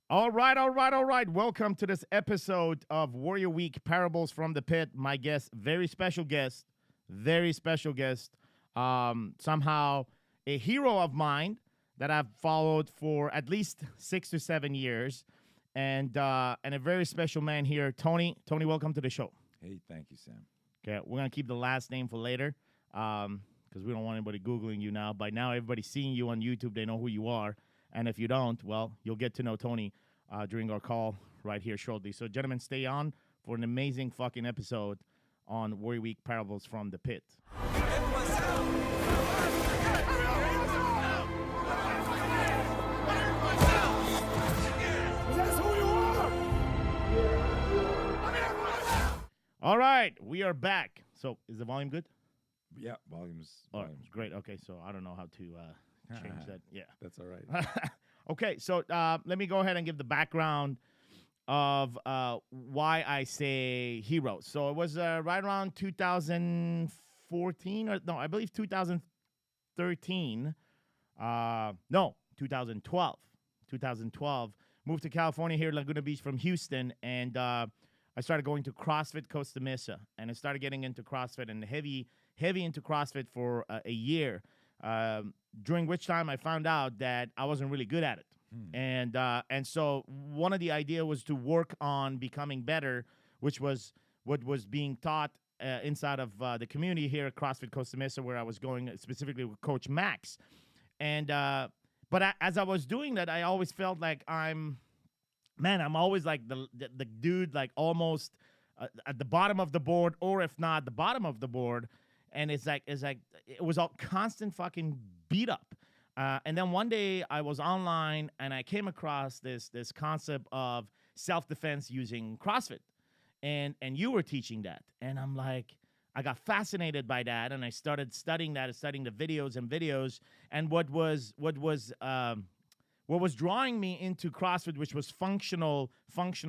All right, all right, all right. Welcome to this episode of Warrior Week Parables from the Pit. My guest, very special guest, very special guest. Somehow a hero of mine that I've followed for at least 6 to 7 years, and a very special man here, Tony. Tony, welcome to the show. Hey, thank you, Sam. Okay, we're gonna keep the last name for later, because we don't want anybody googling you now. By now, everybody's seeing you on YouTube; they know who you are. And if you don't, well, you'll get to know Tony during our call right here shortly. So, gentlemen, stay on for an amazing fucking episode on Warrior Week Parables from the Pit. All right, we are back. So, is the volume good? Yeah, volume's Great. Okay, so I don't know how to change that. Yeah. That's all right. Okay, so let me go ahead and give the background of why I say hero. So it was right around 2014, or no, I believe 2013. No, 2012. 2012. Moved to California here, Laguna Beach from Houston, and I started going to CrossFit Costa Mesa, and I started getting into CrossFit and heavy into CrossFit for a year. During which time I found out that I wasn't really good at it, and so one of the idea was to work on becoming better, which was what was being taught inside of the community here at CrossFit Costa Mesa, where I was going specifically with Coach Max, and as I was doing that, I always felt like I'm always like the dude, like almost at the bottom of the board, or if not the bottom of the board. And it's like it was all constant fucking beat up. And then one day I was online and I came across this concept of self-defense using CrossFit. And you were teaching that. And I'm like, I got fascinated by that, and I started studying that, studying the videos. And what was drawing me into CrossFit, which was functional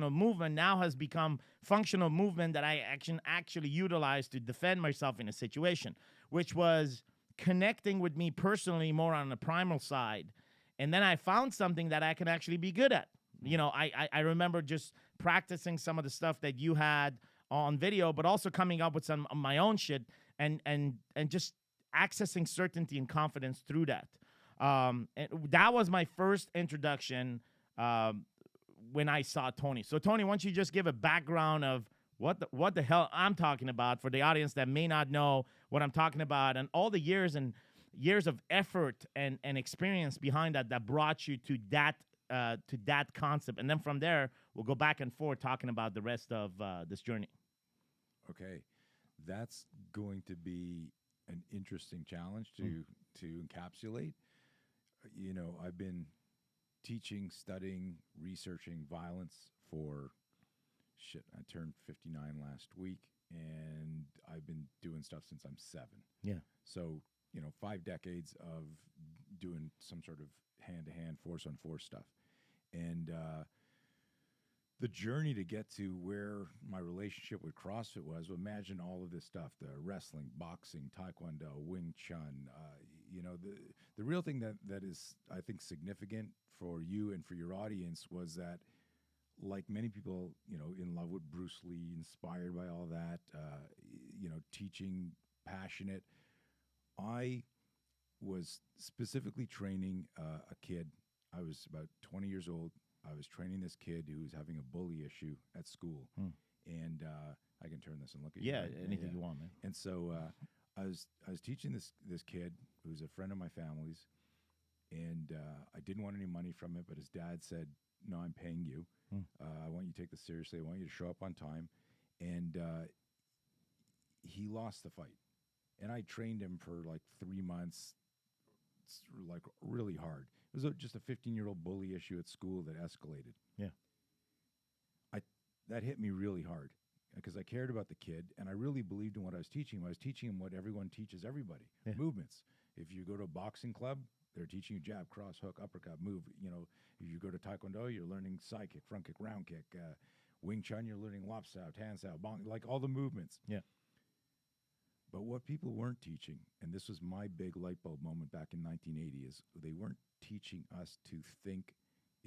movement, now has become functional movement that I actually utilize to defend myself in a situation, which was connecting with me personally more on the primal side. And then I found something that I can actually be good at. You know, I remember just practicing some of the stuff that you had on video, but also coming up with some of my own shit and just accessing certainty and confidence through that. And that was my first introduction when I saw Tony. So, Tony, why don't you just give a background of what the hell I'm talking about for the audience that may not know what I'm talking about, and all the years of effort and experience behind that brought you to that concept. And then from there, we'll go back and forth talking about the rest of this journey. Okay, that's going to be an interesting challenge to encapsulate. You know, I've been teaching, studying, researching violence for I turned 59 last week, and I've been doing stuff since I'm 7. Yeah. So, 5 decades of doing some sort of hand-to-hand, force-on-force stuff. And the journey to get to where my relationship with CrossFit was, imagine all of this stuff, the wrestling, boxing, taekwondo, Wing Chun. The real thing that is, I think, significant for you and for your audience was that, like many people, in love with Bruce Lee, inspired by all that, teaching, passionate. I was specifically training a kid. I was about 20 years old. I was training this kid who was having a bully issue at school. And I can turn this and look at you. Yeah, Right? anything you want, man. And so I was teaching this kid who was a friend of my family's, and I didn't want any money from it, but his dad said, "No, I'm paying you. I want you to take this seriously. I want you to show up on time." And he lost the fight. And I trained him for like 3 months, like really hard. It was just a 15-year-old bully issue at school that escalated. Yeah. That hit me really hard because I cared about the kid, and I really believed in what I was teaching him. I was teaching him what everyone teaches everybody, movements. If you go to a boxing club, they're teaching you jab, cross, hook, uppercut, move. If you go to taekwondo, you're learning side kick, front kick, round kick. Wing Chun, you're learning lop sao, tan sao, bong, like all the movements. Yeah. But what people weren't teaching, and this was my big light bulb moment back in 1980, is they weren't teaching us to think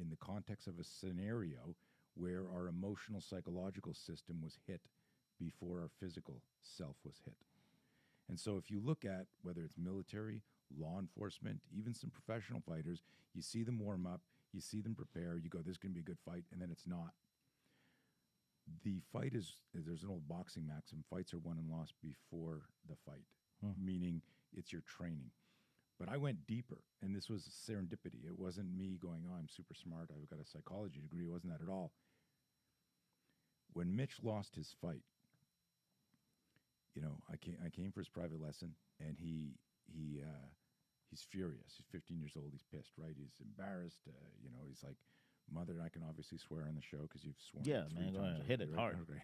in the context of a scenario where our emotional psychological system was hit before our physical self was hit. And so if you look at whether it's military, law enforcement, even some professional fighters, you see them warm up, you see them prepare, you go, this is going to be a good fight, and then it's not. The fight is, there's an old boxing maxim, fights are won and lost before the fight, meaning it's your training. But I went deeper, and this was serendipity. It wasn't me going, oh, I'm super smart, I've got a psychology degree. It wasn't that at all. When Mitch lost his fight, you know, I came for his private lesson, and he's furious. He's 15 years old. He's pissed, right? He's embarrassed. You know, he's like, mother, and I can obviously swear on the show because you've sworn. Yeah, man, go ahead. Hit it hard. Okay.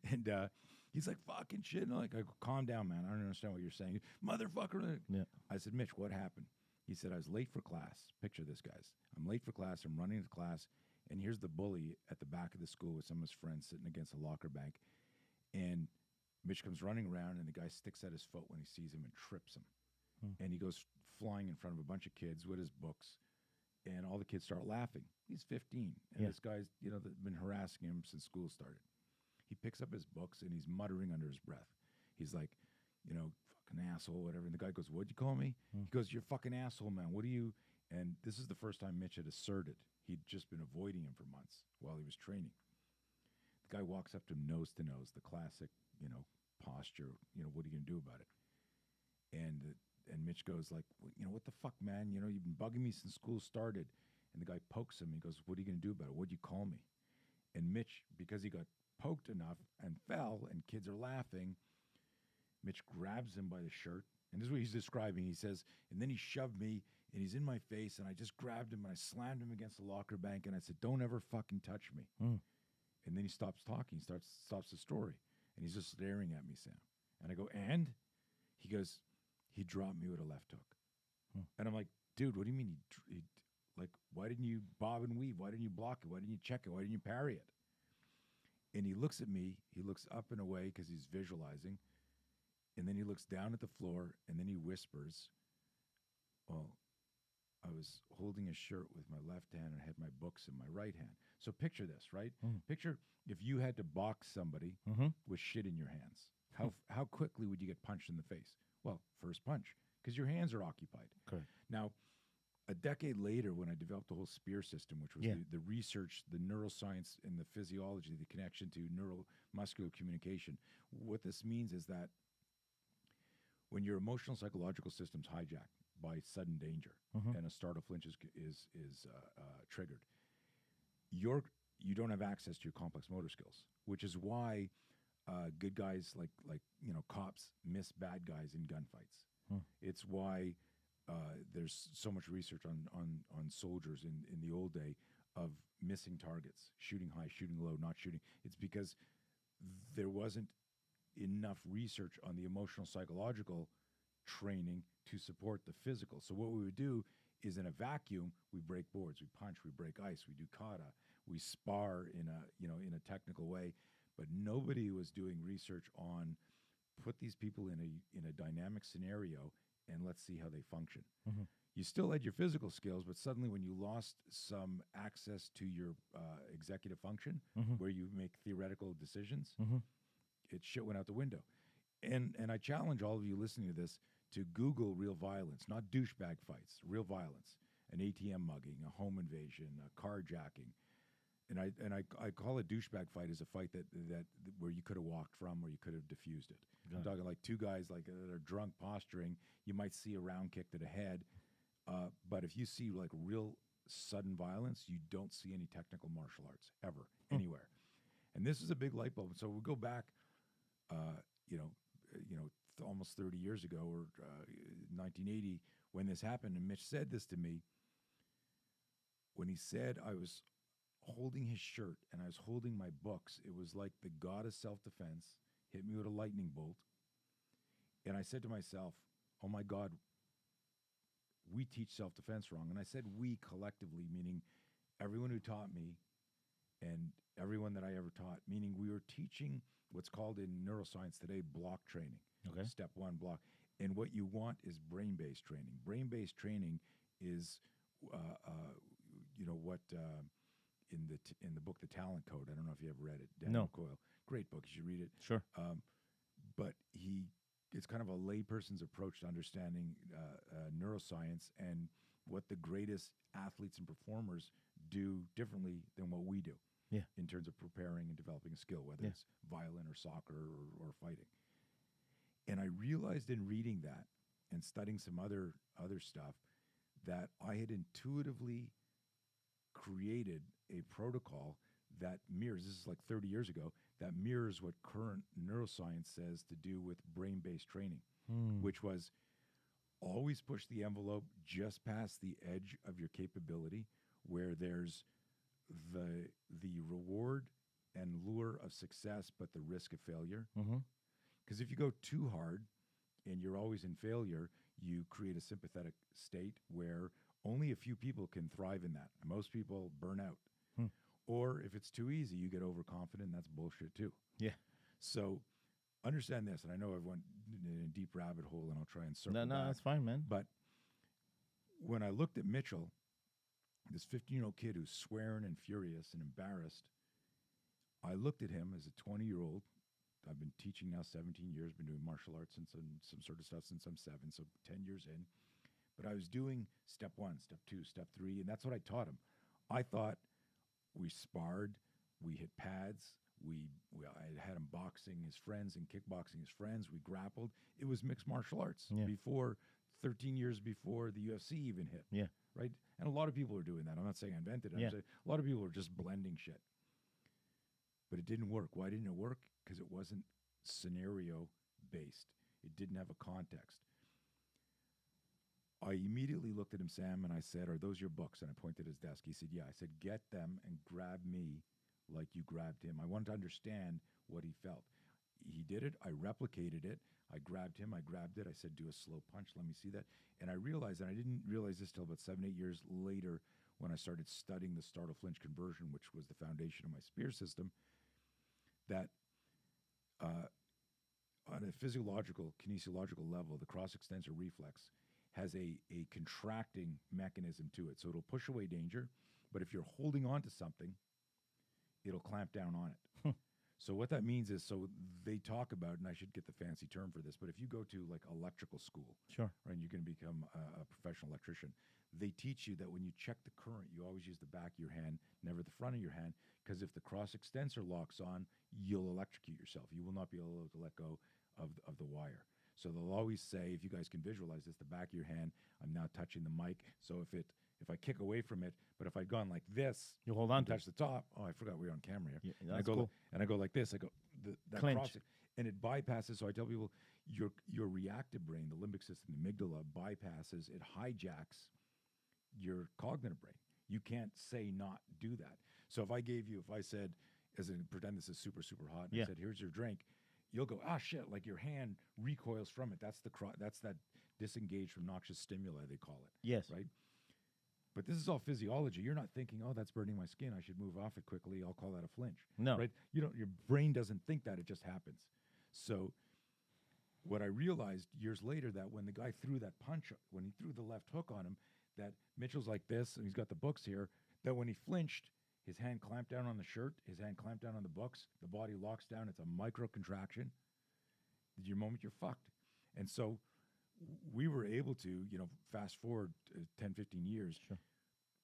And he's like, fucking shit. And I go, calm down, man. I don't understand what you're saying. Motherfucker. Yeah. I said, Mitch, what happened? He said, I was late for class. Picture this, guys. I'm late for class. I'm running to class. And here's the bully at the back of the school with some of his friends sitting against a locker bank. And Mitch comes running around, and the guy sticks at his foot when he sees him and trips him. And he goes flying in front of a bunch of kids with his books, and all the kids start laughing. He's 15, and this guy's, you know, been harassing him since school started. He picks up his books, and he's muttering under his breath. He's like, you know, fucking asshole, whatever. And the guy goes, what'd you call me? He goes, you're fucking asshole, man. What are you? And this is the first time Mitch had asserted. He'd just been avoiding him for months while he was training. The guy walks up to him nose to nose, the classic, you know, posture. You know, what are you going to do about it? And Mitch goes like, well, you know, what the fuck, man? You know, you've been bugging me since school started. And the guy pokes him. He goes, what are you going to do about it? What'd you call me? And Mitch, because he got poked enough and fell and kids are laughing, Mitch grabs him by the shirt. And this is what he's describing. He says, and then he shoved me and he's in my face and I just grabbed him and I slammed him against the locker bank and I said, don't ever fucking touch me. And then he stops talking, stops the story. And he's just staring at me, Sam. And I go, and? He goes, he dropped me with a left hook. And I'm like, dude, what do you mean? He like, why didn't you bob and weave? Why didn't you block it? Why didn't you check it? Why didn't you parry it? And he looks at me. He looks up and away because he's visualizing. And then he looks down at the floor and then he whispers, well, I was holding a shirt with my left hand and I had my books in my right hand. So picture this, right? Picture if you had to box somebody with shit in your hands. How quickly would you get punched in the face? Well, first punch, because your hands are occupied. Correct. Now, a decade later, when I developed the whole SPEAR system, which was the research, the neuroscience, and the physiology, the connection to neuromuscular communication, what this means is that when your emotional psychological system's hijacked by sudden danger and a startle flinch is triggered, you don't have access to your complex motor skills, which is why good guys like you know, cops miss bad guys in gunfights. It's why there's so much research on soldiers in the old day of missing targets, shooting high, shooting low, not shooting. It's because there wasn't enough research on the emotional psychological training to support the physical. So what we would do is, in a vacuum, we break boards, we punch, we break ice, we do kata, we spar in a technical way, but nobody was doing research on put these people in a dynamic scenario and let's see how they function. You still had your physical skills, but suddenly when you lost some access to your executive function, where you make theoretical decisions, it shit went out the window. And I challenge all of you listening to this to Google real violence, not douchebag fights, real violence, an ATM mugging, a home invasion, a carjacking. And I call a douchebag fight as a fight that where you could have walked from, or you could have diffused it. I'm talking like two guys like that are drunk posturing. You might see a round kick to the head, but if you see like real sudden violence, you don't see any technical martial arts ever anywhere. And this is a big light bulb. So we go back, almost 30 years ago, or 1980, when this happened. And Mitch said this to me when he said I was holding his shirt and I was holding my books. It was like the god of self-defense hit me with a lightning bolt. And I said to myself, oh my God, we teach self-defense wrong. And I said we collectively, meaning everyone who taught me and everyone that I ever taught, meaning we were teaching what's called in neuroscience today block training. Okay. Step one, block. And what you want is brain-based training. Brain-based training is, what in the book The Talent Code. I don't know if you ever read it. No. Daniel Coyle, great book. You should read it. Sure. But it's kind of a layperson's approach to understanding neuroscience and what the greatest athletes and performers do differently than what we do. Yeah. In terms of preparing and developing a skill, whether it's violin or soccer or fighting. And I realized in reading that and studying some other stuff that I had intuitively created a protocol that mirrors, this is like 30 years ago, that mirrors what current neuroscience says to do with brain-based training, which was always push the envelope just past the edge of your capability where there's the reward and lure of success, but the risk of failure. Because if you go too hard and you're always in failure, you create a sympathetic state where only a few people can thrive in that. Most people burn out. Or if it's too easy, you get overconfident. And that's bullshit too. Yeah. So understand this, and I know I've went in a deep rabbit hole, and I'll try and circle No, back. that's fine, man. But when I looked at Mitchell, this 15-year-old kid who's swearing and furious and embarrassed, I looked at him as a 20-year-old. I've been teaching now 17 years, been doing martial arts and some sort of stuff since I'm 7, so 10 years in. But I was doing step 1, step 2, step 3, and that's what I taught him. I thought we sparred, we hit pads, I had him boxing his friends and kickboxing his friends. We grappled. It was mixed martial arts before 13 years before the UFC even hit. Yeah. Right? And a lot of people are doing that. I'm not saying I invented it. I'm saying a lot of people are just blending shit. But it didn't work. Why didn't it work? Because it wasn't scenario based. It didn't have a context. I immediately looked at him, Sam, and I said, "Are those your books?" And I pointed at his desk. He said, "Yeah." I said, "Get them and grab me like you grabbed him." I wanted to understand what he felt. He did it. I replicated it. I grabbed him. I grabbed it. I said, "Do a slow punch. Let me see that." And I realized, and I didn't realize this till about 7, 8 years later when I started studying the startle flinch conversion, which was the foundation of my spear system, that on a physiological, kinesiological level, the cross-extensor reflex has a contracting mechanism to it. So it'll push away danger, but if you're holding on to something, it'll clamp down on it. So what that means is, so they talk about, and I should get the fancy term for this, but if you go to like electrical school, Sure. right, and you're going to become a professional electrician, they teach you that when you check the current, you always use the back of your hand, never the front of your hand, because if the cross extensor locks on, you'll electrocute yourself. You will not be able to let go of the wire. So they'll always say, if you guys can visualize this, the back of your hand, I'm now touching the mic. So if I kick away from it, but if I'd gone like this, you hold on to touch the top. Oh, I forgot we were on camera here. Yeah, and I go cool. and I go like this. I go that Clinch. crossing, and it bypasses. So I tell people, your reactive brain, the limbic system, the amygdala, bypasses. It hijacks your cognitive brain. You can't say not do that. So if I said, pretend this is super super hot, and I said, "Here's your drink," you'll go, "Ah, shit!" Like your hand recoils from it. That's that disengaged from noxious stimuli, they call it. Yes. Right. But this is all physiology. You're not thinking, "Oh, that's burning my skin. I should move off it quickly. I'll call that a flinch." No. Right? Your brain doesn't think that. It just happens. So what I realized years later, that when the guy threw that punch, when he threw the left hook on him, that Mitchell's like this, and he's got the books here, that when he flinched, his hand clamped down on the shirt, his hand clamped down on the books, the body locks down. It's a micro contraction. Your moment, you're fucked. And so we were able to, fast forward 10, 15 years, Sure.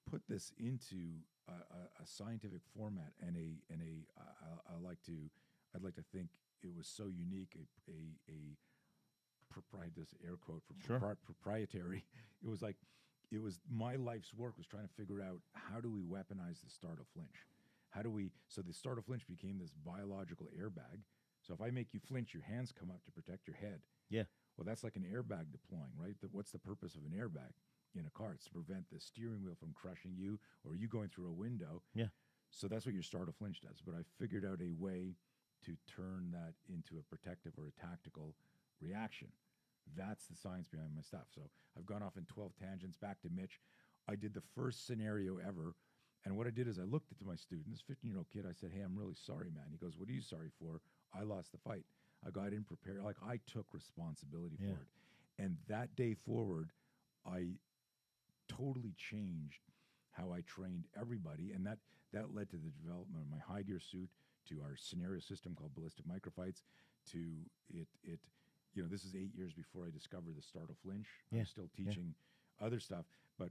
put this into a scientific format, and I'd like to think it was so unique, this air quote for Sure. proprietary. It was my life's work was trying to figure out, how do we weaponize the startle flinch? So the startle flinch became this biological airbag. So if I make you flinch, your hands come up to protect your head. Yeah. Well, that's like an airbag deploying, right? What's the purpose of an airbag in a car? It's to prevent the steering wheel from crushing you or you going through a window. Yeah. So that's what your startle flinch does. But I figured out a way to turn that into a protective or a tactical reaction. That's the science behind my stuff. So I've gone off in 12 tangents. Back to Mitch. I did the first scenario ever. And what I did is I looked at my student, this 15-year-old kid. I said, "Hey, I'm really sorry, man." He goes, "What are you sorry for?" "I lost the fight." I go, "I didn't prepare." Like, I took responsibility for it. And that day forward, I totally changed how I trained everybody, and that led to the development of my high gear suit, to our scenario system called ballistic microfights, to it. This is 8 years before I discovered the startle flinch. Yeah, I'm still teaching other stuff, but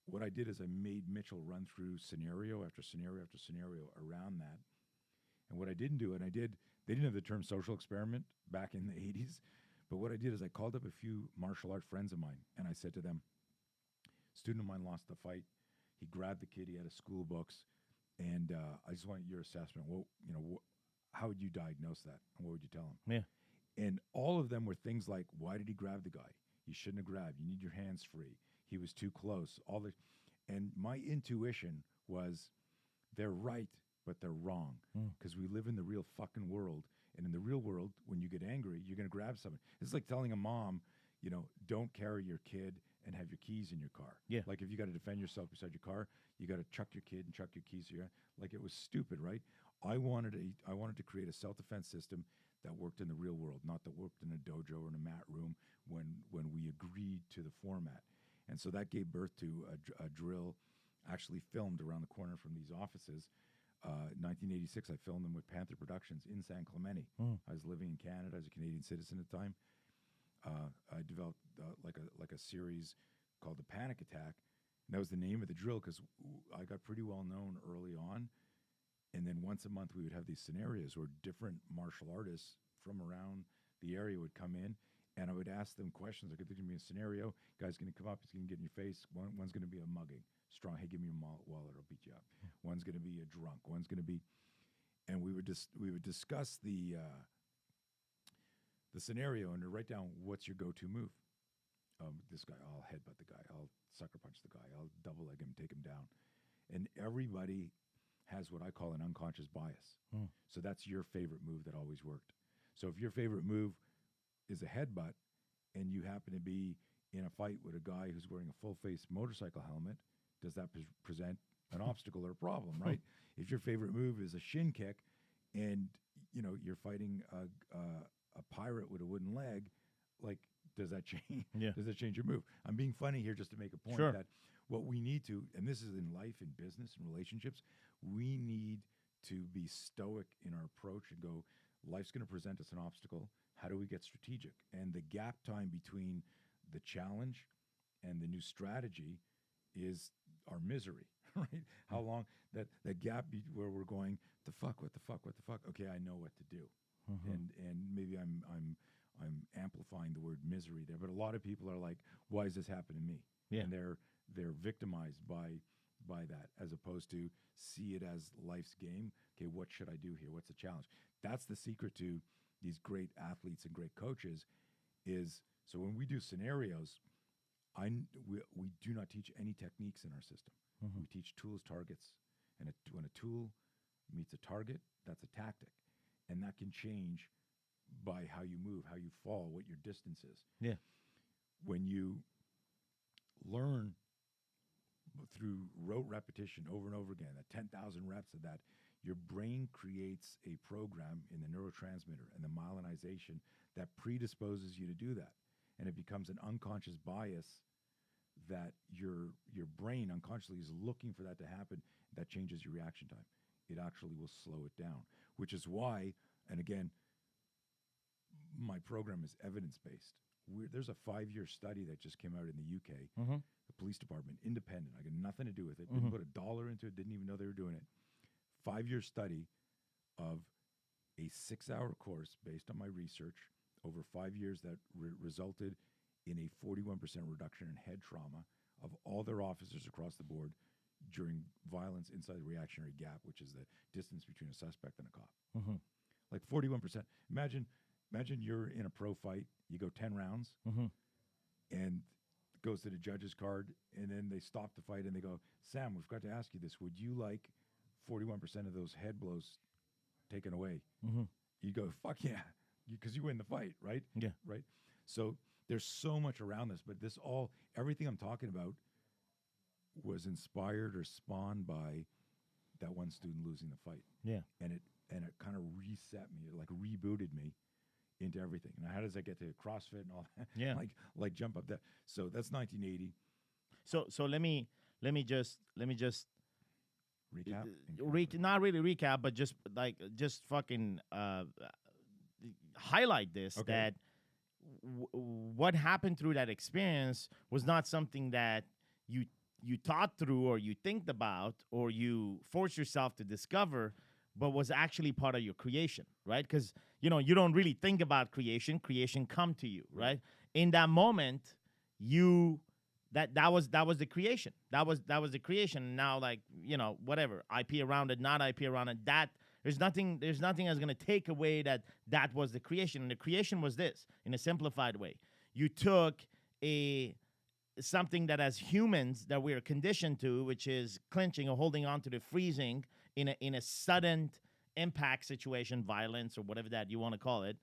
what I did is I made Mitchell run through scenario after scenario after scenario around that. And what I didn't do, they didn't have the term social experiment back in the 80s, but what I did is I called up a few martial art friends of mine, and I said to them, student of mine lost the fight. He grabbed the kid, he had his school books, and I just want your assessment. How would you diagnose that, and what would you tell him? Yeah. And all of them were things like, why did he grab the guy? You shouldn't have grabbed. You need your hands free. He was too close. And my intuition was, they're right, but they're wrong, because we live in the real fucking world. And in the real world, when you get angry, you're going to grab something. It's like telling a mom, don't carry your kid and have your keys in your car. Yeah. Like if you got to defend yourself beside your car, you got to chuck your kid and chuck your keys. Like it was stupid, right? I wanted to create a self-defense system that worked in the real world, not that worked in a dojo or in a mat room when we agreed to the format. And so that gave birth to a drill actually filmed around the corner from these offices. 1986, I filmed them with Panther Productions in San Clemente. I was living in Canada as a Canadian citizen at the time. I developed like a series called The Panic Attack. And that was the name of the drill because I got pretty well known early on. And then once a month we would have these scenarios where different martial artists from around the area would come in, and I would ask them questions. Like, there's going to be a scenario, guy's going to come up, he's going to get in your face. One's going to be a mugging. Strong, hey, give me your wallet, I'll beat you up. One's going to be a drunk. One's going to be, and we would discuss the scenario and to write down what's your go-to move. This guy, I'll headbutt the guy. I'll sucker punch the guy. I'll double leg him, take him down. And everybody has what I call an unconscious bias. So that's your favorite move that always worked. So if your favorite move is a headbutt and you happen to be in a fight with a guy who's wearing a full-face motorcycle helmet, does that present an obstacle or a problem, right? If your favorite move is a shin kick and you're fighting a pirate with a wooden leg, like, does that change? Yeah. Does that change your move? I'm being funny here just to make a point Sure. that what we need to, and this is in life, in business, in relationships, we need to be stoic in our approach and go, life's going to present us an obstacle. How do we get strategic? And the gap time between the challenge and the new strategy is our misery, right? How long that gap where we're going, what the fuck? Okay, I know what to do. And maybe I'm amplifying the word misery there, but a lot of people are like, why does this happen to me? Yeah. And they're victimized by that, as opposed to see it as life's game. Okay, what should I do here? What's the challenge? That's the secret to these great athletes and great coaches is, so when we do scenarios, we do not teach any techniques in our system. We teach tools, targets, and when a tool meets a target, that's a tactic. And that can change by how you move, how you fall, what your distance is. Yeah. When you learn through rote repetition over and over again, at 10,000 reps of that, your brain creates a program in the neurotransmitter and the myelinization that predisposes you to do that. And it becomes an unconscious bias that your brain unconsciously is looking for that to happen. That changes your reaction time. It actually will slow it down, which is why, and again, my program is evidence-based. There's a 5-year study that just came out in the UK, the police department, independent. I got nothing to do with it. Didn't put $1 into it, didn't even know they were doing it. 5-year study of a 6-hour course based on my research over 5 years that resulted in a 41% reduction in head trauma of all their officers across the board during violence inside the reactionary gap, which is the distance between a suspect and a cop. Like 41%. Imagine you're in a pro fight, you go 10 rounds, and it goes to the judge's card, and then they stop the fight and they go, Sam, we've got to ask you this. Would you like 41% of those head blows taken away? You go, fuck yeah, because you win the fight, right? Yeah. Right? So there's so much around this, but everything I'm talking about was inspired or spawned by that one student losing the fight. Yeah. And it kind of reset me, it like rebooted me into everything. Now, how does that get to CrossFit and all that? Yeah. like jump up that. So that's 1980. So let me let me just Recap. not really recap, but just fucking highlight this Okay. that what happened through that experience was not something that you you thought through or you think about or you force yourself to discover, but was actually part of your creation, right? Because you don't really think about creation come to you, right? In that moment, you that was the creation, that was the creation. Now, like, whatever IP around it, not IP around it, that there's nothing that's going to take away that was the creation. And the creation was this, in a simplified way: you took a something that as humans that we're conditioned to, which is clinching or holding on to the freezing in a sudden impact situation, violence or whatever that you want to call it,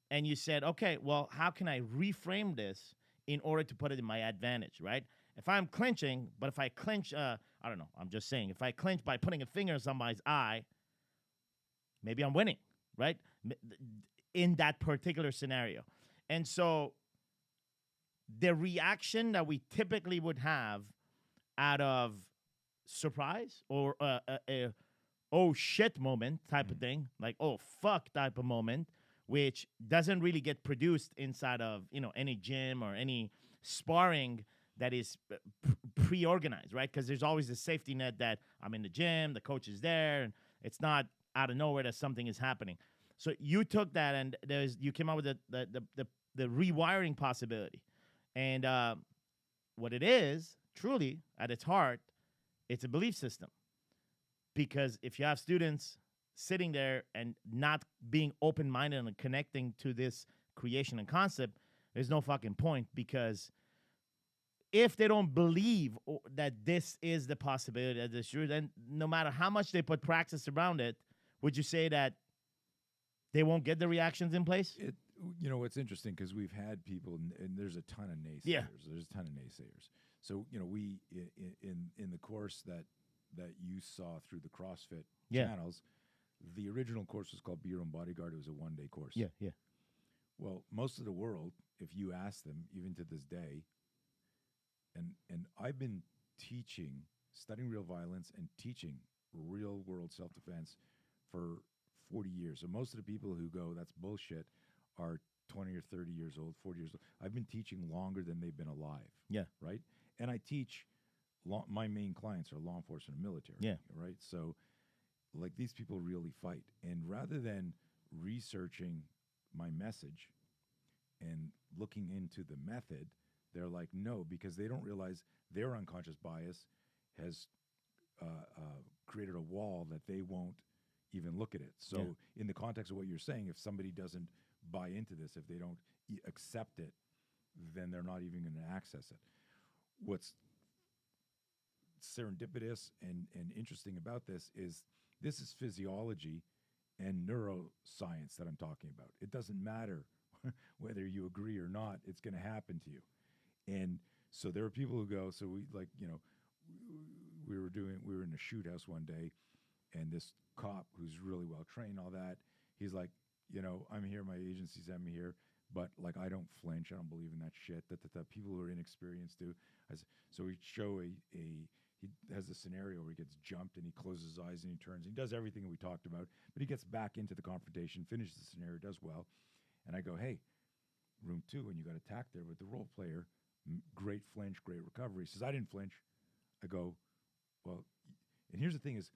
and you said, okay, well, how can I reframe this in order to put it in my advantage, right? If I'm clinching, but if I clinch, I don't know, I'm just saying, if I clinch by putting a finger in somebody's eye, maybe I'm winning, right? In that particular scenario. And so the reaction that we typically would have out of surprise or a oh shit moment type of thing, like oh fuck type of moment, which doesn't really get produced inside of any gym or any sparring that is pre-organized, right? Because there's always a safety net that I'm in the gym, the coach is there, and it's not out of nowhere that something is happening. So you took that and you came up with the rewiring possibility. And what it is, truly, at its heart, it's a belief system. Because if you have students sitting there and not being open-minded and connecting to this creation and concept, there's no fucking point. Because if they don't believe that this is the possibility, that this true, then no matter how much they put practice around it, would you say that they won't get the reactions in place? It's interesting because we've had people, and there's a ton of naysayers. Yeah. There's a ton of naysayers. So we in the course that you saw through the CrossFit channels, the original course was called Be Your Own Bodyguard. It was a 1-day course. Yeah. Well, most of the world, if you ask them, even to this day, and I've been studying real violence and teaching real world self-defense for 40 years. So most of the people who go, that's bullshit, are 20 or 30 years old, 40 years old. I've been teaching longer than they've been alive. Yeah. Right? And I teach, my main clients are law enforcement and military. Yeah. Right? So, like, these people really fight. And rather than researching my message and looking into the method, they're like, no, because they don't realize their unconscious bias has created a wall that they won't even look at it. So in the context of what you're saying, if somebody doesn't buy into this, if they don't accept it, then they're not even going to access it. What's serendipitous and interesting about this is physiology and neuroscience that I'm talking about. It doesn't matter whether you agree or not, it's going to happen to you. And so there are people who go, so we were in a shoot house one day, and this cop who's really well trained, all that, he's like, I'm here, my agency sent me here, but like, I don't flinch, I don't believe in that shit. That people who are inexperienced do. So we show he has a scenario where he gets jumped and he closes his eyes and he turns. He does everything that we talked about, but he gets back into the confrontation, finishes the scenario, does well. And I go, hey, room 2, and you got attacked there with the role player. Great flinch, great recovery. He says, I didn't flinch. I go, well, and here's the thing is,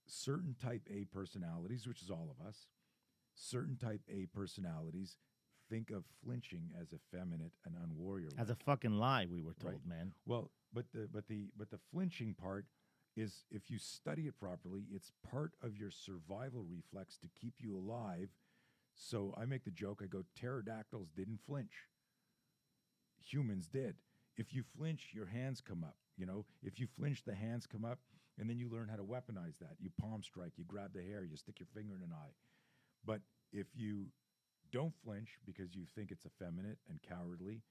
certain type A personalities, which is all of us, certain type A personalities think of flinching as effeminate and unwarrior. As a fucking lie, we were told, man. Well, but the flinching part is, if you study it properly, it's part of your survival reflex to keep you alive. So I make the joke, I go, pterodactyls didn't flinch. Humans did. If you flinch, your hands come up. If you flinch, the hands come up, and then you learn how to weaponize that. You palm strike, you grab the hair, you stick your finger in an eye. But if you don't flinch because you think it's effeminate and cowardly,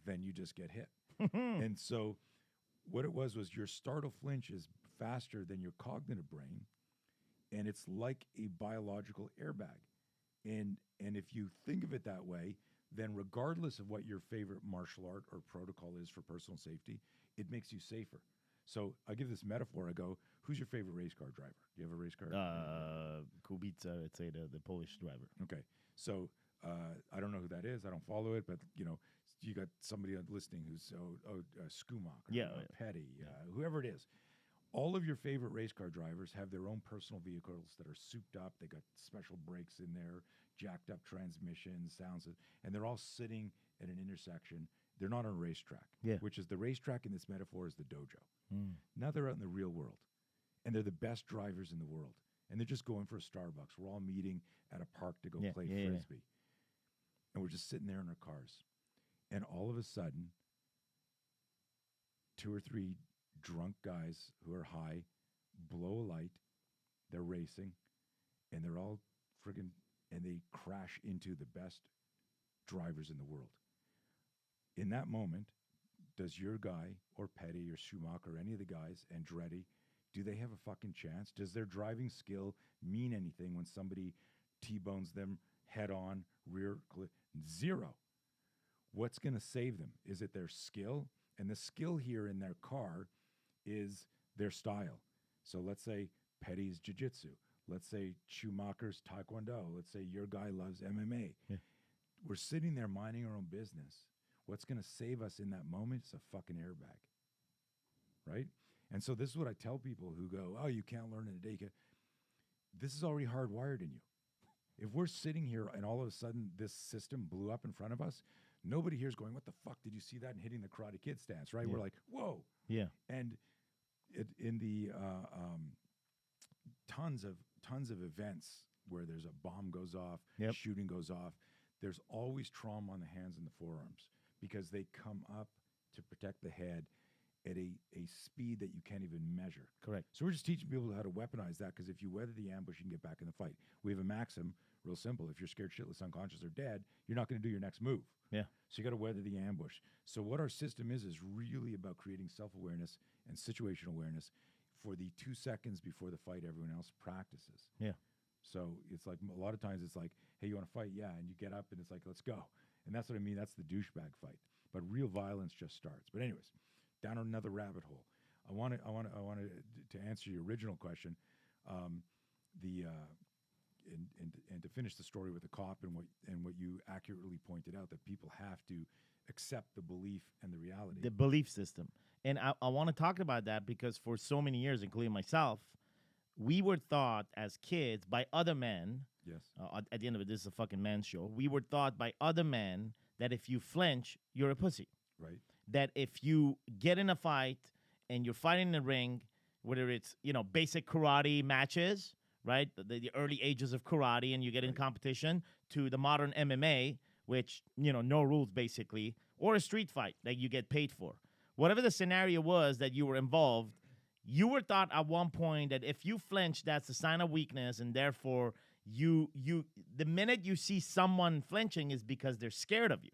then you just get hit. And so what it was your startle flinch is faster than your cognitive brain, and it's like a biological airbag. And if you think of it that way, then regardless of what your favorite martial art or protocol is for personal safety, it makes you safer. So I give this metaphor. I go, who's your favorite race car driver? Do you have a race car? Kubica, I'd say the Polish driver. Okay. So I don't know who that is. I don't follow it, but you got somebody listening who's Schumacher, Yeah, Petty, whoever it is. All of your favorite race car drivers have their own personal vehicles that are souped up. They got special brakes in there, jacked up transmissions, sounds, and they're all sitting at an intersection. They're not on a racetrack, which is the racetrack in this metaphor is the dojo. Now they're out in the real world, and they're the best drivers in the world. And they're just going for a Starbucks. We're all meeting at a park to go play Frisbee. And we're just sitting there in our cars. And all of a sudden, 2 or 3 drunk guys who are high blow a light. They're racing. And they're all friggin' and they crash into the best drivers in the world. In that moment, does your guy or Petty or Schumacher or any of the guys, Andretti, do they have a fucking chance? Does their driving skill mean anything when somebody T-bones them head on, rear clip? Zero. What's going to save them? Is it their skill? And the skill here in their car is their style. So let's say Petty's jiu-jitsu. Let's say Schumacher's taekwondo. Let's say your guy loves MMA. Yeah. We're sitting there minding our own business. What's going to save us in that moment is a fucking airbag, right? And so this is what I tell people who go, oh, you can't learn in a day. This is already hardwired in you. If we're sitting here and all of a sudden this system blew up in front of us, nobody here is going, what the fuck, did you see that, and hitting the Karate Kid stance, right? Yeah. We're like, whoa. Yeah. And in the tons of events where there's a bomb goes off, shooting goes off, there's always trauma on the hands and the forearms because they come up to protect the head at a speed that you can't even measure. Correct. So we're just teaching people how to weaponize that because if you weather the ambush, you can get back in the fight. We have a maxim, real simple. If you're scared shitless, unconscious, or dead, you're not going to do your next move. Yeah. So you got to weather the ambush. So what our system is really about creating self-awareness and situational awareness for the 2 seconds before the fight everyone else practices. Yeah. So it's like a lot of times it's like, hey, you want to fight? Yeah. And you get up and it's like, let's go. And that's what I mean. That's the douchebag fight. But real violence just starts. But anyways, down another rabbit hole. I wanted to answer your original question, and to finish the story with the cop and what you accurately pointed out, that people have to accept the belief and the reality. The belief system. And I want to talk about that because for so many years, including myself, we were taught as kids by other men. Yes. At the end of it, this is a fucking man's show. We were taught by other men that if you flinch, you're a pussy. Right. That if you get in a fight and you're fighting in the ring, whether it's, basic karate matches, right? The early ages of karate, and you get in competition, to the modern MMA, which, no rules basically, or a street fight that you get paid for. Whatever the scenario was that you were involved, you were taught at one point that if you flinch, that's a sign of weakness, and therefore the minute you see someone flinching is because they're scared of you.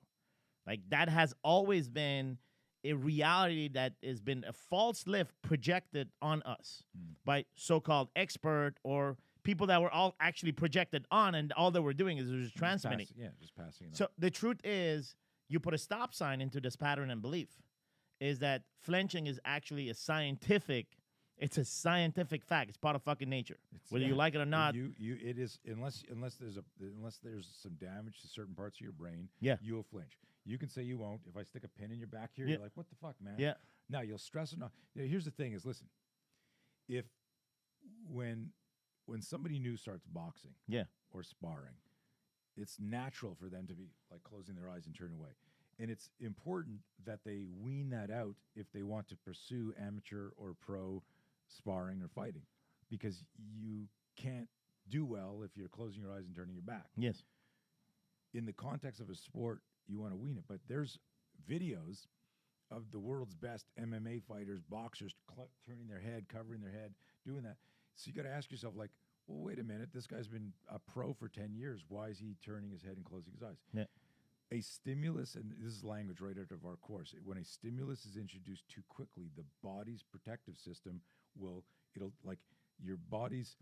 Like, that has always been a reality that has been a false lift projected on us by so-called expert or people that were all actually projected on, and all they were doing is just transmitting. Just passing it on. So the truth is, you put a stop sign into this pattern and belief, is that flinching is actually it's a scientific fact. It's part of fucking nature. Whether you like it or not. It is, unless there's some damage to certain parts of your brain, you'll flinch. You can say you won't. If I stick a pin in your back here, you're like, what the fuck, man? Yeah. Now you'll stress it. Here's the thing is, listen, when somebody new starts boxing or sparring, it's natural for them to be like closing their eyes and turning away. And it's important that they wean that out if they want to pursue amateur or pro sparring or fighting, because you can't do well if you're closing your eyes and turning your back. Yes. In the context of a sport, you want to wean it. But there's videos of the world's best MMA fighters, boxers, turning their head, covering their head, doing that. So you got to ask yourself, like, well, wait a minute. This guy's been a pro for 10 years. Why is he turning his head and closing his eyes? Yeah. A stimulus, and this is language right out of our course, when a stimulus is introduced too quickly, the body's protective system your body's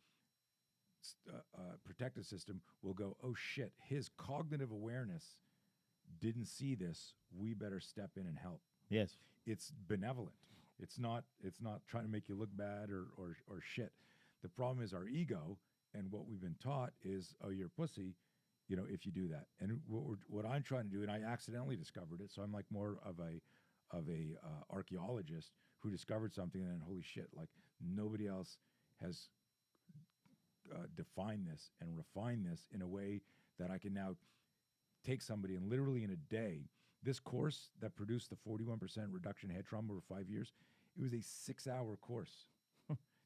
protective system will go, oh shit, his cognitive awareness didn't see this, we better step in and help. Yes. It's benevolent. It's not trying to make you look bad or shit. The problem is our ego, and what we've been taught is, oh, you're a pussy, if you do that. And what I'm trying to do, and I accidentally discovered it, so I'm like more of a archaeologist who discovered something, and then holy shit, like nobody else has defined this and refined this in a way that I can now take somebody and literally in a day, this course that produced the 41% reduction in head trauma over 5 years, it was a 6-hour course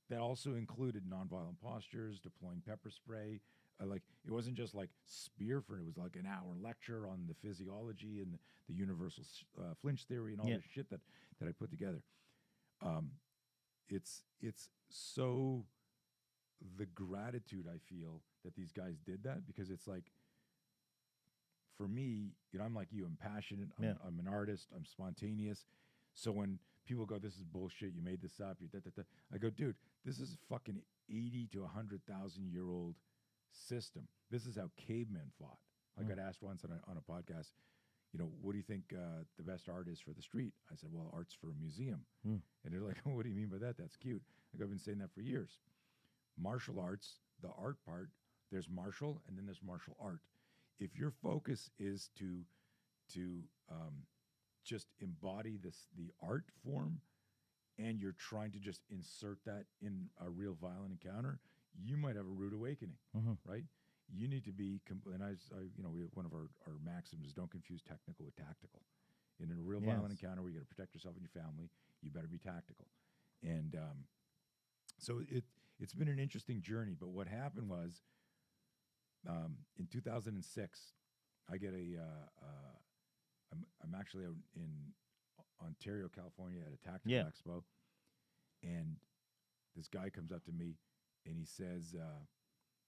that also included nonviolent postures, deploying pepper spray. Like it wasn't just like spear for it was like an hour lecture on the physiology and the universal flinch theory and all this shit that I put together. It's so the gratitude I feel that these guys did that, because it's like, for me, I'm like you. I'm passionate. I'm an artist. I'm spontaneous. So when people go, "This is bullshit. You made this up," I go, "Dude, this is a fucking 80 to 100,000-year-old system. This is how cavemen fought." I got asked once on a podcast, what do you think the best art is for the street? I said, well, art's for a museum. And they're like, oh, what do you mean by that? That's cute. I've been saying that for years. Martial arts, the art part, there's martial and then there's martial art. If your focus is to just embody the art form, and you're trying to just insert that in a real violent encounter, you might have a rude awakening, right? You need to be, and one of our maxims is don't confuse technical with tactical. In a real violent encounter where you got to protect yourself and your family, you better be tactical. And so it's been an interesting journey. But what happened was, in 2006, I get I'm actually out in Ontario, California at a tactical expo, and this guy comes up to me and he says,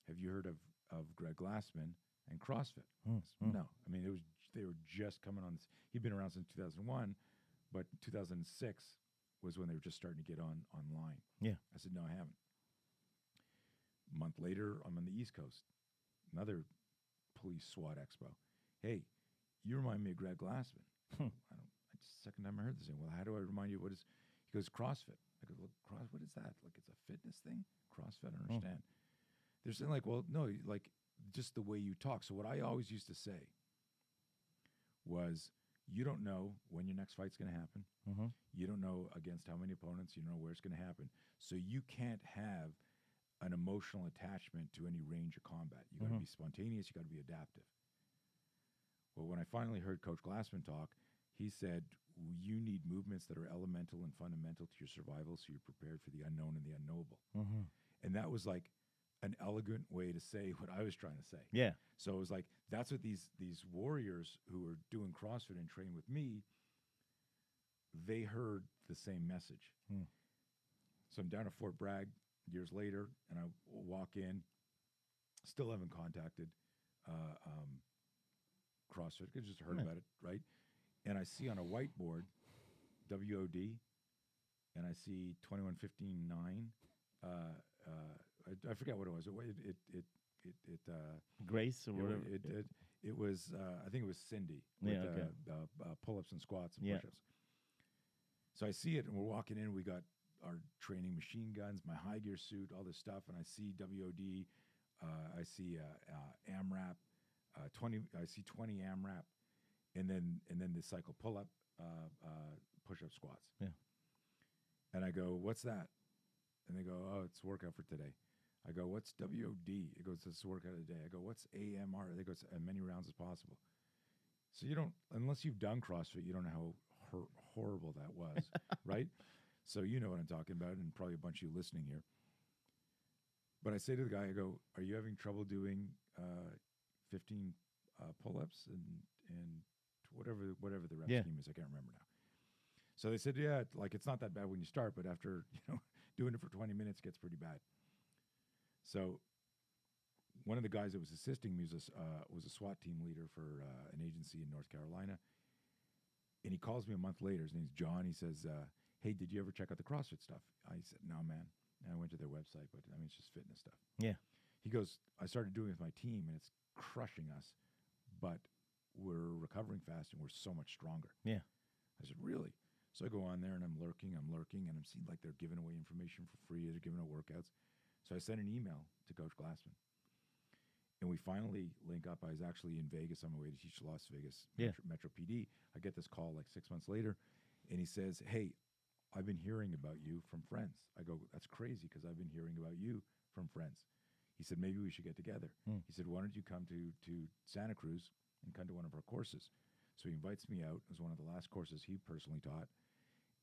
have you heard of Greg Glassman and CrossFit? I said, no. I mean, they were just coming on this. He'd been around since 2001, but 2006 was when they were just starting to get online. Yeah. I said, no, I haven't. A month later, I'm on the East Coast. Another police SWAT expo. Hey, you remind me of Greg Glassman. Second time I heard this thing. Well, how do I remind you? He goes, CrossFit. I go, look, what is that? Like, it's a fitness thing? CrossFit? I don't understand. They're saying, like, well, no, like, just the way you talk. So what I always used to say was, you don't know when your next fight's going to happen. You don't know against how many opponents. You don't know where it's going to happen. So you can't have an emotional attachment to any range of combat. You got to be spontaneous. You got to be adaptive. Well, when I finally heard Coach Glassman talk, he said, you need movements that are elemental and fundamental to your survival, so you're prepared for the unknown and the unknowable. And that was like an elegant way to say what I was trying to say. Yeah. So it was like, that's what these warriors who were doing CrossFit and training with me, they heard the same message. So I'm down at Fort Bragg years later, and I walk in, still haven't contacted CrossFit, I just heard about it, right? And I see on a whiteboard, WOD, and I see 21:15:9. I forget what it was. Grace or whatever. It was, I think it was Cindy with pull-ups and squats and push-ups. So I see it, and we're walking in. We got our training machine guns, my high gear suit, all this stuff, and I see WOD. I see AMRAP, 20. I see 20 AMRAP, and then the cycle pull-up, push-up squats. Yeah. And I go, what's that? And they go, oh, it's workout for today. I go, what's WOD? It goes, it's workout of the day. I go, what's AMR? They go, it's as many rounds as possible. So you don't, unless you've done CrossFit, you don't know how horrible that was, right? So you know what I'm talking about, and probably a bunch of you listening here. But I say to the guy, I go, are you having trouble doing 15 pull-ups and whatever the rep scheme is? I can't remember now. So they said, yeah, like it's not that bad when you start, but after doing it for 20 minutes, it gets pretty bad. So one of the guys that was assisting me was a SWAT team leader for an agency in North Carolina. And he calls me a month later. His name's John. He says, hey, did you ever check out the CrossFit stuff? I said, no, man. And I went to their website, but I mean, it's just fitness stuff. Yeah. He goes, I started doing it with my team, and it's crushing us, but we're recovering fast, and we're so much stronger. Yeah. I said, really? So I go on there and I'm lurking, and I'm seeing like they're giving away information for free. They're giving out workouts. So I sent an email to Coach Glassman. And we finally link up. I was actually in Vegas on my way to teach Las Vegas Metro PD. I get this call like 6 months later, and he says, "Hey, I've been hearing about you from friends." I go, "That's crazy because I've been hearing about you from friends." He said, "Maybe we should get together." He said, "Why don't you come to Santa Cruz and come to one of our courses?" So he invites me out. It was one of the last courses he personally taught,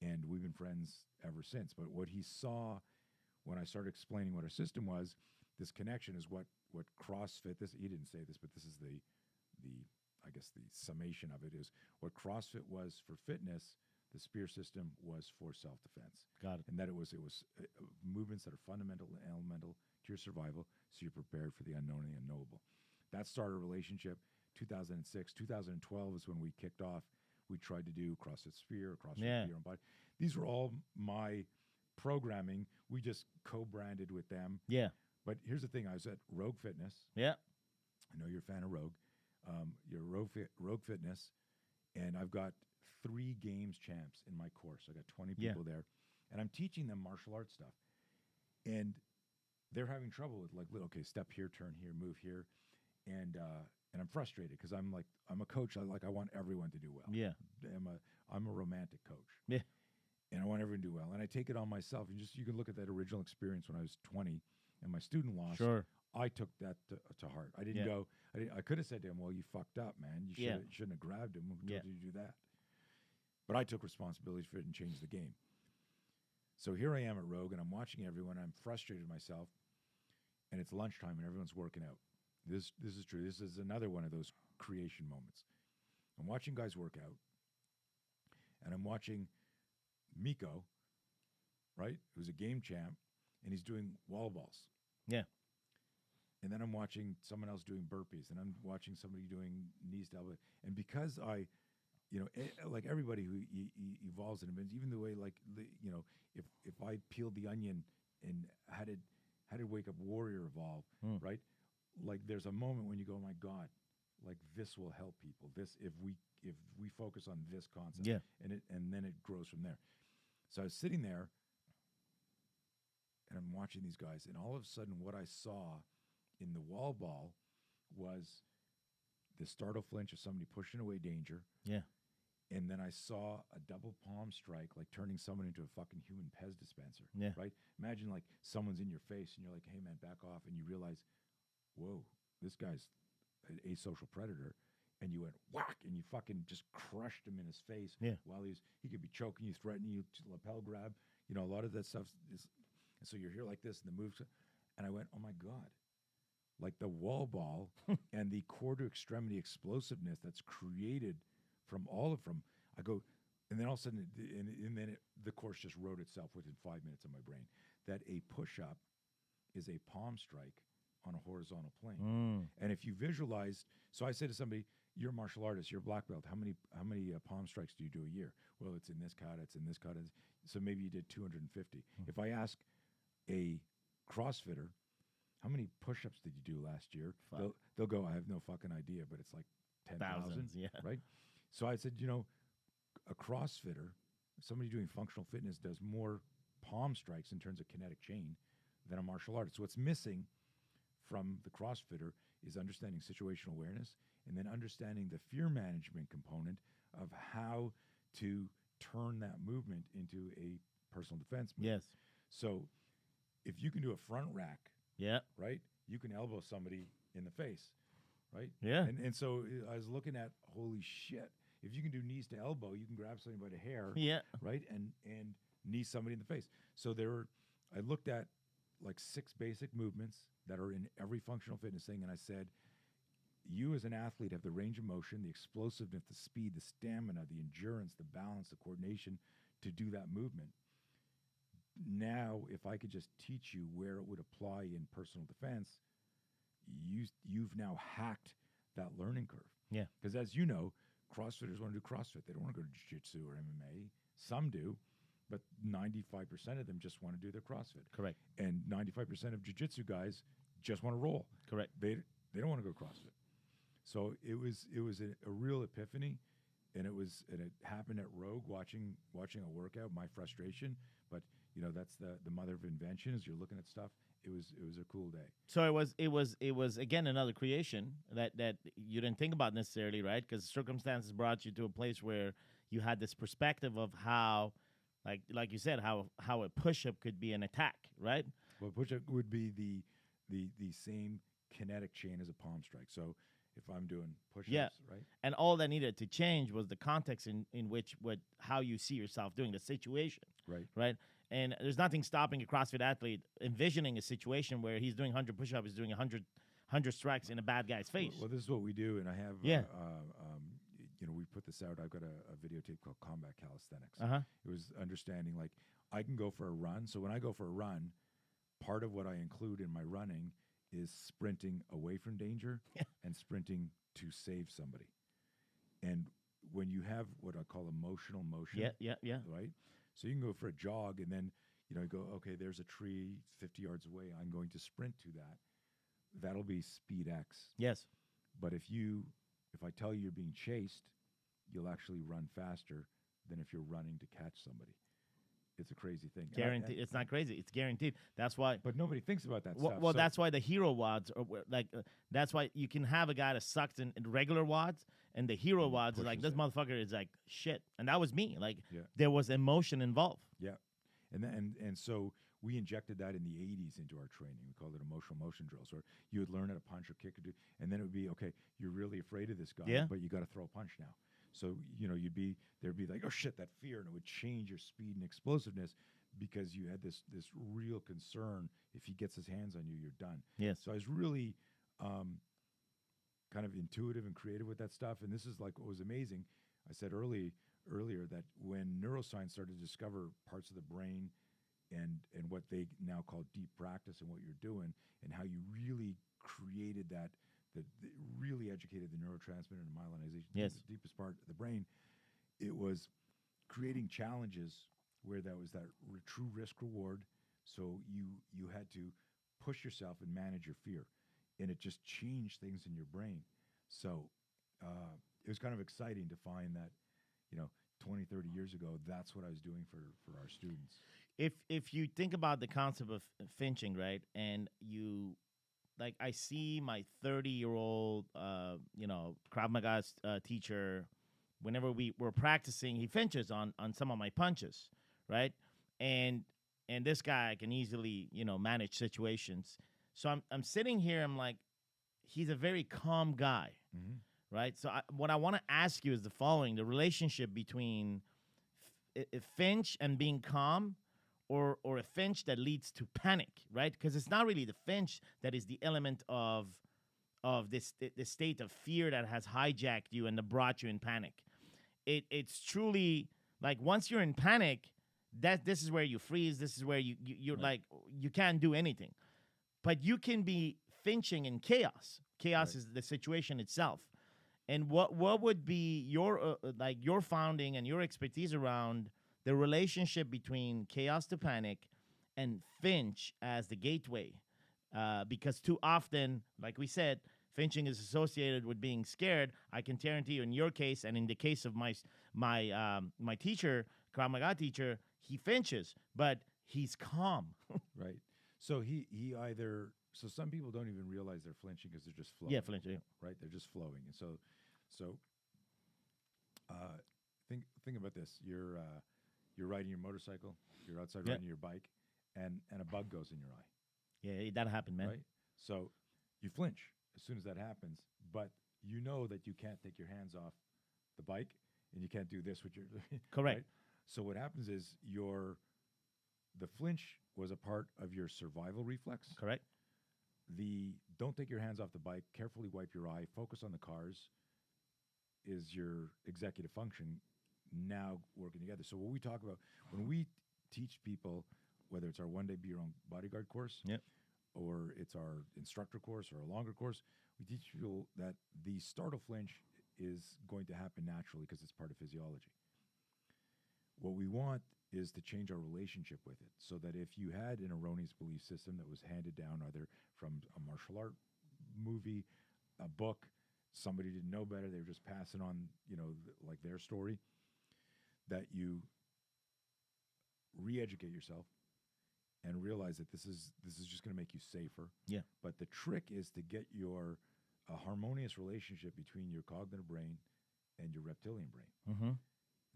and we've been friends ever since. But what he saw when I started explaining what our system was, this connection is what CrossFit, this he didn't say this, but this is the I guess the summation of it is what CrossFit was for fitness, the Spear system was for self-defense. Got it. And that it was movements that are fundamental and elemental to your survival, so you're prepared for the unknown and the unknowable. That started a relationship. 2006, 2012 is when we kicked off. We tried to do CrossFit Spear, CrossFit Your Own Body. These were all my programming. We just co-branded with them. Yeah. But here's the thing. I was at Rogue Fitness. Yeah. I know you're a fan of Rogue. You're Rogue Fitness, and I've got 3 games champs in my course. I got 20 people there, and I'm teaching them martial arts stuff. And they're having trouble with like, okay, step here, turn here, move here, and I'm frustrated because I'm a coach. I want everyone to do well. Yeah. I'm a romantic coach. Yeah. And I want everyone to do well. And I take it on myself. And you can look at that original experience when I was 20 and my student lost. Sure. I took that to heart. I didn't go. I could have said to him, "Well, you fucked up, man. You shouldn't have grabbed him. Who told you to do that?" But I took responsibility for it and changed the game. So here I am at Rogue, and I'm watching everyone. I'm frustrated myself, and it's lunchtime, and everyone's working out. This is true. This is another one of those creation moments. I'm watching guys work out, and I'm watching Miko, right, who's a game champ, and he's doing wall balls. Yeah. And then I'm watching someone else doing burpees, and I'm watching somebody doing knees to elbow. And because like everybody who evolves in events, even the way, like, if I peeled the onion and how did Wake Up Warrior evolve, right? Like, there's a moment when you go, "My God, like, this will help people. This, if we focus on this concept, and then it grows from there." So I was sitting there, and I'm watching these guys, and all of a sudden, what I saw in the wall ball was the startle flinch of somebody pushing away danger. Yeah. And then I saw a double palm strike, like turning someone into a fucking human Pez dispenser. Yeah. Right? Imagine like someone's in your face and you're like, "Hey man, back off," and you realize, whoa, this guy's an asocial predator. And you went whack, and you fucking just crushed him in his face. Yeah. While he could be choking you, threatening you, to lapel grab. A lot of that stuff is. And so you're here like this, and the moves, and I went, "Oh my God." Like the wall ball and the core to extremity explosiveness that's created from I go, and then all of a sudden, and then the course just wrote itself within 5 minutes in my brain that a push-up is a palm strike on a horizontal plane. And if you visualize, so I say to somebody, "You're a martial artist, you're a black belt. How many palm strikes do you do a year?" "Well, it's in this kata, it's in this kata." So maybe you did 250. If I ask a CrossFitter, "How many push-ups did you do last year?" They'll go, "I have no fucking idea, but it's like 10,000." Yeah. Right? So I said, a CrossFitter, somebody doing functional fitness, does more palm strikes in terms of kinetic chain than a martial artist. So what's missing from the CrossFitter is understanding situational awareness and then understanding the fear management component of how to turn that movement into a personal defense movement. Yes. So if you can do a front rack, Yeah. right, you can elbow somebody in the face, right? Yeah. And so I was looking at, holy shit, if you can do knees to elbow, you can grab somebody by the hair, Yeah. right, and knee somebody in the face. So I looked at like 6 basic movements that are in every functional fitness thing, and I said, you as an athlete have the range of motion, the explosiveness, the speed, the stamina, the endurance, the balance, the coordination to do that movement. Now, if I could just teach you where it would apply in personal defense, you've now hacked that learning curve. Yeah. Because as you know, CrossFitters want to do CrossFit. They don't want to go to jiu-jitsu or MMA. Some do, but 95% of them just want to do their CrossFit. Correct. And 95% of jiu-jitsu guys just want to roll. Correct. They don't want to go CrossFit. So it was a real epiphany, and it happened at Rogue watching a workout. My frustration, but that's the mother of invention. As you're looking at stuff, it was a cool day. So it was again another creation that you didn't think about necessarily, right? Because circumstances brought you to a place where you had this perspective of how, like you said, how a push-up could be an attack, right? Well, push-up would be the same kinetic chain as a palm strike. So if I'm doing push-ups, Yeah. right? And all that needed to change was the context in which how you see yourself doing the situation, Right. right? And there's nothing stopping a CrossFit athlete envisioning a situation where he's doing 100 push-ups, he's doing 100 strikes in a bad guy's face. Well, this is what we do, and I have, Yeah. We put this out. I've got a videotape called Combat Calisthenics. Uh-huh. It was understanding, like, I can go for a run. So when I go for a run, part of what I include in my running is sprinting away from danger and sprinting to save somebody. And when you have what I call emotional motion, Yeah. right? So you can go for a jog, and then you go, okay, there's a tree 50 yards away. I'm going to sprint to that. That'll be speed X. Yes. But if I tell you you're being chased, you'll actually run faster than if you're running to catch somebody. It's a crazy thing. Guaranteed. It's not crazy. It's guaranteed. That's why. But nobody thinks about that Well, stuff. well So- that's why the hero wads are that's why you can have a guy that sucks in regular wads, and the hero wads is like, this pushes it. motherfucker is like shit. And that was me. Like, Yeah. there was emotion involved. Yeah, and so we injected that in the 80s into our training. We called it emotional motion drills, where you would learn how to punch or kick or do, and then it would be, okay, you're really afraid of this guy, Yeah. but you got to throw a punch now. So there'd be like, oh shit, that fear, and it would change your speed and explosiveness because you had this real concern. If he gets his hands on you, you're done. Yes. So I was really kind of intuitive and creative with that stuff, and this is like what was amazing. I said earlier that when neuroscience started to discover parts of the brain and what they now call deep practice and what you're doing, and how you really created that really educated the neurotransmitter and myelinization, Yes. the deepest part of the brain, it was creating challenges where that was that true risk reward. So you had to push yourself and manage your fear, and it just changed things in your brain. So it was kind of exciting to find that 20, 30 years ago, that's what I was doing for our students. If you think about the concept of finching, right, and you, like, I see my 30-year-old, Krav Maga teacher, whenever we're practicing, he finches on some of my punches, right, and this guy can easily, manage situations. So I'm sitting here, I'm like, he's a very calm guy, right? So what I want to ask you is the following: the relationship between a finch and being calm, or a finch that leads to panic, right? Because it's not really the finch that is the element of this state of fear that has hijacked you and that brought you in panic. It's truly like, once you're in panic, this is where you freeze. This is where you're Right. like, you can't do anything. But you can be finching in chaos. Chaos Right. is the situation itself. And what would be your your founding and your expertise around the relationship between chaos to panic and finch as the gateway? Because too often, like we said, finching is associated with being scared. I can guarantee you, in your case and in the case of my teacher, Krav Maga teacher, he finches, but he's calm. Right. So so some people don't even realize they're flinching because they're just flowing. Yeah, flinching. Right. They're just flowing. And so think about this. You're riding your motorcycle, you're outside Yeah. riding your bike, and a bug goes in your eye. Yeah, that happened, man. Right. So you flinch as soon as that happens, but you know that you can't take your hands off the bike and you can't do this with your Correct. right? So what happens is the flinch was a part of your survival reflex. Correct. The don't take your hands off the bike, carefully wipe your eye, focus on the cars is your executive function now working together. So what we talk about when we teach people, whether it's our one-day Be Your Own Bodyguard course, Yep. or it's our instructor course or a longer course, we teach people that the startle flinch is going to happen naturally because it's part of physiology. What we want is to change our relationship with it, so that if you had an erroneous belief system that was handed down either from a martial art movie, a book, somebody didn't know better, they were just passing on, like their story, that you re-educate yourself and realize that this is just going to make you safer. Yeah. But the trick is to get your a harmonious relationship between your cognitive brain and your reptilian brain. Mm-hmm.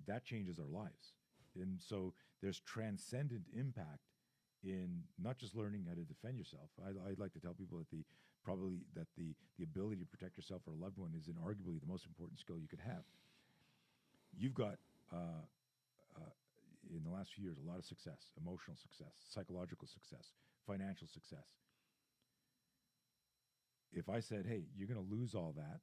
That changes our lives. And so there's transcendent impact in not just learning how to defend yourself. I'd like to tell people that the ability to protect yourself or a loved one is inarguably the most important skill you could have. You've got in the last few years a lot of success, emotional success, psychological success, financial success. If I said, hey, you're going to lose all that,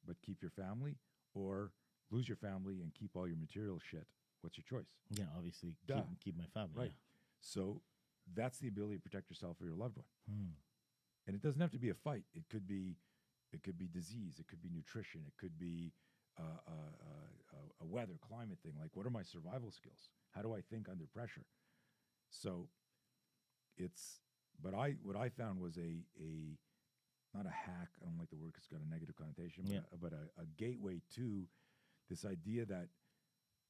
but keep your family, or lose your family and keep all your material shit, what's your choice? Yeah, obviously, Duh. keep my family. Right. Yeah. So that's the ability to protect yourself or your loved one. Hmm. And it doesn't have to be a fight. It could be disease. It could be nutrition. It could be a weather, climate thing. Like, what are my survival skills? How do I think under pressure? So what I found was a not a hack. I don't like the word because it's got a negative connotation, Yeah. but a gateway to this idea that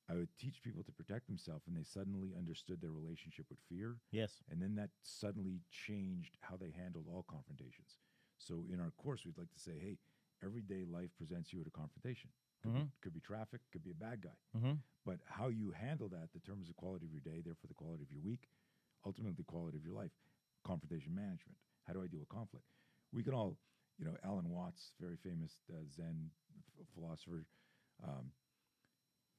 I would teach people to protect themselves, and they suddenly understood their relationship with fear. Yes. And then that suddenly changed how they handled all confrontations. So in our course, we'd like to say, hey, everyday life presents you with a confrontation. Could be traffic, could be a bad guy. Mm-hmm. But how you handle that determines the quality of your day, therefore the quality of your week, ultimately the quality of your life. Confrontation management. How do I deal with conflict? We can all, Alan Watts, very famous Zen philosopher,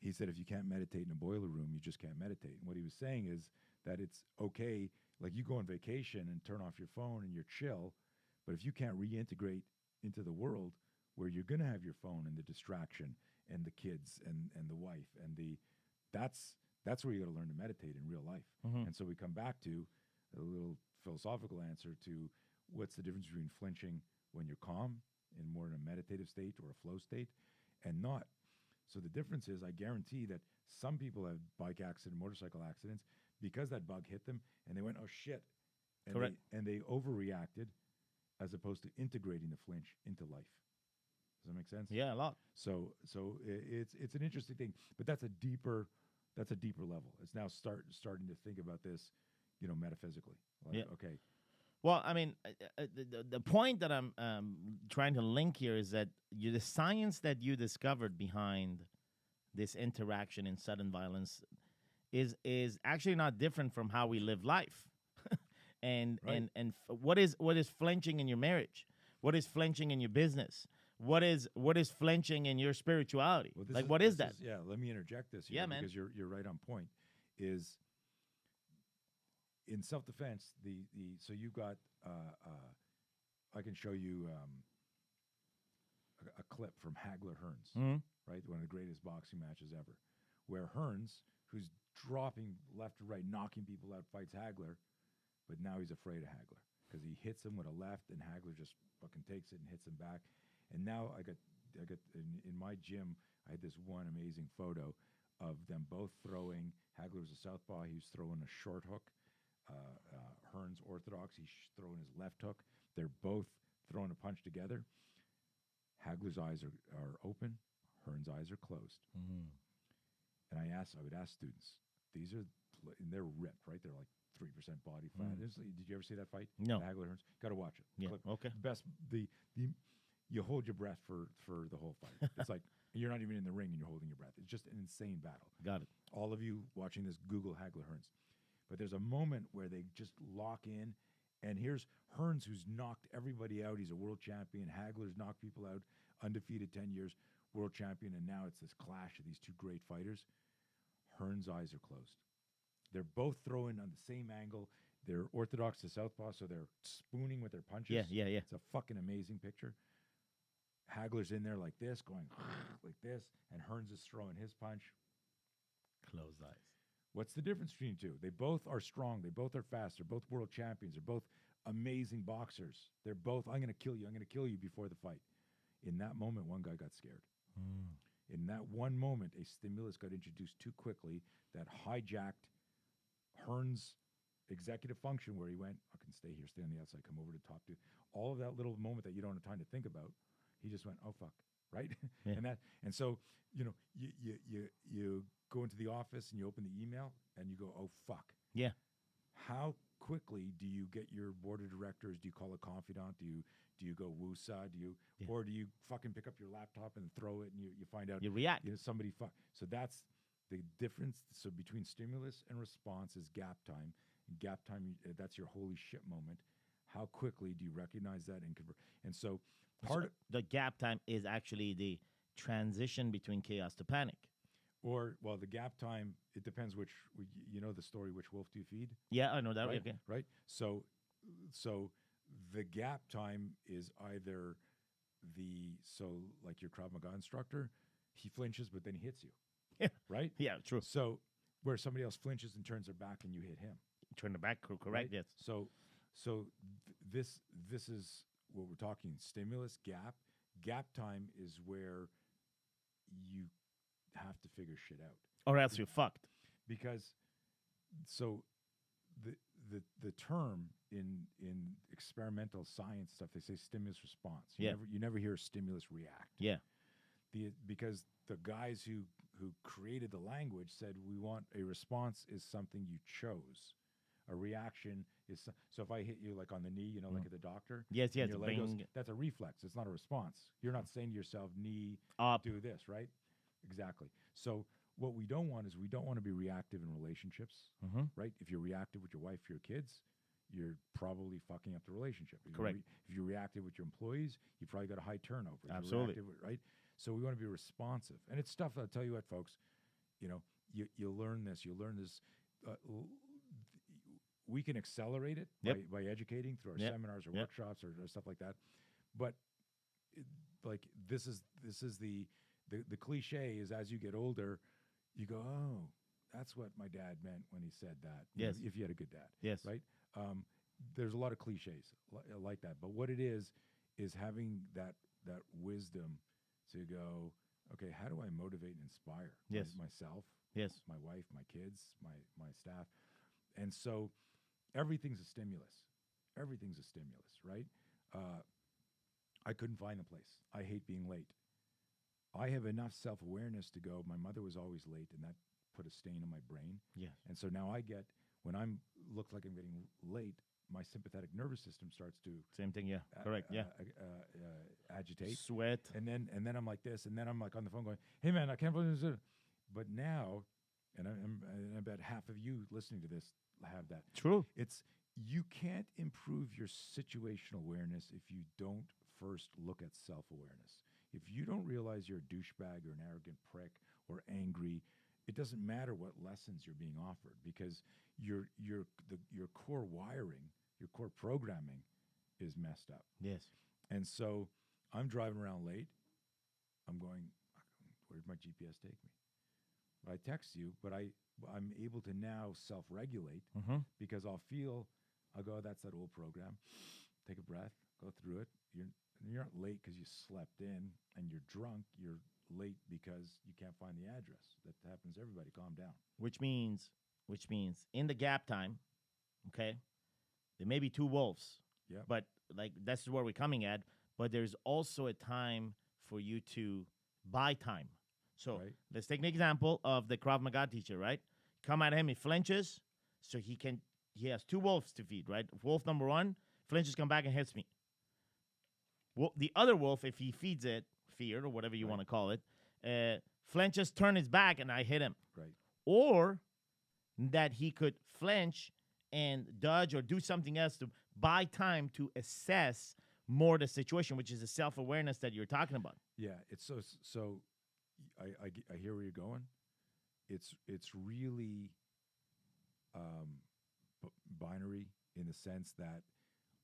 he said, if you can't meditate in a boiler room, you just can't meditate. And what he was saying is that it's okay, like you go on vacation and turn off your phone and you're chill, but if you can't reintegrate into the world where you're going to have your phone and the distraction and the kids and the wife and that's where you got to learn to meditate in real life. Mm-hmm. And so we come back to a little philosophical answer to what's the difference between flinching when you're calm and more in a meditative state or a flow state and not. So the difference is, I guarantee that some people have bike accident, motorcycle accidents because that bug hit them and they went, oh shit. And Correct. They overreacted as opposed to integrating the flinch into life. Does that make sense? Yeah, a lot. So it's an interesting thing, but that's a deeper level. It's now starting to think about this, metaphysically. Like, Yeah. okay. Well, I mean, the point that I'm trying to link here is that the science that you discovered behind this interaction in sudden violence is actually not different from how we live life. and Right. What is flinching in your marriage? What is flinching in your business? What is flinching in your spirituality? Well, Like, what is that? Yeah, let me interject this here Yeah, man. because you're right on point. Is in self-defense, so you've got I can show you a clip from Hagler Hearns, Mhm. right? One of the greatest boxing matches ever, where Hearns, who's dropping left to right, knocking people out, fights Hagler, but now he's afraid of Hagler because he hits him with a left, and Hagler just fucking takes it and hits him back. And now I got in my gym, I had this one amazing photo of them both throwing. Hagler was a southpaw; he was throwing a short hook. Hearns orthodox; he's throwing his left hook. They're both throwing a punch together. Hagler's eyes are open. Hearns' eyes are closed. Mm-hmm. And I would ask students, and they're ripped, right? They're like 3% body fat. Did you ever see that fight? No. The Hagler Hearns? Got to watch it. Yeah. Clip. Okay. Best, you hold your breath for the whole fight. It's like you're not even in the ring and you're holding your breath. It's just an insane battle. Got it. All of you watching this, Google Hagler Hearns. But there's a moment where they just lock in, and here's Hearns, who's knocked everybody out. He's a world champion. Hagler's knocked people out, undefeated 10 years, world champion, and now it's this clash of these two great fighters. Hearns' eyes are closed. They're both throwing on the same angle. They're orthodox to southpaw, so they're spooning with their punches. Yeah. It's a fucking amazing picture. Hagler's in there like this, going like this, and Hearns is throwing his punch. Closed eyes. What's the difference between the two? They both are strong. They both are fast. They're both world champions. They're both amazing boxers. They're both, I'm going to kill you. I'm going to kill you before the fight. In that moment, one guy got scared. In that one moment, a stimulus got introduced too quickly that hijacked Hearns' executive function, where he went, I can stay here, stay on the outside, come over to top two. All of that little moment that you don't have time to think about He just went, oh fuck, right? Yeah. And so you go into the office and you open the email and you go, oh fuck. Yeah. How quickly do you get your board of directors? Do you call a confidant? Do you go woosah? Or do you fucking pick up your laptop and throw it and you find out You react. somebody fuck? So that's the difference. So between stimulus and response is gap time. And gap time, that's your holy shit moment. How quickly do you recognize that and convert? And so the gap time is actually the transition between chaos to panic. The gap time, it depends which, the story, which wolf do you feed? Yeah, I know that. Right? Okay. Right? So the gap time is either like your Krav Maga instructor, he flinches, but then he hits you. Yeah. Right? Yeah, true. So where somebody else flinches and turns their back and you hit him. Turn the back, correct, Right? yes. So this is what we're talking, stimulus, gap. Gap time is where you have to figure shit out. Or else you're fucked. Because the term in experimental science stuff, they say stimulus response. You never hear stimulus react. Yeah. Because the guys who created the language said we want a response is something you chose. A reaction is so if I hit you like on the knee, like at the doctor. Yes, your leg goes, that's a reflex. It's not a response. You're not saying to yourself, knee, up, do this, right? Exactly. So what we don't want is we don't want to be reactive in relationships, right? If you're reactive with your wife, your kids, you're probably fucking up the relationship. Correct. If you're reactive with your employees, you probably got a high turnover. Absolutely. Right? So we want to be responsive. And it's stuff, I'll tell you what, folks, you learn this. You learn this. We can accelerate it by educating through our seminars or workshops or stuff like that. But this is the cliche is as you get older, you go, oh, that's what my dad meant when he said that. Yes. If you had a good dad. Yes. Right? There's a lot of cliches like that. But what it is having that wisdom to go, okay, how do I motivate and inspire myself, my wife, my kids, my staff? And so everything's a stimulus. Everything's a stimulus, right? I couldn't find the place. I hate being late. I have enough self-awareness to go, my mother was always late, and that put a stain on my brain. Yes. And so now when look like I'm getting late, my sympathetic nervous system starts to same thing, correct, agitate, sweat, and then I'm like this, and then I'm like on the phone going, "Hey man, I can't believe this." But now, and I bet half of you listening to this have that. True. You can't improve your situational awareness if you don't first look at self-awareness. If you don't realize you're a douchebag or an arrogant prick or angry, it doesn't matter what lessons you're being offered because your core wiring, your core programming is messed up. Yes. And so I'm driving around late. I'm going, where'd my GPS take me? I text you, but I'm able to now self-regulate because I'll go, that's that old program. Take a breath, go through it. You're not late because you slept in and you're drunk. You're late because you can't find the address. That happens to everybody. Calm down. Which means in the gap time, okay, there may be two wolves. Yeah. But that's where we're coming at. But there's also a time for you to buy time. So let's take an example of the Krav Maga teacher, right? Come at him, he flinches, so he has two wolves to feed, right? Wolf number one flinches, come back and hits me. Well, the other wolf, if he feeds it fear or whatever you want to call it, flinches, turn his back, and I hit him. Right. Or that he could flinch and dodge or do something else to buy time to assess more the situation, which is the self-awareness that you're talking about. Yeah, it's so. I hear where you're going. It's really binary in the sense that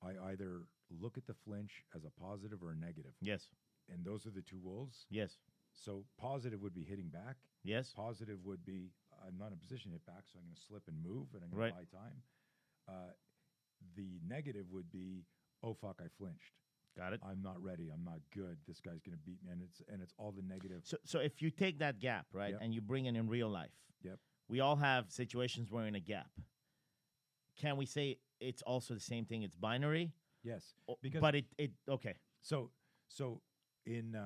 I either look at the flinch as a positive or a negative. Yes. And those are the two wolves. Yes. So positive would be hitting back. Yes. Positive would be I'm not in a position to hit back, so I'm going to slip and move, and I'm going to buy time. The negative would be, oh fuck, I flinched. Got it. I'm not ready. I'm not good. This guy's going to beat me, and it's all the negative. So if you take that gap, right, and you bring it in real life, we all have situations where we're in a gap. Can we say it's also the same thing? It's binary. Yes, but it okay. So In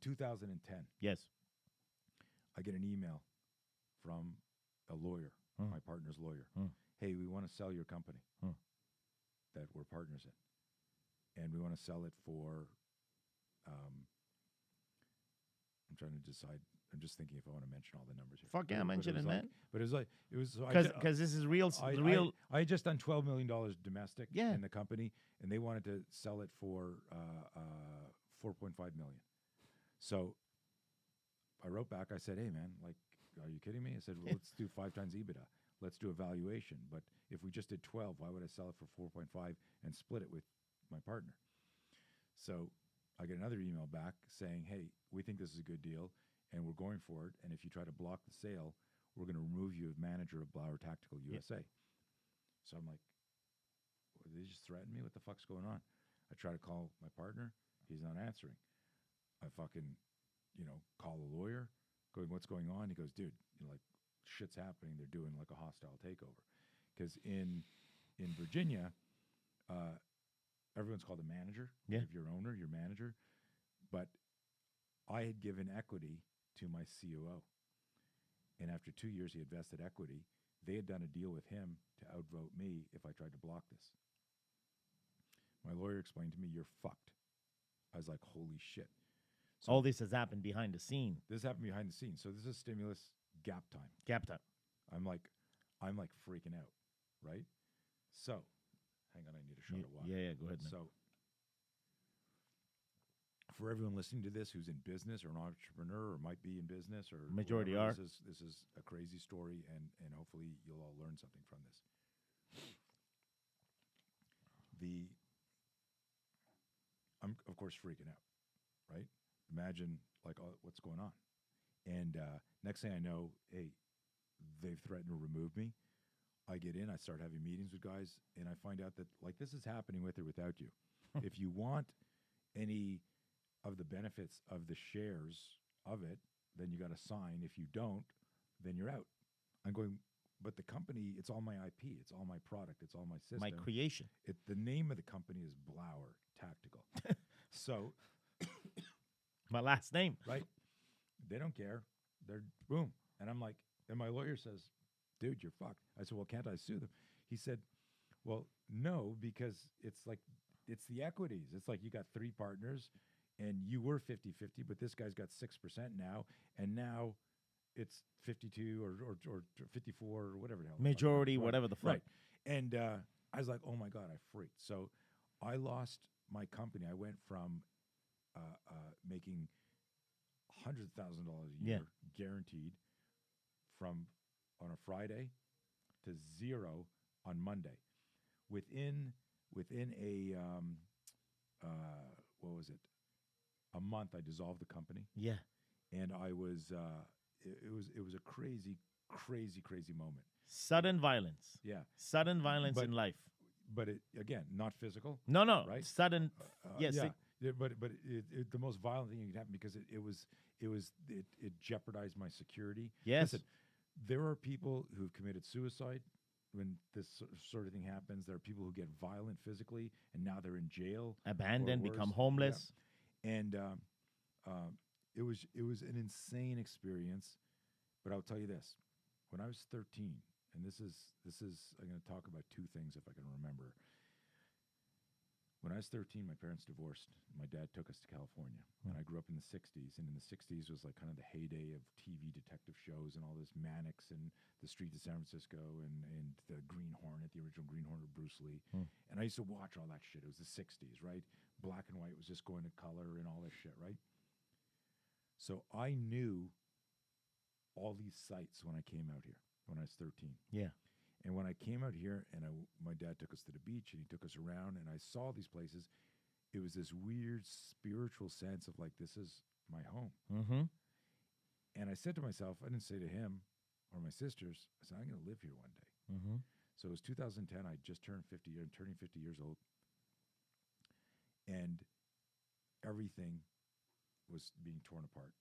2010, Yes. I get an email from a lawyer, my partner's lawyer. Hey, we want to sell your company that we're partners in, and we want to sell it for. I'm trying to decide. I'm just thinking if I want to mention all the numbers here. Fuck yeah, mention it, man. But it was so Because this is real. Real. I had just done $12 million domestic Yeah. in the company, and they wanted to sell it for $4.5 million. So I wrote back. I said, "Hey, man, like, are you kidding me?" I said, "Well, let's do 5 times EBITDA. Let's do a valuation. But if we just did 12, why would I sell it for 4.5 and split it with my partner?" So I get another email back saying, "Hey, we think this is a good deal, and we're going for it. And if you try to block the sale, we're going to remove you as manager of Blower Tactical USA." So I'm like, well, "They just threatened me? What the fuck's going on?" I try to call my partner. He's not answering. I fucking, call the lawyer, going, "What's going on?" He goes, "Dude, like, shit's happening. They're doing like a hostile takeover." Because in Virginia, everyone's called a manager. Yeah. If you're owner, you're manager. But I had given equity to my COO. And after 2 years, he had vested equity. They had done a deal with him to outvote me if I tried to block this. My lawyer explained to me, "You're fucked." I was like, holy shit. So All this has happened behind the scene. this happened behind the scenes. So this is stimulus gap time. Gap time. I'm like freaking out, right? So, hang on, I need a shot of water. Yeah, go ahead, man. So, for everyone listening to this who's in business or an entrepreneur or might be in business or Majority whatever, are. This is a crazy story, and hopefully you'll all learn something from this. I'm of course freaking out, right? Imagine like what's going on, and next thing I know, hey, they've threatened to remove me. I get in, I start having meetings with guys, and I find out that like this is happening with or without you. If you want any of the benefits of the shares of it, then you got to sign. If you don't, then you're out. I'm going, but the company, it's all my IP, it's all my product, it's all my system. My creation. The name of the company is Blower Tactical. So, My last name. right, they don't care. They're boom. And I'm like, and my lawyer says, "Dude, you're fucked." I said, "Well, can't I sue them?" He said, "Well, no, because it's the equities. It's like you got 3 partners and you were 50-50, but this guy's got 6% now, and now it's 52 or 54 or whatever the hell. Majority, Right. whatever the fuck. Right. And I was like, oh my God, I freaked. So I lost my company. I went from making $100,000 a year guaranteed from on a Friday to 0 on Monday. Within a what was it? A month, I dissolved the company, Yeah. and I was it was a crazy moment. Sudden violence. Yeah, Sudden violence But- in life. but it again not physical. No. Right? Sudden. Yes. Yeah. But the most violent thing that could happen because it jeopardized my security. Yes. Listen, there are people who've committed suicide when this sort of thing happens. There are people who get violent physically and now they're in jail, Abandoned, or become worse. homeless. Yeah. And it was an insane experience. But I'll tell you this: when I was 13, and this is I'm going to talk about 2 things if I can remember. When I was 13, my parents divorced. My dad took us to California. And I grew up in the 60s. And in the 60s was like kind of the heyday of TV detective shows and all this Mannix and The Street of San Francisco and the Green Hornet, the original Green Hornet, Bruce Lee. And I used to watch all that shit. It was the 60s, right? Black and white was just going to color and all this shit, right? So I knew all these sites when I came out here, when I was 13. Yeah. And when I came out here and my dad took us to the beach and he took us around and I saw these places, it was this weird spiritual sense of like, this is my home. Mm-hmm. And I said to myself, I didn't say to him or my sisters, I said, I'm going to live here one day. Mm-hmm. So it was 2010. I just turned 50, I'm turning 50 years old. And everything was being torn apart.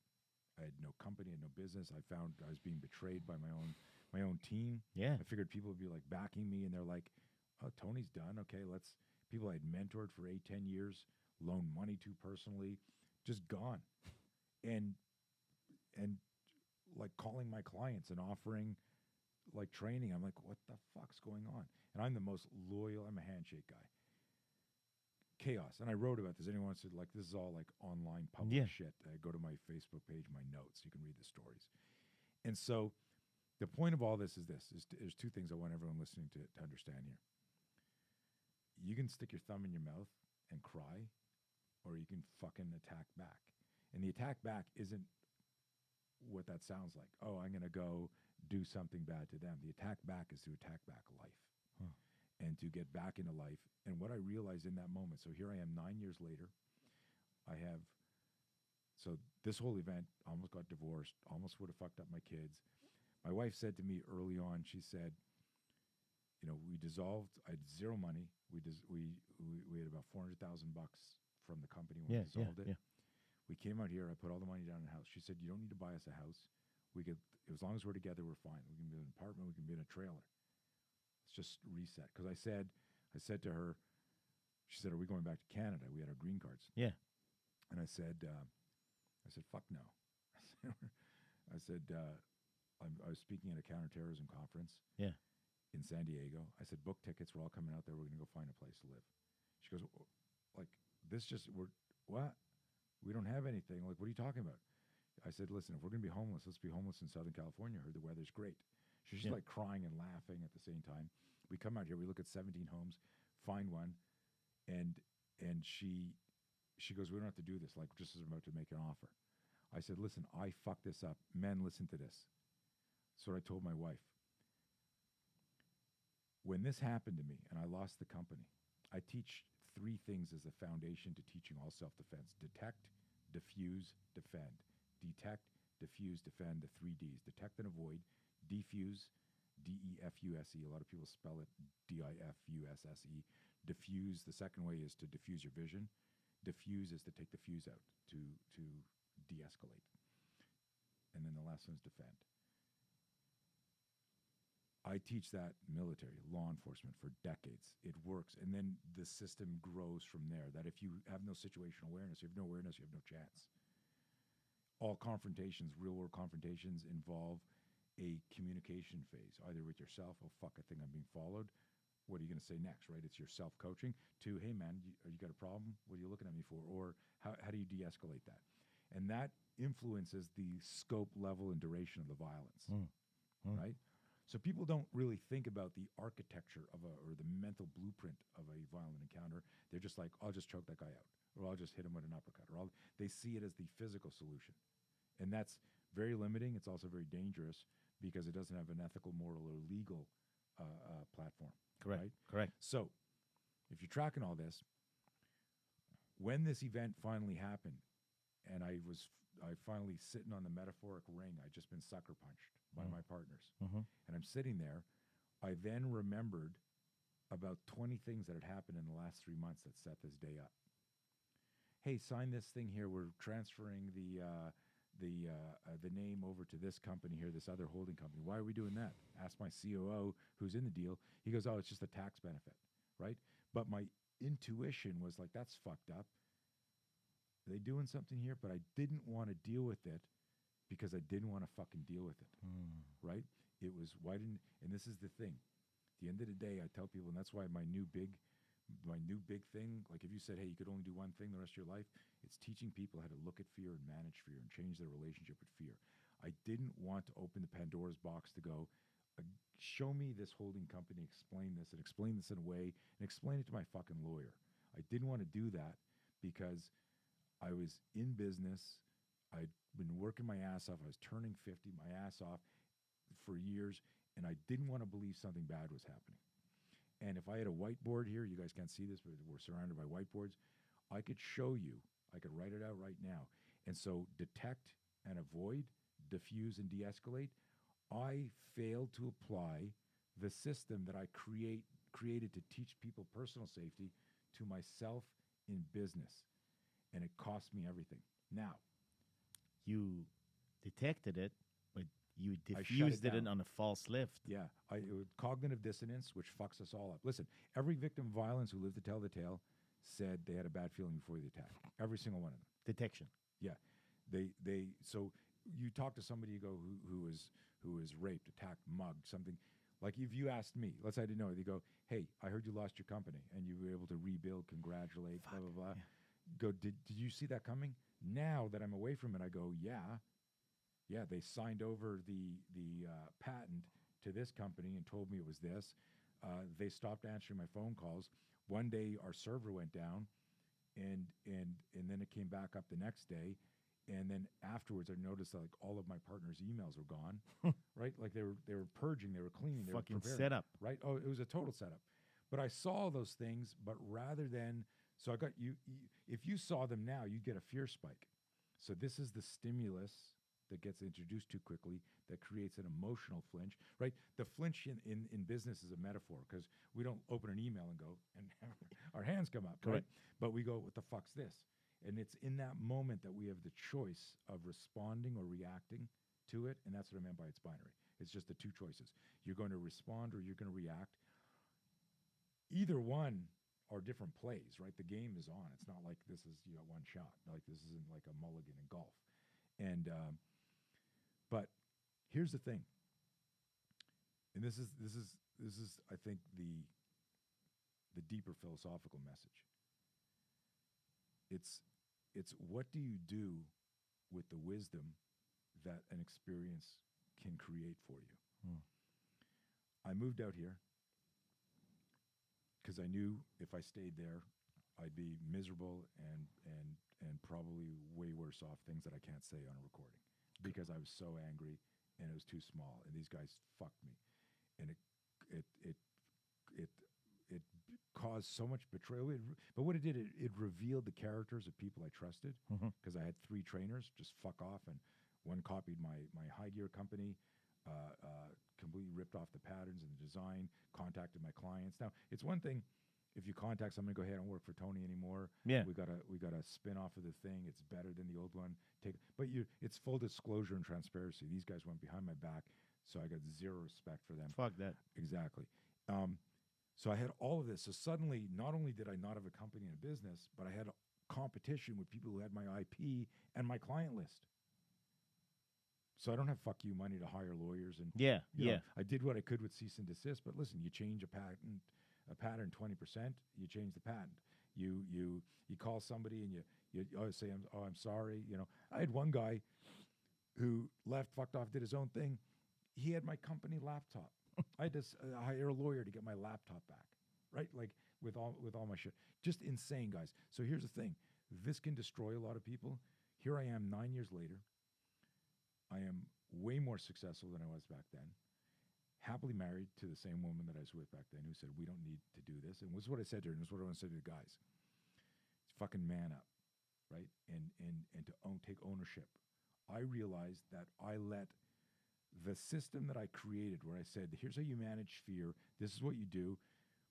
I had no company, I had no business. I found I was being betrayed by my own team. Yeah. I figured people would be like backing me, and they're like, "Oh, Tony's done. Okay, let's." People I had mentored for 8-10 years, loaned money to personally, just gone. And like calling my clients and offering like training. I'm like, what the fuck's going on? And I'm the most loyal. I'm a handshake guy. Chaos. And I wrote about this. Anyone wants to, like, this is all like online public shit. Go to my Facebook page, my notes. You can read the stories. And so the point of all this is there's two things I want everyone listening to understand here. You can stick your thumb in your mouth and cry, or you can fucking attack back. And the attack back isn't what that sounds like. Oh, I'm going to go do something bad to them. The attack back is to attack back life and to get back into life. And what I realized in that moment, so here I am 9 years later, so this whole event, almost got divorced, almost would have fucked up my kids. My wife said to me early on, she said, you know, we dissolved, I had zero money. We had about $400,000 from the company when we dissolved it. Yeah. We came out here. I put all the money down in the house. She said, you don't need to buy us a house. We could, as long as we're together, we're fine. We can be in an apartment. We can be in a trailer. Let's just reset. Because I said to her, she said, are we going back to Canada? We had our green cards. Yeah. And I said, fuck no. I said, I was speaking at a counterterrorism conference. Yeah. In San Diego. I said, book tickets. We're all coming out there. We're going to go find a place to live. She goes, like, what? We don't have anything. Like, what are you talking about? I said, listen, if we're going to be homeless, let's be homeless in Southern California. I heard the weather's great. She's just like crying and laughing at the same time. We come out here. We look at 17 homes, find one. And she goes, we don't have to do this. Like, just as I'm about to make an offer. I said, listen, I fucked this up. Men, listen to this. So I told my wife. When this happened to me and I lost the company, I teach 3 things as a foundation to teaching all self-defense. Detect, diffuse, defend. Detect, diffuse, defend, the 3 Ds. Detect and avoid. Defuse, D-E-F-U-S-E. A lot of people spell it D-I-F-U-S-S-E. Diffuse, the second way is to diffuse your vision. Diffuse is to take the fuse out, to de-escalate. And then the last one is defend. I teach that military, law enforcement for decades. It works. And then the system grows from there, that if you have no situational awareness, you have no awareness, you have no chance. All confrontations, real-world confrontations, involve a communication phase, either with yourself, oh, fuck, I think I'm being followed. What are you going to say next, right? It's your self-coaching. To, hey, man, you got a problem? What are you looking at me for? Or how do you de-escalate that? And that influences the scope, level, and duration of the violence, right? So people don't really think about the architecture of or the mental blueprint of a violent encounter. They're just like, I'll just choke that guy out, or I'll just hit him with an uppercut, or they see it as the physical solution. And that's very limiting. It's also very dangerous because it doesn't have an ethical, moral, or legal platform. Correct. Right? Correct. So if you're tracking all this, when this event finally happened, and I finally sitting on the metaphoric ring, I'd just been sucker punched by my partners. And I'm sitting there. I then remembered about 20 things that had happened in the last 3 months that set this day up. Hey, sign this thing here. We're transferring the name over to this company here, this other holding company. Why are we doing that? Asked my COO, who's in the deal. He goes, oh, it's just a tax benefit, right? But my intuition was like, that's fucked up. Are they doing something here? But I didn't want to deal with it because I didn't want to fucking deal with it, right? It was, and this is the thing. At the end of the day, I tell people, and that's why my new big thing, like if you said, hey, you could only do one thing the rest of your life, it's teaching people how to look at fear and manage fear and change their relationship with fear. I didn't want to open the Pandora's box to go, show me this holding company, explain this in a way, and explain it to my fucking lawyer. I didn't want to do that because I was in business. I'd been working my ass off. I was turning 50, my ass off for years, and I didn't want to believe something bad was happening. And if I had a whiteboard here, you guys can't see this, but we're surrounded by whiteboards, I could show you, I could write it out right now. And so detect and avoid, diffuse and de-escalate, I failed to apply the system that I created to teach people personal safety to myself in business. And it cost me everything. Now, you detected it, but you diffused it on a false lift. Yeah, cognitive dissonance, which fucks us all up. Listen, every victim of violence who lived to tell the tale said they had a bad feeling before the attack. Every single one of them. Detection. Yeah, they. So you talk to somebody, you go who is raped, attacked, mugged, something. Like if you asked me, let's say I didn't know it, you go, hey, I heard you lost your company and you were able to rebuild, congratulate, blah blah blah. Yeah. Go, did you see that coming? Now that I'm away from it, I go, yeah. They signed over the patent to this company and told me it was this. They stopped answering my phone calls. One day our server went down, and then it came back up the next day, and then afterwards I noticed that like all of my partners' emails were gone, right? Like they were purging, they were cleaning, they Fucking were preparing, setup. right? Oh, it was a total setup. But I saw those things, but rather than so I got you if you saw them now, you'd get a fear spike. So this is the stimulus that gets introduced too quickly that creates an emotional flinch, right? The flinch in business is a metaphor because we don't open an email and go and our hands come up, right? Correct. But we go, what the fuck's this? And it's in that moment that we have the choice of responding or reacting to it, and that's what I meant by it's binary. It's just the two choices. You're going to respond or you're going to react. Either one are different plays, right? The game is on. It's not like this is you got one shot. Like this isn't like a mulligan in golf. And but here's the thing, and this is I think the deeper philosophical message. It's what do you do with the wisdom that an experience can create for you? I moved out here because I knew if I stayed there, I'd be miserable and probably way worse off things that I can't say on a recording because I was so angry and it was too small and these guys fucked me, and it caused so much betrayal. But what it did, it revealed the characters of people I trusted because I had 3 trainers just fuck off, and one copied my high gear company, completely ripped off the patterns and the design, contacted my clients. Now, it's one thing if you contact someone, go, hey, I don't work for Tony anymore. Yeah. We got a spin off of the thing. It's better than the old one. But it's full disclosure and transparency. These guys went behind my back, so I got zero respect for them. Fuck that. Exactly. So I had all of this. So suddenly, not only did I not have a company and a business, but I had competition with people who had my IP and my client list. So I don't have fuck you money to hire lawyers and Yeah. you know, I did what I could with cease and desist. But listen, you change a pattern 20%, you change the patent. You call somebody and you say I'm sorry. You know, I had one guy who left, fucked off, did his own thing. He had my company laptop. I had to hire a lawyer to get my laptop back, right? Like with all my shit. Just insane, guys. So here's the thing. This can destroy a lot of people. Here I am 9 years later. I am way more successful than I was back then. Happily married to the same woman that I was with back then who said, we don't need to do this. And this is what I said to her, and this is what I want to say to the guys. Fucking man up, right? And to take ownership. I realized that I let the system that I created where I said, here's how you manage fear, this is what you do,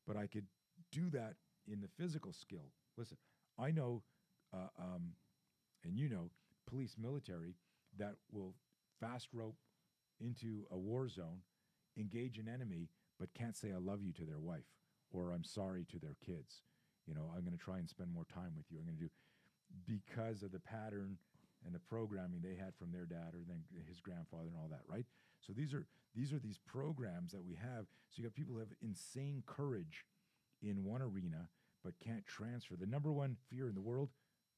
but I could do that in the physical skill. Listen, I know, and you know, police, military, that will fast rope into a war zone, engage an enemy, but can't say I love you to their wife or I'm sorry to their kids. You know, I'm going to try and spend more time with you. I'm going to do because of the pattern and the programming they had from their dad or then his grandfather and all that, right? So these are these programs that we have. So you got people who have insane courage in one arena but can't transfer. The number one fear in the world,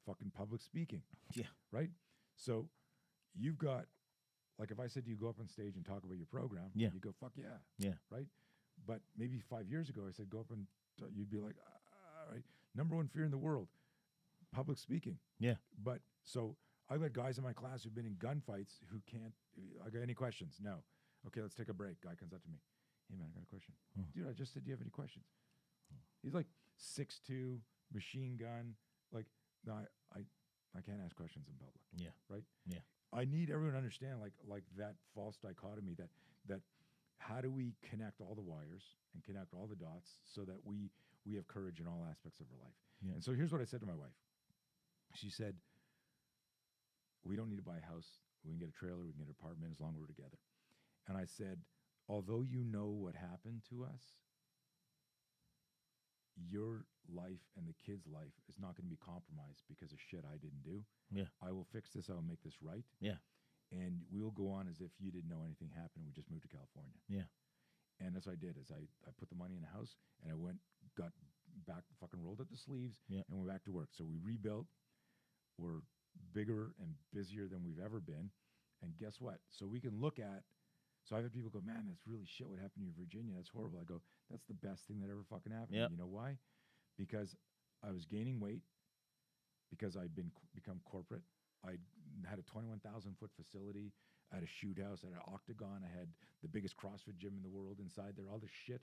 fucking public speaking. Yeah. Right? So you've got, like if I said to you, go up on stage and talk about your program, Yeah. you go, fuck yeah. Yeah. Right? But maybe 5 years ago I said, go up and you'd be like, right? Number one fear in the world, public speaking. Yeah. But so I've got guys in my class who've been in gunfights who can't, I got any questions? No. Okay, let's take a break. Guy comes up to me. Hey man, I got a question. Dude, I just said, do you have any questions? He's like 6'2", machine gun. Like, no, I can't ask questions in public. Yeah. Right? Yeah. I need everyone to understand like that false dichotomy that how do we connect all the wires and connect all the dots so that we have courage in all aspects of our life. Yeah. And so here's what I said to my wife. She said, we don't need to buy a house. We can get a trailer. We can get an apartment as long as we're together. And I said, although you know what happened to us, your life and the kid's life is not going to be compromised because of shit I didn't do. Yeah. I will fix this. I will make this right. Yeah. And we'll go on as if you didn't know anything happened. We just moved to California. Yeah. And that's what I did is I put the money in the house and I got back, fucking rolled up the sleeves Yeah. and went back to work. So we rebuilt. We're bigger and busier than we've ever been. And guess what? So we can look at, so I've had people go, man, that's really shit what happened to you in Virginia. That's horrible. I go, that's the best thing that ever fucking happened. Yep. You know why? Because I was gaining weight, because I'd become corporate. I had a 21,000-foot facility. I had a shoot house. I had an octagon. I had the biggest CrossFit gym in the world inside there, all this shit.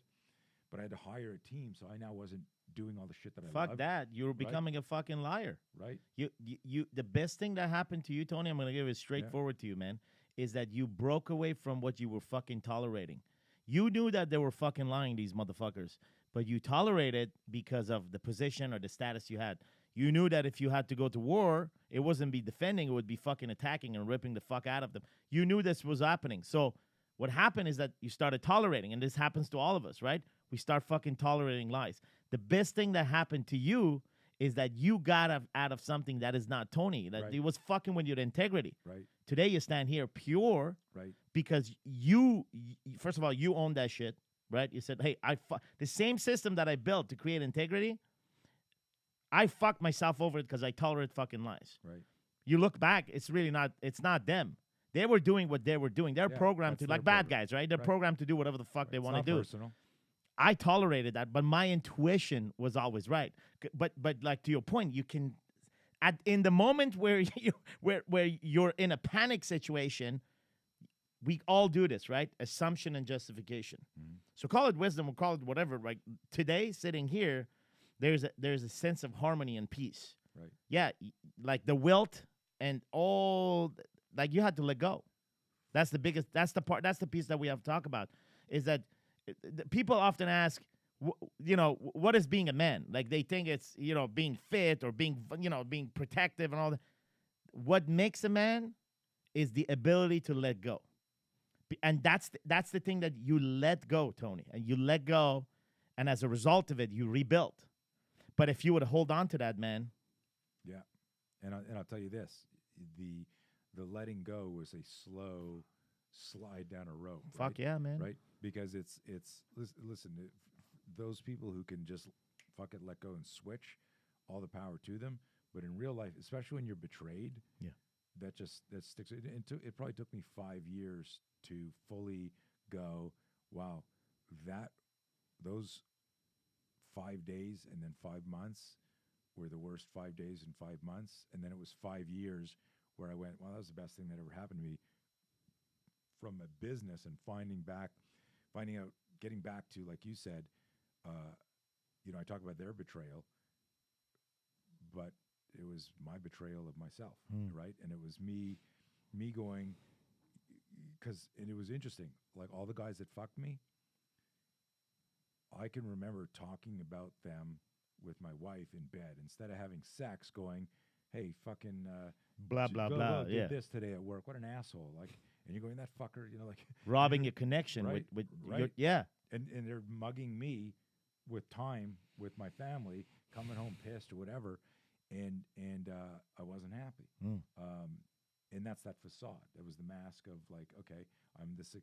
But I had to hire a team, so I now wasn't doing all the shit that I loved. Fuck that. You're becoming a fucking liar. Right? You. The best thing that happened to you, Tony, I'm going to give it straightforward to you, man, is that you broke away from what you were fucking tolerating. You knew that they were fucking lying, these motherfuckers, but you tolerated because of the position or the status you had. You knew that if you had to go to war, it wasn't be defending, it would be fucking attacking and ripping the fuck out of them. You knew this was happening. So what happened is that you started tolerating, and this happens to all of us, right? We start fucking tolerating lies. The best thing that happened to you is that you got out of something that is not Tony, that it was fucking with your integrity. Right. Today you stand here pure, right? Because you first of all, you own that shit, right? You said, hey, the same system that I built to create integrity, I fucked myself over it because I tolerate fucking lies. Right. You look back, it's not them. They were doing what they were doing. They're programmed to, like bad guys, right? They're programmed to do whatever the fuck they want to do. Personal. I tolerated that, but my intuition was always right. But like to your point, you can, in the moment where you're in a panic situation, we all do this, right? Assumption and justification. Mm-hmm. So call it wisdom or call it whatever. Like today, sitting here, there's a sense of harmony and peace. Right. Yeah, like the wilt and all, like you had to let go. That's the biggest. That's the part. That's the piece that we have to talk about. Is that people often ask, what is being a man? Like they think it's being fit or being being protective and all that. What makes a man is the ability to let go, and that's the thing that you let go, Tony, and you let go, and as a result of it, you rebuilt. But if you would hold on to that, man. Yeah, and I'll tell you this: the letting go was a slow slide down a rope. Fuck yeah, man! Right, because it's listen, those people who can just fuck it, let go, and switch, all the power to them. But in real life, especially when you're betrayed, that sticks. It probably took me 5 years to fully go, wow, those 5 days and then 5 months were the worst 5 days and 5 months. And then it was 5 years where I went, well, that was the best thing that ever happened to me from a business, and finding out, getting back to, like you said, I talk about their betrayal, but it was my betrayal of myself, right? And it was me going, and it was interesting, like all the guys that fucked me, I can remember talking about them with my wife in bed instead of having sex, going, hey, fucking blah blah blah. Did this today at work. What an asshole! Like, and you're going, that fucker, like robbing your connection with right. And they're mugging me with time with my family, coming home pissed or whatever, and I wasn't happy. And that's that facade. That was the mask of like, okay, I'm this.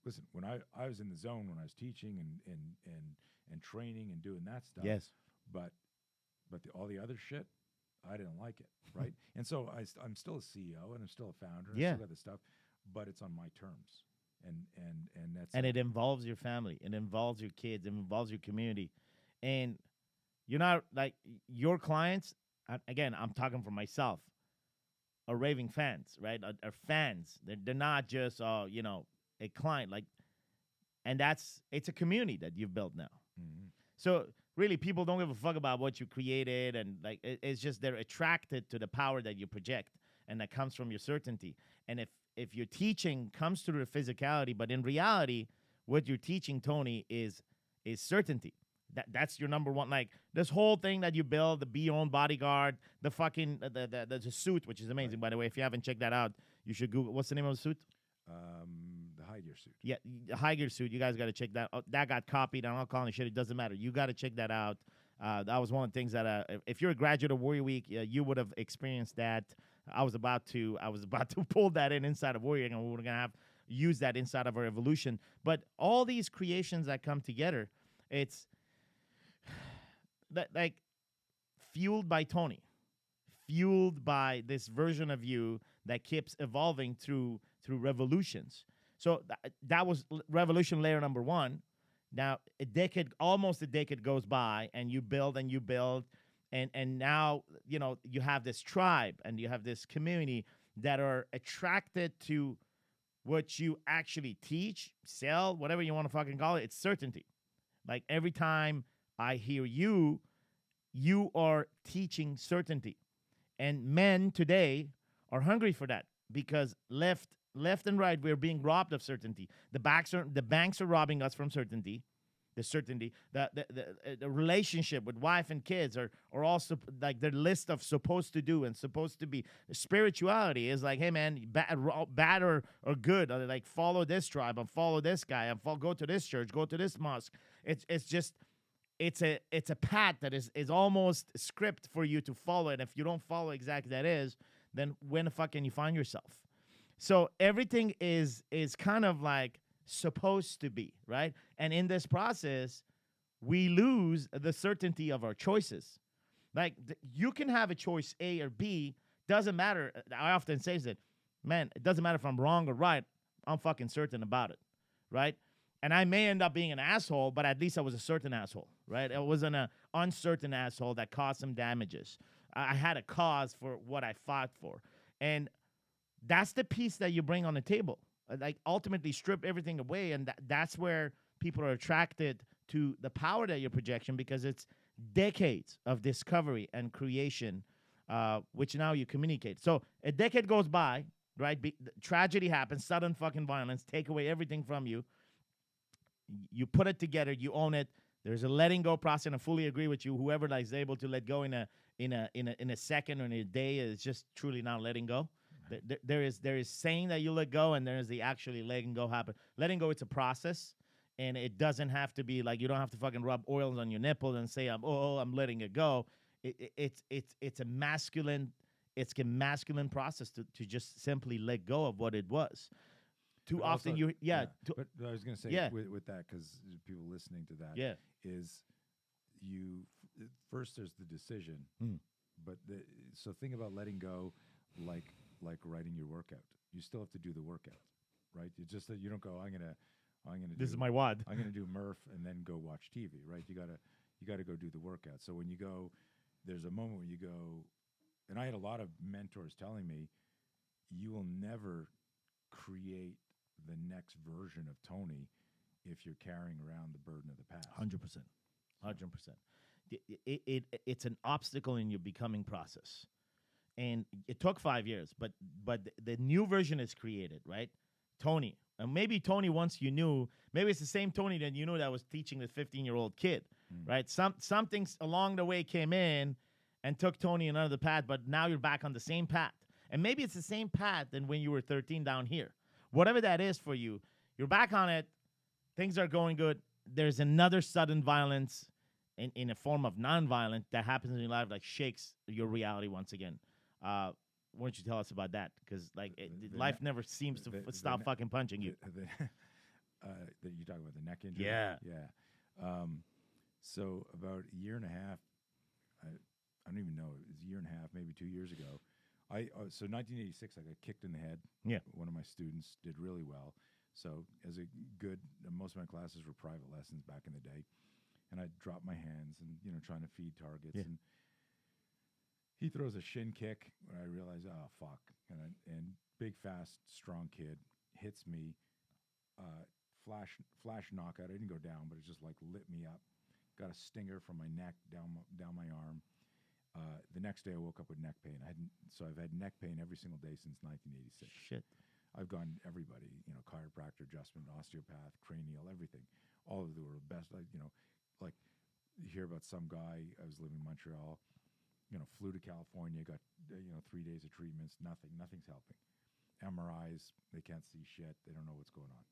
Listen, when I was in the zone when I was teaching and training and doing that stuff. Yes. But all the other shit, I didn't like it, right? And so I'm still a CEO and I'm still a founder. And I still got this stuff, but it's on my terms, and that's it involves your family, it involves your kids, it involves your community, and you're not like your clients. Again, I'm talking for myself. Are raving fans, right? Are fans. They're not just a client, like, and it's a community that you've built now. Mm-hmm. So really, people don't give a fuck about what you created, and like it's just they're attracted to the power that you project, and that comes from your certainty. And if your teaching comes through the physicality, but in reality, what you're teaching, Tony, is certainty. That's your number one. Like this whole thing that you build, the Be Own Bodyguard, the fucking the suit, which is amazing, by the way. If you haven't checked that out, you should Google. What's the name of the suit? The high gear suit. Yeah, the high gear suit. You guys got to check that out. That got copied. I'm not calling it shit. It doesn't matter. You got to check that out. That was one of the things that if you're a graduate of Warrior Week, you would have experienced that. I was about to pull that inside of Warrior, and we were gonna have use that inside of our evolution. But all these creations that come together, it's that like fueled by Tony, fueled by this version of you that keeps evolving through revolutions. So that was revolution layer number one. Now almost a decade goes by, and you build, and now you have this tribe and you have this community that are attracted to what you actually teach, sell, whatever you want to fucking call it. It's certainty. Like every time I hear you are teaching certainty, and men today are hungry for that because left and right, we're being robbed of certainty. The banks are robbing us from certainty. The certainty, the relationship with wife and kids are also like their list of supposed to do and supposed to be. Spirituality is like, hey man, bad or good. Or like follow this tribe and follow this guy and go to this church, go to this mosque. It's just it's a path that is almost script for you to follow. And if you don't follow exactly that is, then when the fuck can you find yourself? So everything is kind of like supposed to be, right? And in this process, we lose the certainty of our choices. Like you can have a choice A or B, doesn't matter. I often say that, man, it doesn't matter if I'm wrong or right. I'm fucking certain about it, right? And I may end up being an asshole, but at least I was a certain asshole, right? I wasn't an uncertain asshole that caused some damages. I had a cause for what I fought for. And that's the piece that you bring on the table. Like ultimately strip everything away, and that's where people are attracted to the power that you're projection, because it's decades of discovery and creation, which now you communicate. So a decade goes by, right? Tragedy happens, sudden fucking violence, take away everything from you. You put it together, you own it. There's a letting go process, and I fully agree with you. Whoever is able to let go in a second or in a day is just truly not letting go. There is saying that you let go, and there is the actually letting go happen. Letting go, it's a process, and it doesn't have to be like you don't have to fucking rub oils on your nipple and say I'm letting it go. It's a masculine process to just simply let go of what it was. Too But often also, But but I was going to say with that, because people listening to that is first there's the decision, but so think about letting go like writing your workout. You still have to do the workout, right? It's just that you don't go, I'm gonna this is my WOD. I'm gonna do Murph and then go watch TV, right? You gotta go do the workout. So when you go, there's a moment when you go, and I had a lot of mentors telling me, you will never create the next version of Tony if you're carrying around the burden of the past. 100%. It's an obstacle in your becoming process. And it took 5 years, but the new version is created, right? Tony. And maybe Tony, once you knew, maybe it's the same Tony that you knew that was teaching the 15-year-old kid, right? Something along the way came in and took Tony another path, but now you're back on the same path. And maybe it's the same path than when you were 13 down here. Whatever that is for you, you're back on it. Things are going good. There's another sudden violence in a form of nonviolent that happens in your life, like shakes your reality once again. Why don't you tell us about that? Because like life never seems to stop fucking punching you. That you talk about the neck injury. Yeah. So about a year and a half, I don't even know. It was a year and a half, maybe 2 years ago. So 1986, I got kicked in the head. Yeah. One of my students did really well. So as a good, most of my classes were private lessons back in the day, and I dropped my hands and trying to feed targets and. He throws a shin kick when I realize, oh, fuck. And big, fast, strong kid hits me, flash knockout. I didn't go down, but it just like lit me up. Got a stinger from my neck down my arm. The next day I woke up with neck pain. So I've had neck pain every single day since 1986. Shit. I've gone everybody, chiropractor, adjustment, osteopath, cranial, everything. All of the world best. Like you hear about some guy, I was living in Montreal, flew to California, got 3 days of treatments, nothing's helping. MRIs, they can't see shit, they don't know what's going on.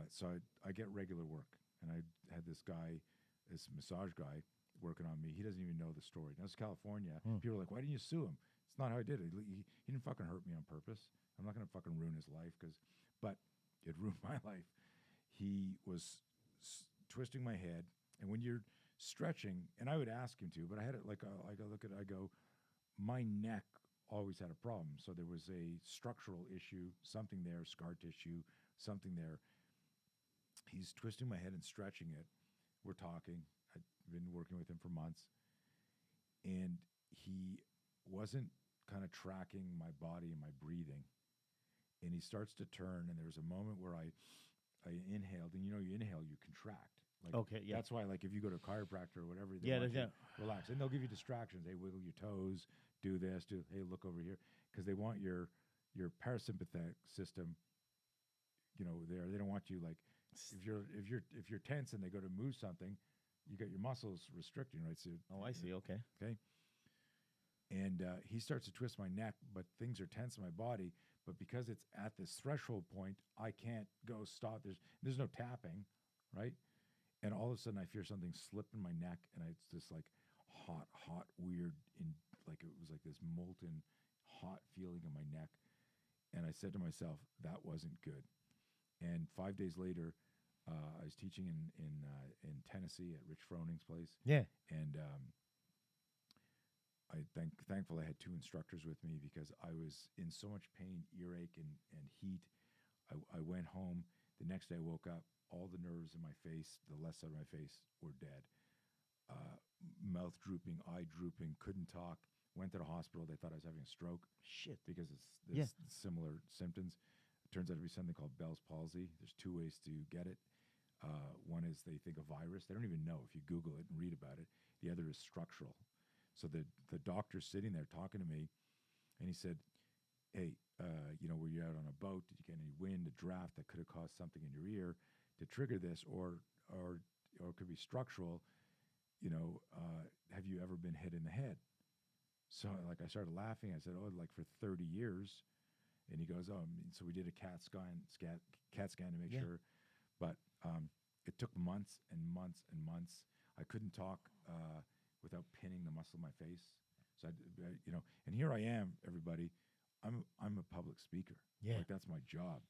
So I get regular work, and I had this guy, this massage guy, working on me. He doesn't even know the story. Now, it's California. People are like, why didn't you sue him? It's not how I did it. He didn't fucking hurt me on purpose. I'm not going to fucking ruin his life, but it ruined my life. He was twisting my head, and when you're stretching, and I would ask him to, but I had it like I look at it, I go, my neck always had a problem. So there was a structural issue, something there, scar tissue, something there. He's twisting my head and stretching it. We're talking. I've been working with him for months, and he wasn't kind of tracking my body and my breathing. And he starts to turn, and there's a moment where I inhaled, and you inhale, you contract. Like, Okay, yeah. That's why, like, if you go to a chiropractor or whatever, they Yeah, want you yeah. to relax, and they'll give you distractions. They wiggle your toes, do this, hey, look over here, because they want your parasympathetic system, there. They don't want you like if you're tense and they go to move something, you got your muscles restricting, right? So Oh, I see. Okay. And he starts to twist my neck, but things are tense in my body. But because it's at this threshold point, I can't go stop. There's no tapping, right? And all of a sudden, I feel something slip in my neck, and it's just like hot, weird, like it was like this molten, hot feeling in my neck. And I said to myself, that wasn't good. And 5 days later, I was teaching in Tennessee at Rich Froning's place. Yeah. And thankful I had two instructors with me because I was in so much pain, earache, and heat. I went home. The next day I woke up, all the nerves in my face, the left side of my face, were dead. Mouth drooping, eye drooping, couldn't talk. Went to the hospital. They thought I was having a stroke. Shit. Because there's similar symptoms. It turns out to be something called Bell's palsy. There's two ways to get it. One is they think a virus. They don't even know if you Google it and read about it. The other is structural. So the doctor's sitting there talking to me, and he said, hey, were you out on a boat? Did you get any wind, a draft that could have caused something in your ear to trigger this, or it could be structural? Have you ever been hit in the head? So I started laughing. I said, oh, like for 30 years. And he goes, oh, so we did a CAT scan to make sure. But it took months and months and months. I couldn't talk without pinning the muscle in my face. So, and here I am, everybody. I'm a public speaker. Yeah. Like, that's my job.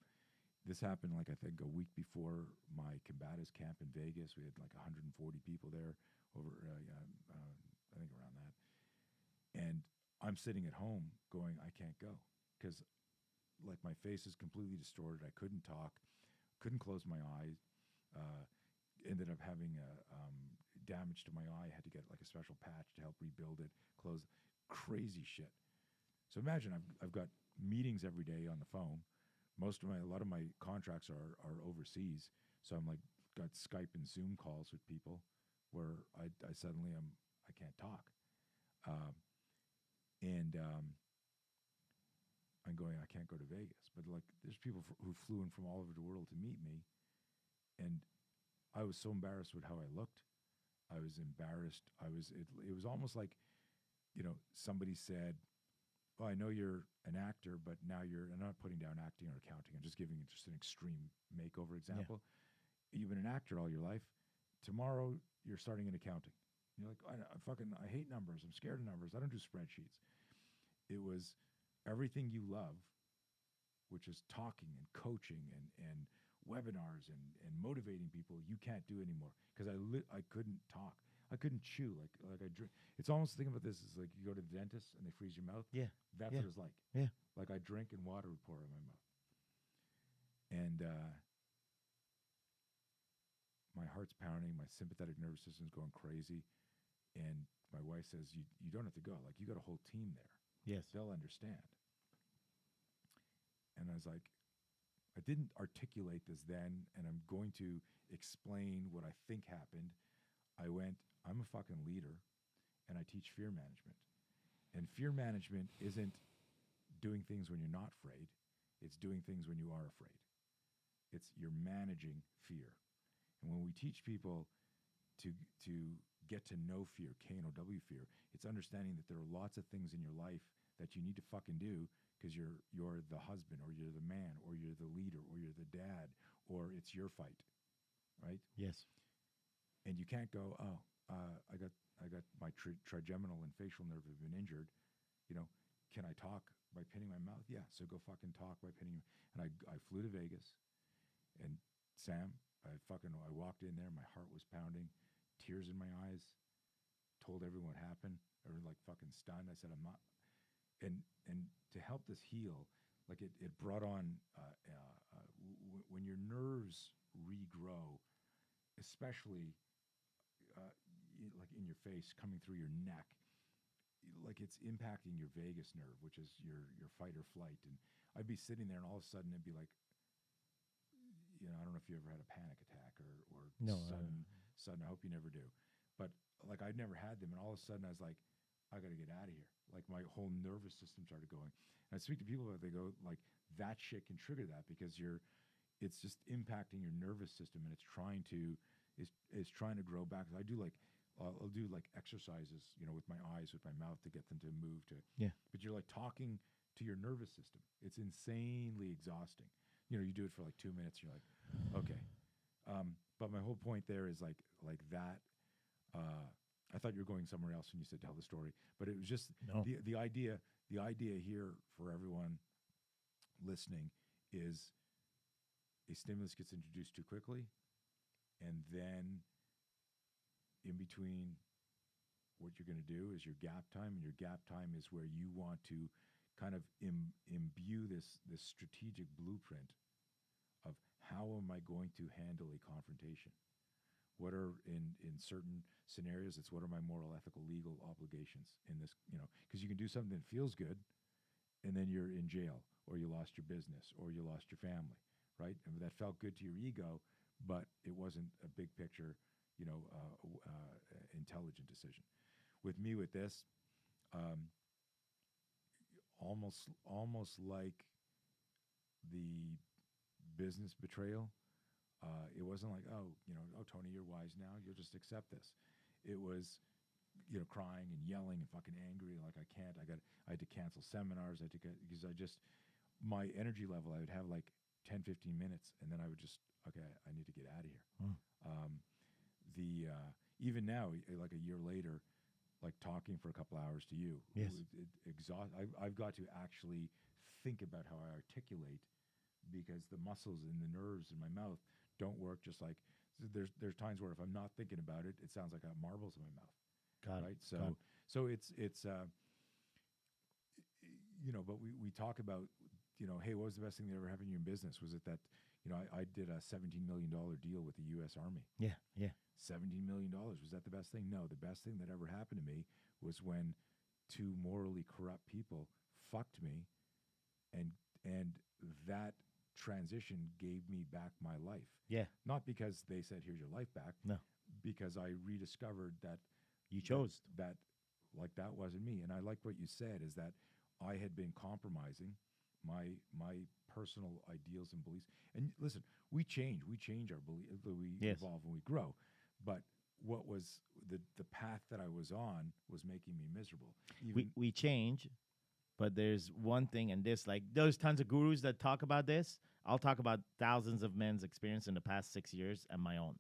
This happened, I think, a week before my combatives camp in Vegas. We had 140 people there, I think around that. And I'm sitting at home going, I can't go because my face is completely distorted. I couldn't talk, couldn't close my eyes. Ended up having damage to my eye. Had to get a special patch to help rebuild it. Close, crazy shit. So imagine I've got meetings every day on the phone. A lot of my contracts are overseas. So I'm got Skype and Zoom calls with people where I suddenly I can't talk. And I'm going, I can't go to Vegas. But there's people who flew in from all over the world to meet me. And I was so embarrassed with how I looked. I was embarrassed. It was almost like, somebody said, oh, I know you're an actor, but now I'm not putting down acting or accounting. I'm just giving just an extreme makeover example. Yeah. You've been an actor all your life. Tomorrow you're starting in accounting. You're like, I hate numbers. I'm scared of numbers. I don't do spreadsheets. It was everything you love, which is talking and coaching and webinars and motivating people. You can't do anymore because I couldn't talk. I couldn't chew. I drink. It's almost, thinking about this is like you go to the dentist and they freeze your mouth. Yeah. That's Yeah. what it's like. Yeah. Like I drink and water would pour in my mouth. And my heart's pounding. My sympathetic nervous system's going crazy. And my wife says, you don't have to go. You got a whole team there. Yes. They'll understand. And I was like, I didn't articulate this then, and I'm going to explain what I think happened. I went, I'm a fucking leader, and I teach fear management. And fear management isn't doing things when you're not afraid. It's doing things when you are afraid. You're managing fear. And when we teach people to get to know fear, K-N-O-W fear, it's understanding that there are lots of things in your life that you need to fucking do because you're the husband, or you're the man, or you're the leader, or you're the dad, or it's your fight, right? Yes. And you can't go, oh, I got my trigeminal and facial nerve have been injured. You know, can I talk by pinning my mouth? Yeah, so go fucking talk by pinning. And I flew to Vegas, and Sam, I walked in there, my heart was pounding, tears in my eyes, told everyone what happened. Everyone like fucking stunned. I said, I'm not. And to help this heal, like it brought on when your nerves regrow, especially like in your face, coming through your neck, like it's impacting your vagus nerve, which is your fight or flight. And I'd be sitting there, and all of a sudden it'd be like, you know, I don't know if you ever had a panic attack or No, sudden. I hope you never do, but like I'd never had them, and all of a sudden I was like, I got to get out of here. Like my whole nervous system started going. And I speak to people about it, they go like that shit can trigger that because it's just impacting your nervous system, and it's trying to grow back. I do like I'll do like exercises, you know, with my eyes, with my mouth to get them to move to. Yeah. But you're like talking to your nervous system. It's insanely exhausting. You know, you do it for like 2 minutes. You're like, okay. But my whole point there is like that. I thought you were going somewhere else when you said tell the story, but it was just No. the idea. The idea here for everyone listening is a stimulus gets introduced too quickly, and then in between what you're going to do is your gap time, and your gap time is where you want to kind of imbue this strategic blueprint of how am I going to handle a confrontation? What are in certain scenarios, it's what are my moral, ethical, legal obligations in this, you know, because you can do something that feels good and then you're in jail, or you lost your business, or you lost your family, right? And that felt good to your ego, but it wasn't a big picture, you know, intelligent decision. With me, with this, almost like the business betrayal. It wasn't like, oh, you know, oh, Tony, you're wise now, you'll just accept this. It was, you know, crying and yelling and fucking angry, like I had to cancel seminars, because my energy level, I would have like 10, 15 minutes, and then I would just, okay, I need to get out of here. Even now, like a year later, like talking for a couple hours to you, Yes. I've got to actually think about how I articulate, because the muscles and the nerves in my mouth don't work. Just like there's times where if I'm not thinking about it, it sounds like I have marbles in my mouth. Got right? it. Got it. So it's you know, but we talk about, you know, hey, what was the best thing that ever happened to you in business? Was it that, you know, I did a $17 million deal with the U.S. Army. Yeah. Yeah. $17 million. Was that the best thing? No, the best thing that ever happened to me was when two morally corrupt people fucked me, and that transition gave me back my life. Yeah. Not because they said, here's your life back. No. Because I rediscovered that You chose. that like that wasn't me. And I like what you said, is that I had been compromising my personal ideals and beliefs. And listen, we change our beliefs, we Yes. evolve and we grow. But what was the path that I was on was making me miserable. We change, but there's one thing, and this, like, there's tons of gurus that talk about this. I'll talk about thousands of men's experience in the past 6 years and my own.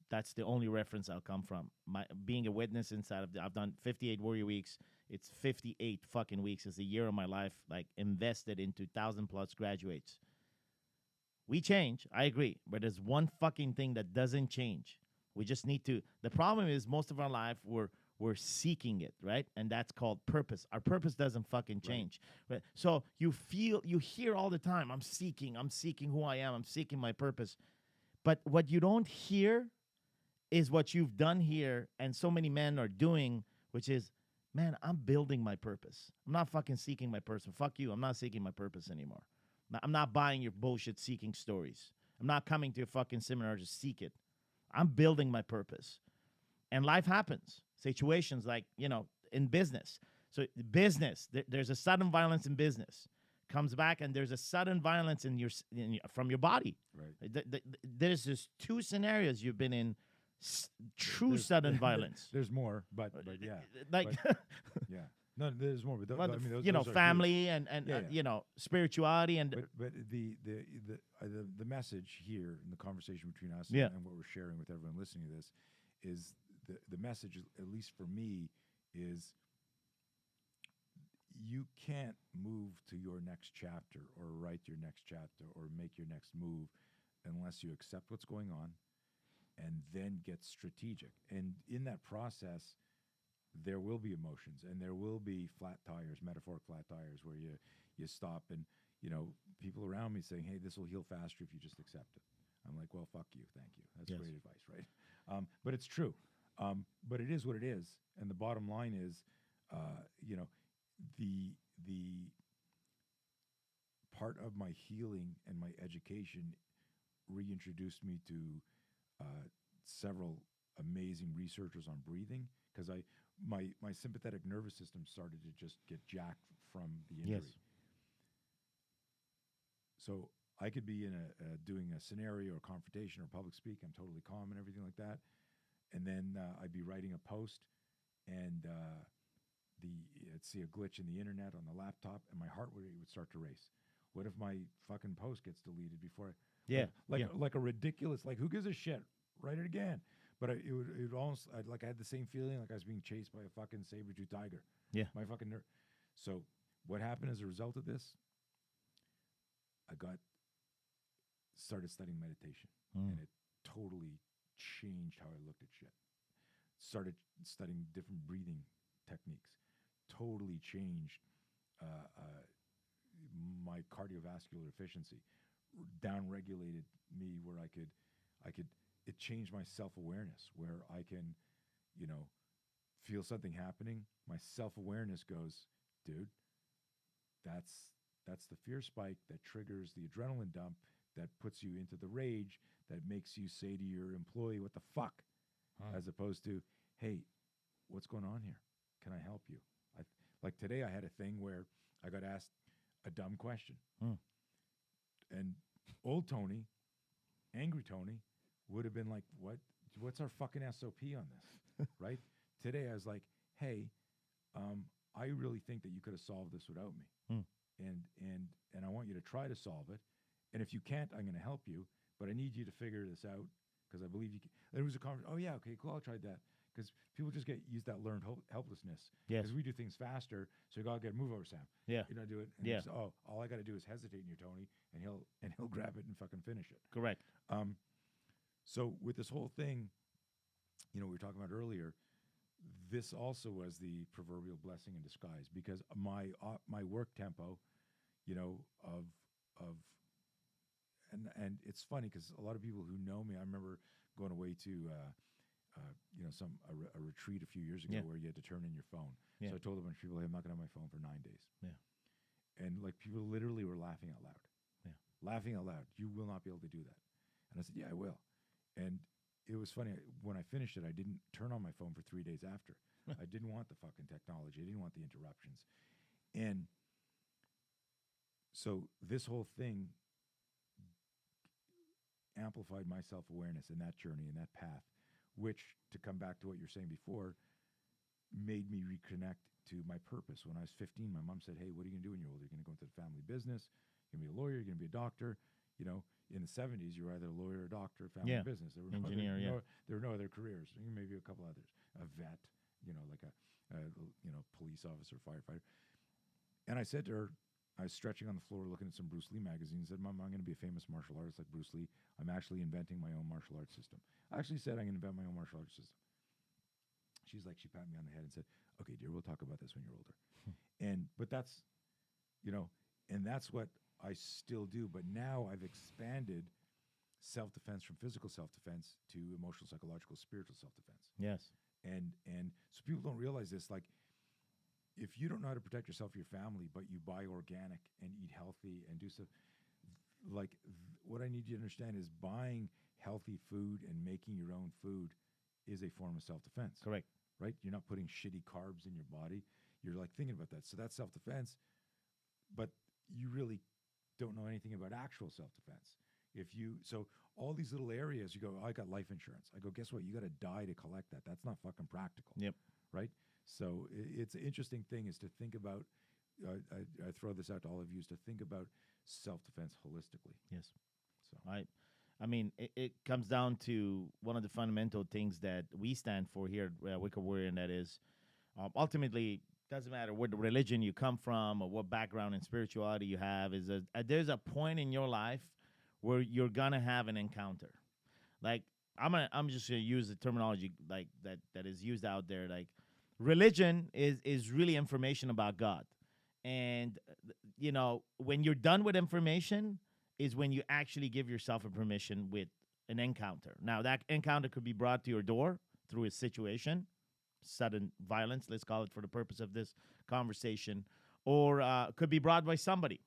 That's the only reference I'll come from. My being a witness inside of I've done 58 Warrior Weeks. It's 58 fucking weeks. It's a year of my life, like, invested into 1,000+ graduates. We change, I agree, but there's one fucking thing that doesn't change. We just need to. The problem is most of our life we're seeking it, right? And that's called purpose. Our purpose doesn't fucking change. Right? So you hear all the time, I'm seeking who I am, I'm seeking my purpose. But what you don't hear is what you've done here, and so many men are doing, which is, man, I'm building my purpose. I'm not fucking seeking my purpose. Fuck you. I'm not seeking my purpose anymore. I'm not buying your bullshit seeking stories. I'm not coming to a fucking seminar to seek it. I'm building my purpose. And life happens. Situations like, you know, in business. So business, there's a sudden violence in business. Comes back and there's a sudden violence from your body. Right. There's just two scenarios you've been in. True sudden violence. There's more, but yeah, like yeah. No, there's more. But well, I mean, you know, those are family and you know, spirituality and. But the message here in the conversation between us Yeah. and what we're sharing with everyone listening to this is the message, at least for me, is you can't move to your next chapter or write your next chapter or make your next move unless you accept what's going on and then get strategic. And in that process, there will be emotions and there will be flat tires, metaphoric flat tires, where you stop and, people around me saying, hey, this will heal faster if you just accept it. I'm like, well, fuck you. Thank you. That's Yes. great advice, right? But it's true. But it is what it is. And the bottom line is, the part of my healing and my education reintroduced me to several amazing researchers on breathing, because my sympathetic nervous system started to just get jacked from the injury. Yes. So I could be in doing a scenario or confrontation or public speak. I'm totally calm and everything like that. And then I'd be writing a post, and I'd see a glitch in the internet on the laptop, and my heart would start to race. What if my fucking post gets deleted before? Like a ridiculous, like, who gives a shit? Write it again. But it would almost, I had the same feeling like I was being chased by a fucking saber-tooth tiger. Yeah. My fucking nerve. So what happened as a result of this? I started studying meditation, and it totally changed how I looked at shit. Started studying different breathing techniques. Totally changed my cardiovascular efficiency. Down-regulated me where I could. It changed my self-awareness, where I can, feel something happening. My self-awareness goes, dude, that's the fear spike that triggers the adrenaline dump that puts you into the rage that makes you say to your employee, what the fuck? As opposed to, hey, what's going on here? Can I help you? Like today I had a thing where I got asked a dumb question. And old Tony, angry Tony, would have been like, what's our fucking SOP on this? Right? Today I was like, hey, I really think that you could have solved this without me. And I want you to try to solve it. And if you can't, I'm going to help you. But I need you to figure this out, because I believe you can. There was a conversation. Oh, yeah, okay, cool, I'll try that. Because people just use that learned helplessness. Yes. Because we do things faster, so you got to get a move over, Sam. Yeah. Do it. And Yeah. just, all I got to do is hesitate in your Tony, and he'll grab it and fucking finish it. Correct. So with this whole thing, we were talking about earlier, this also was the proverbial blessing in disguise, because my work tempo, and it's funny because a lot of people who know me, I remember going away to a retreat a few years ago where you had to turn in your phone. Yeah. So I told a bunch of people, hey, I'm not going to have my phone for 9 days. Yeah. And like people literally were laughing out loud. Yeah. Laughing out loud. You will not be able to do that. And I said, yeah, I will. And it was funny. When I finished it, I didn't turn on my phone for 3 days after. I didn't want the fucking technology. I didn't want the interruptions. And so this whole thing amplified my self-awareness in that journey, in that path, which, to come back to what you were saying before, made me reconnect to my purpose. When I was 15, my mom said, hey, what are you going to do when you're older? You're going to go into the family business. You're going to be a lawyer. You're going to be a doctor. In the 70s, you were either a lawyer, a doctor, family business. There were Engineer, there were no other careers. Maybe a couple others. A vet, like a police officer, firefighter. And I said to her, I was stretching on the floor looking at some Bruce Lee magazines. I said, Mom, I'm going to be a famous martial artist like Bruce Lee. I'm actually inventing my own martial arts system. I actually said I'm going to invent my own martial arts system. She's like, she patted me on the head and said, okay, dear, we'll talk about this when you're older. But that's, and that's what I still do. But now I've expanded self-defense from physical self-defense to emotional, psychological, spiritual self-defense. Yes. And so people don't realize this, like, if you don't know how to protect yourself or your family, but you buy organic and eat healthy and do stuff, what I need you to understand is buying healthy food and making your own food is a form of self-defense. Correct. Right? You're not putting shitty carbs in your body. You're like thinking about that. So that's self-defense, but you really don't know anything about actual self-defense. So all these little areas, you go, I got life insurance. I go, guess what? You got to die to collect that. That's not fucking practical. Yep. Right? So it's an interesting thing is to think about, I throw this out to all of you, is to think about self-defense holistically. Yes. So right? I mean, it comes down to one of the fundamental things that we stand for here at Wicked Warrior, and that is ultimately doesn't matter what religion you come from or what background in spirituality you have. There's a point in your life where you're gonna have an encounter. Like I'm just gonna use the terminology like that is used out there. Like religion is really information about God, and when you're done with information is when you actually give yourself a permission with an encounter. Now that encounter could be brought to your door through a situation, sudden violence, let's call it for the purpose of this conversation, or could be brought by somebody.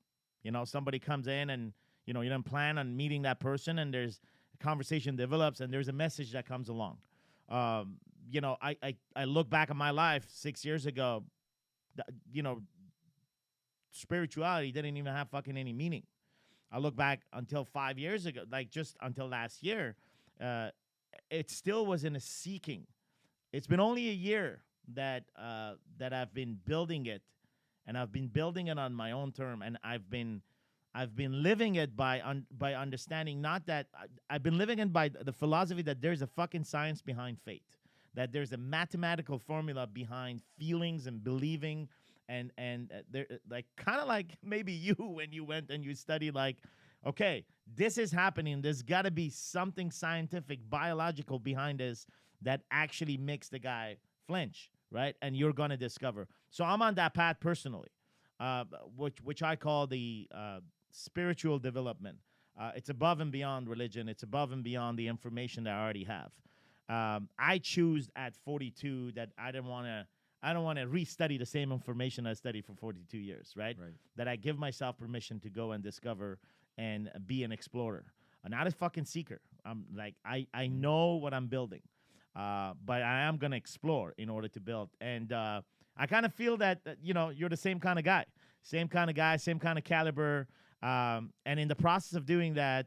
Somebody comes in and you don't plan on meeting that person, and there's a conversation develops, and there's a message that comes along. I look back at my life 6 years ago. You know, spirituality didn't even have fucking any meaning. I look back until 5 years ago, like just until last year, it still was in a seeking. It's been only a year that I've been building it, and I've been building it on my own term, and I've been living it by understanding not that I've been living it by the philosophy that there's a fucking science behind fate, that there's a mathematical formula behind feelings and believing, and there like kind of like maybe you when you went and you studied like, okay, this is happening. There's got to be something scientific, biological behind this that actually makes the guy flinch, right? And you're gonna discover. So I'm on that path personally, which I call the spiritual development. It's above and beyond religion. It's above and beyond the information that I already have. I choose at 42 that I don't want to restudy the same information I studied for 42 years, right? Right. That I give myself permission to go and discover and be an explorer, not a fucking seeker. I'm like, I know what I'm building, but I am going to explore in order to build. And I kind of feel that, you're the same kind of guy, same kind of caliber. And in the process of doing that,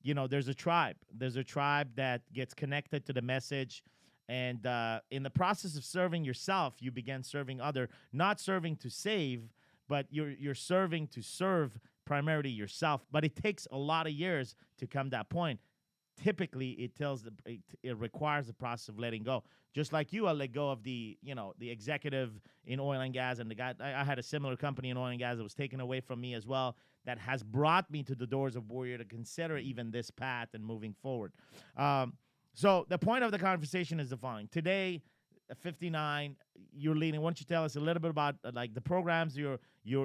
there's a tribe. There's a tribe that gets connected to the message. And in the process of serving yourself, you begin serving other, not serving to save, but you're serving to serve primarily yourself. But it takes a lot of years to come to that point. Typically, it requires the process of letting go. Just like you, I let go of the executive in oil and gas, and the guy I had a similar company in oil and gas that was taken away from me as well. That has brought me to the doors of Warrior to consider even this path and moving forward. So the point of the conversation is the following. Today, at 59, you're leading. Why don't you tell us a little bit about like the programs you're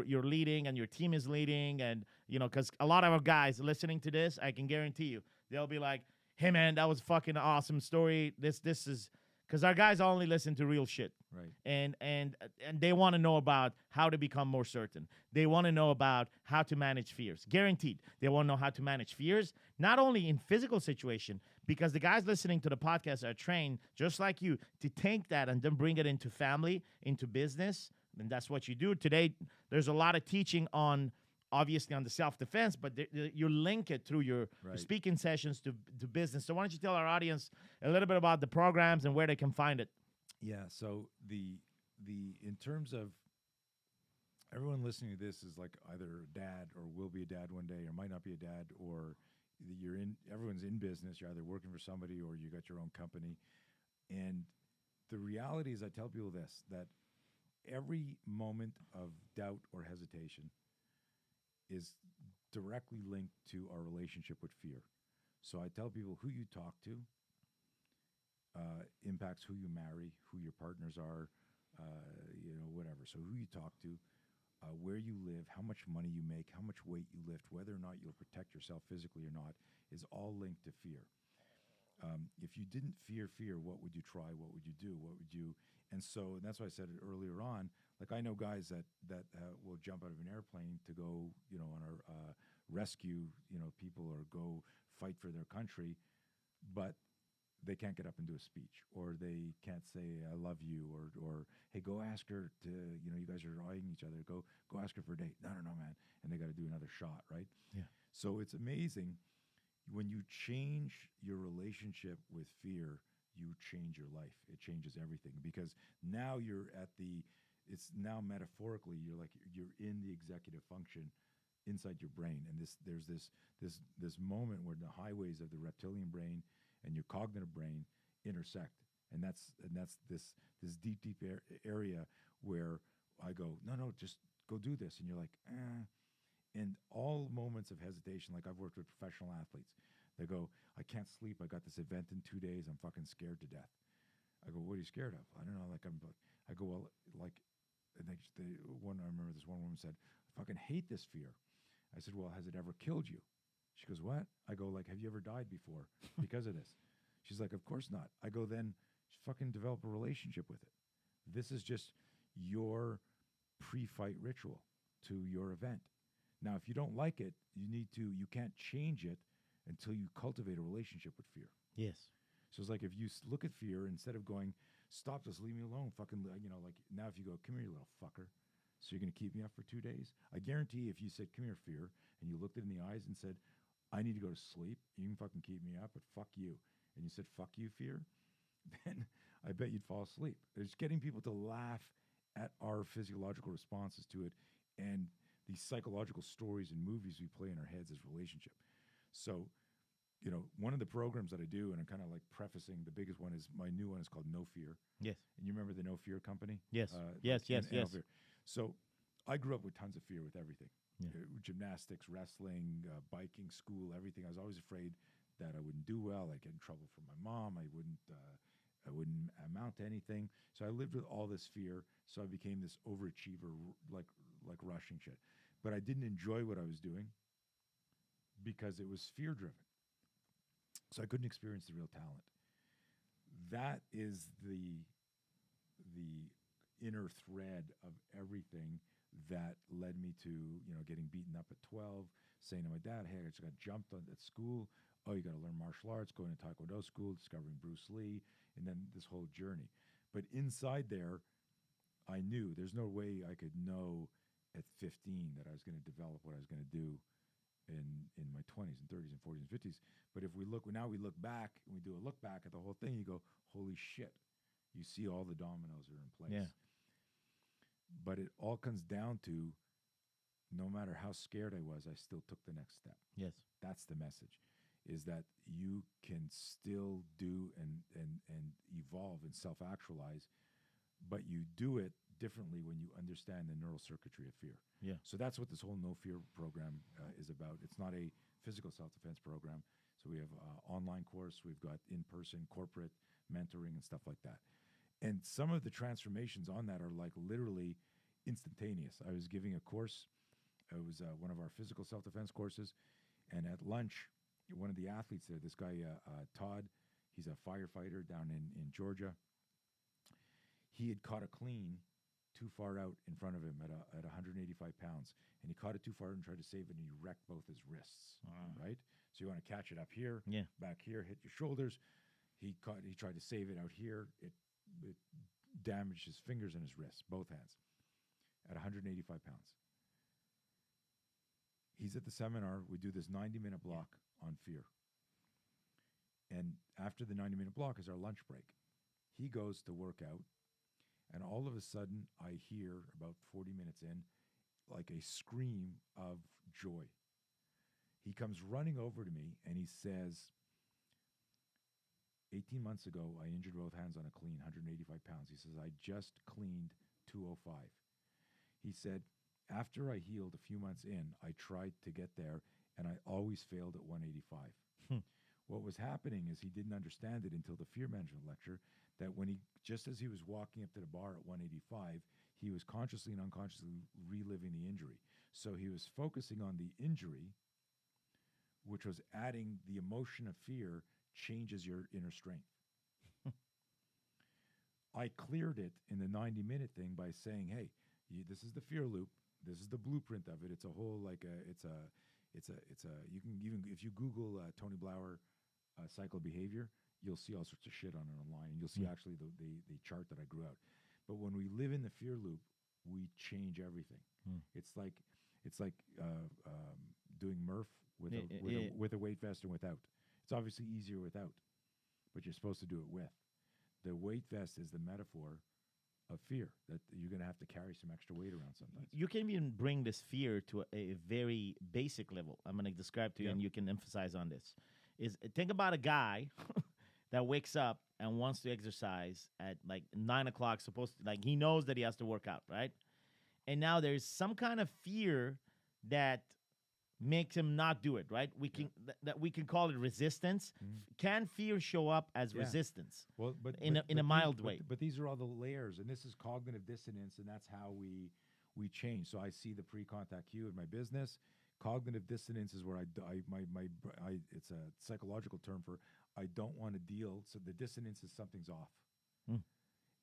leading and your team is leading, and because a lot of our guys listening to this, I can guarantee you, they'll be like, "Hey man, that was a fucking awesome story. This is." Because our guys only listen to real shit, Right. and they want to know about how to become more certain. They want to know about how to manage fears. Guaranteed, they want to know how to manage fears, not only in physical situation, because the guys listening to the podcast are trained just like you to take that and then bring it into family, into business, and that's what you do today. There's a lot of teaching on. Obviously on the self-defense, but you link it through your Right. speaking sessions to business. So why don't you tell our audience a little bit about the programs and where they can find it? Yeah. So the in terms of everyone listening to this is like either a dad or will be a dad one day, or might not be a dad, or everyone's in business. You're either working for somebody or you got your own company. And the reality is, I tell people this, that every moment of doubt or hesitation is directly linked to our relationship with fear. So I tell people who you talk to impacts who you marry, who your partners are, whatever. So who you talk to, where you live, how much money you make, how much weight you lift, whether or not you'll protect yourself physically or not, is all linked to fear. If you didn't fear, what would you try? What would you do? What would you? And that's why I said it earlier on. Like, I know guys that will jump out of an airplane to go, on a rescue, people, or go fight for their country, but they can't get up and do a speech, or they can't say "I love you," or "Hey, go ask her to," you guys are eyeing each other. Go ask her for a date. No, man. And they got to do another shot, right? Yeah. So it's amazing when you change your relationship with fear. You change your life. It changes everything, because now you're it's now metaphorically, you're in the executive function inside your brain, and there's this moment where the highways of the reptilian brain and your cognitive brain intersect, and that's this deep area where I go, no, just go do this, and you're like, and all moments of hesitation, like I've worked with professional athletes, they go, I can't sleep, I got this event in 2 days, I'm fucking scared to death. I go, what are you scared of? I don't know, I go, well, like, and I remember this one woman said, I fucking hate this fear. I said, well, has it ever killed you? She goes, what? I go, like, have you ever died before because of this? She's like, of course not. I go, then fucking develop a relationship with it. This is just your pre-fight ritual to your event. Now, if you don't like it, you can't change it until you cultivate a relationship with fear. Yes. So it's like if you look at fear, instead of going, stop this, leave me alone, fucking, like now if you go, come here, you little fucker. So you're going to keep me up for 2 days? I guarantee if you said, come here, fear, and you looked it in the eyes and said, I need to go to sleep, you can fucking keep me up, but fuck you. And you said, fuck you, fear, then I bet you'd fall asleep. It's getting people to laugh at our physiological responses to it and these psychological stories and movies we play in our heads as relationship. So, one of the programs that I do, and I'm kind of like prefacing, the biggest one is my new one is called No Fear. Yes. And you remember the No Fear company? Yes. Yes. Fear. So I grew up with tons of fear with everything. Yeah. Gymnastics, wrestling, biking, school, everything. I was always afraid that I wouldn't do well. I'd get in trouble from my mom. I wouldn't amount to anything. So I lived with all this fear. So I became this overachiever, like rushing shit. But I didn't enjoy what I was doing because it was fear driven. So I couldn't experience the real talent. That is the inner thread of everything that led me to, getting beaten up at 12, saying to my dad, hey, I just got jumped at school. Oh, you got to learn martial arts, going to Taekwondo school, discovering Bruce Lee, and then this whole journey. But inside there, I knew there's no way I could know at 15 that I was going to develop what I was going to do in my 20s and 30s and 40s and 50s. But if we look back and we do a look back at the whole thing, you go, holy shit, you see all the dominoes are in place. Yeah. But it all comes down to, no matter how scared I was, I still took the next step. Yes. That's the message, is that you can still do and evolve and self-actualize, but you do it differently when you understand the neural circuitry of fear. Yeah. So that's what this whole No Fear program is about. It's not a physical self-defense program. So we have an online course. We've got in-person corporate mentoring and stuff like that. And some of the transformations on that are like literally instantaneous. I was giving a course. It was one of our physical self-defense courses. And at lunch, one of the athletes there, this guy, Todd, he's a firefighter down in Georgia. He had caught a clean too far out in front of him at 185 pounds. And he caught it too far and tried to save it, and he wrecked both his wrists, right? So you want to catch it up here, back here, hit your shoulders. He tried to save it out here. It damaged his fingers and his wrists, both hands, at 185 pounds. He's at the seminar. We do this 90-minute block on fear. And after the 90-minute block is our lunch break. He goes to work out, and all of a sudden, I hear, about 40 minutes in, like a scream of joy. He comes running over to me, and he says, 18 months ago, I injured both hands on a clean, 185 pounds. He says, I just cleaned 205. He said, after I healed a few months in, I tried to get there, and I always failed at 185. What was happening is he didn't understand it until the fear management lecture, that when just as he was walking up to the bar at 185, he was consciously and unconsciously reliving the injury. So he was focusing on the injury, which was adding the emotion of fear changes your inner strength. I cleared it in the 90-minute thing by saying, hey, this is the fear loop. This is the blueprint of it. It's a whole, you can even, if you Google Tony Blauer cycle of behavior, you'll see all sorts of shit on it online, and you'll see actually the chart that I grew out. But when we live in the fear loop, we change everything. It's like doing Murph with a weight vest and without. It's obviously easier without, but you're supposed to do it with. The weight vest is the metaphor of fear that you're going to have to carry some extra weight around sometimes. You can even bring this fear to a very basic level. I'm going to describe to you, Yeah. and you can emphasize on this. Is think about a guy that wakes up and wants to exercise at like 9 o'clock. Supposed to, like, he knows that he has to work out, right? And now there's some kind of fear that makes him not do it, right? We can that we can call it resistance. Can fear show up as Yeah. resistance? Well, but in a these- mild but- way. But these are all the layers, and this is cognitive dissonance, and that's how we change. So I see the pre-contact cue in my business. Cognitive dissonance is where it's a psychological term for I don't want to deal. So the dissonance is something's off, Mm.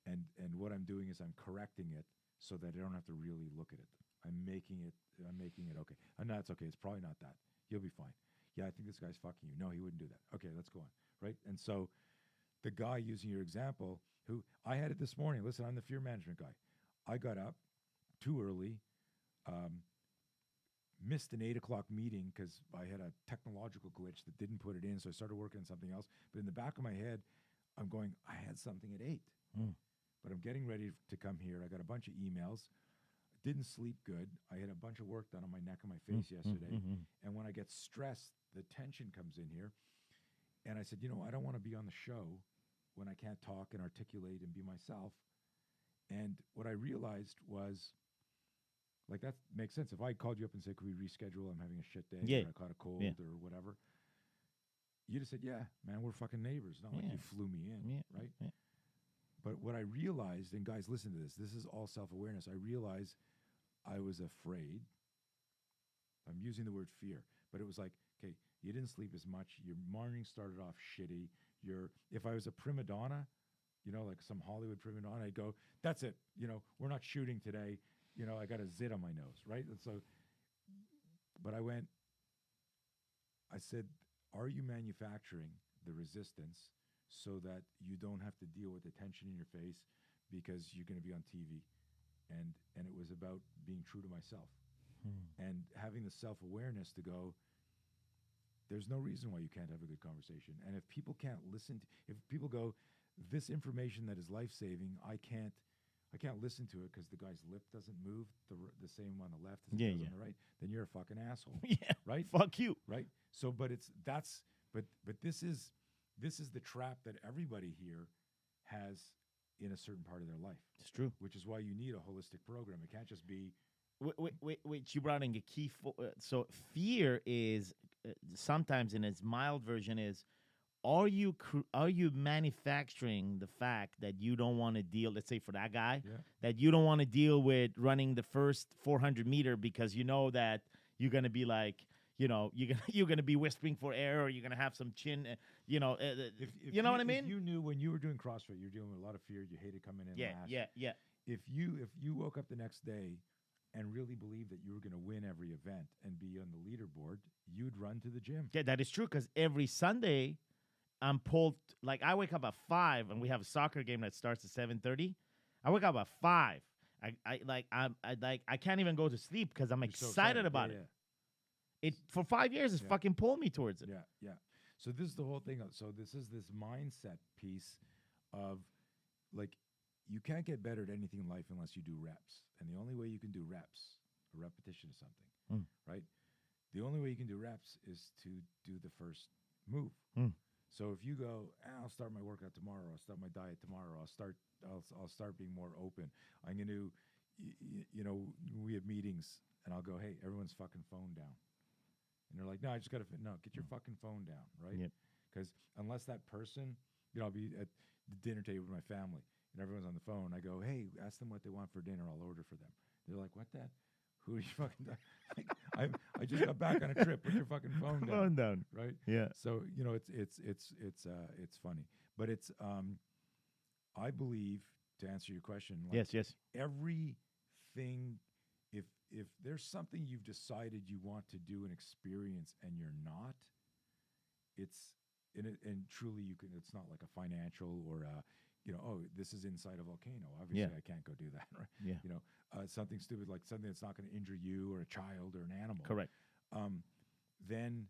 and what I'm doing is I'm correcting it so that I don't have to really look at it. I'm making it okay. No, it's okay. It's probably not that. You'll be fine. Yeah, I think this guy's fucking you. No, he wouldn't do that. Okay, let's go on. Right? And so the guy using your example, who I had it this morning. Listen, I'm the fear management guy. I got up too early, missed an 8 o'clock meeting because I had a technological glitch that didn't put it in. So I started working on something else. But in the back of my head, I'm going, I had something at 8. But I'm getting ready to come here. I got a bunch of emails. Didn't sleep good. I had a bunch of work done on my neck and my face yesterday. And when I get stressed, the tension comes in here. And I said, I don't want to be on the show when I can't talk and articulate and be myself. And what I realized was, like, that makes sense. If I called you up and said, could we reschedule? I'm having a shit day. Yeah. Or I caught a cold or whatever. You'd have said, yeah, man, we're fucking neighbors. Not like you flew me in, right? Yeah. But what I realized, and guys, listen to this. This is all self-awareness. I realized I was afraid. I'm using the word fear. But it was like, okay, you didn't sleep as much. Your morning started off shitty. If I was a prima donna, like some Hollywood prima donna, I'd go, that's it. We're not shooting today. I got a zit on my nose, right? And so, but I said, are you manufacturing the resistance so that you don't have to deal with the tension in your face because you're going to be on TV? And it was about being true to myself and having the self-awareness to go, there's no reason why you can't have a good conversation. And if people can't listen, if people go, this information that is life-saving, I can't listen to it because the guy's lip doesn't move the same on the left as it does on the right, then you're a fucking asshole. Yeah. Right? Fuck you. Right? So, but this is the trap that everybody here has in a certain part of their life. It's true. Which is why you need a holistic program. It can't just be. Wait, you brought in a key. So fear is sometimes in its mild version is, are you manufacturing the fact that you don't want to deal? Let's say for that guy, that you don't want to deal with running the first 400 meter because you know that you're gonna be like, you're gonna be whispering for air, or you're gonna have some chin, If you know what I mean? If you knew when you were doing CrossFit, you're dealing with a lot of fear. You hated coming in last. Yeah. If you woke up the next day and really believed that you were going to win every event and be on the leaderboard, you'd run to the gym. Yeah, that is true, because every Sunday I'm pulled, like I wake up at 5 and we have a soccer game that starts at 7:30. I wake up at 5. I can't even go to sleep because I'm excited about it. It for 5 years it's fucking pulled me towards it. Yeah. So this is the whole thing. So this is this mindset piece of, like, you can't get better at anything in life unless you do reps. And the only way you can do reps, a repetition of something, right? The only way you can do reps is to do the first move. So if you go, I'll start my workout tomorrow, I'll start my diet tomorrow, I'll start being more open. I'm going to, we have meetings and I'll go, hey, everyone's fucking phone down. And they're like, no, I just got to, get your fucking phone down, right? Because unless that person, I'll be at the dinner table with my family and everyone's on the phone. I go, hey, ask them what they want for dinner. I'll order for them. They're like, what that? Who are you fucking like, I just got back on a trip. Put your fucking phone down. Phone down. Right? Yeah. So, it's funny. But it's, I believe, to answer your question, like, yes. everything, if there's something you've decided you want to do and experience and you're not, and truly you can, it's not like a financial or this is inside a volcano. Obviously I can't go do that, right? Yeah. Something stupid, like something that's not going to injure you or a child or an animal. Correct. Then,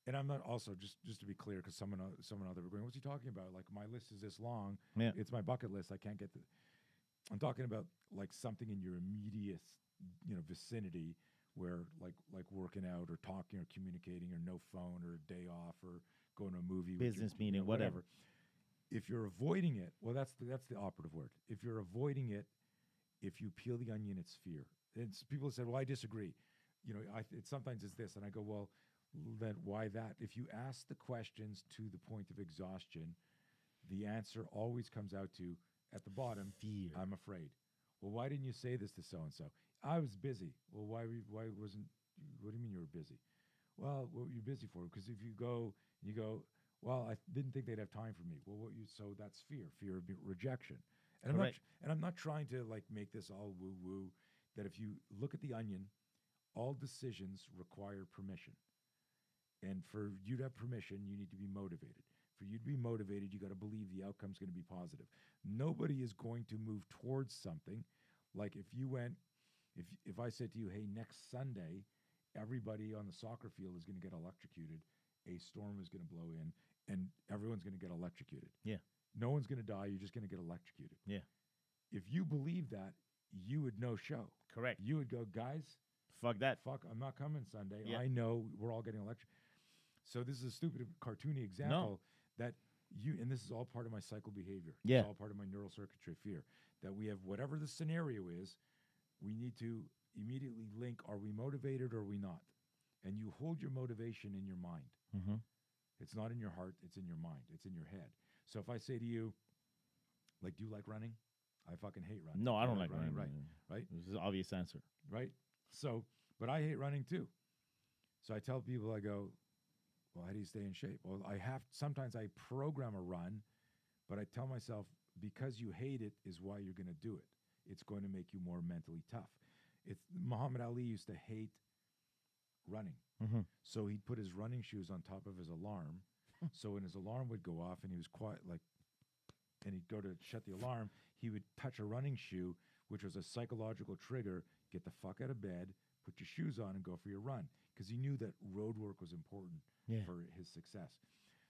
and I'm not also, just to be clear, because someone out there were going, what's he talking about? Like, my list is this long. Yeah. It's my bucket list. I can't get I'm talking about like something in your immediate, vicinity where like working out or talking or communicating or no phone or a day off or going to a movie, with Business your, meeting, whatever. If you're avoiding it, well, that's the operative word. If you're avoiding it, if you peel the onion, it's fear. It's people said, well, I disagree. Sometimes it's this, and I go, well, then why that? If you ask the questions to the point of exhaustion, the answer always comes out to at the bottom, Fear. I'm afraid. Well, why didn't you say this to so and so? I was busy. Well, why wasn't? What do you mean you were busy? Well, what were you busy for? Because if you go, well, I didn't think they'd have time for me. Well, so that's fear of rejection. And Correct. I'm not trying to like make this all woo woo. That if you look at the onion, all decisions require permission. And for you to have permission, you need to be motivated. For you to be motivated, you got to believe the outcome's going to be positive. Nobody is going to move towards something. Like if you went, if I said to you, hey, next Sunday, everybody on the soccer field is going to get electrocuted, a storm is going to blow in, and everyone's going to get electrocuted. Yeah. No one's going to die. You're just going to get electrocuted. Yeah. If you believe that, you would no show. Correct. You would go, guys, Fuck that. I'm not coming Sunday. Yeah. I know we're all getting electrocuted. So this is a stupid, cartoony example that and this is all part of my cycle behavior. Yeah. It's all part of my neural circuitry fear, that we have whatever the scenario is, we need to immediately link, are we motivated or are we not? And you hold your motivation in your mind. Mm-hmm. It's not in your heart, it's in your mind, it's in your head. So if I say to you, like, do you like running? I fucking hate running. No, I don't like running. Right? This is an obvious answer. Right? So, but I hate running too. So I tell people, I go, well, how do you stay in shape? Well, sometimes I program a run, but I tell myself, because you hate it is why you're going to do it. It's going to make you more mentally tough. Muhammad Ali used to hate running. Mm-hmm. So he'd put his running shoes on top of his alarm. So when his alarm would go off and he was quiet, and he'd go to shut the alarm, he would touch a running shoe, which was a psychological trigger. Get the fuck out of bed, put your shoes on, and go for your run. Because he knew that road work was important for his success.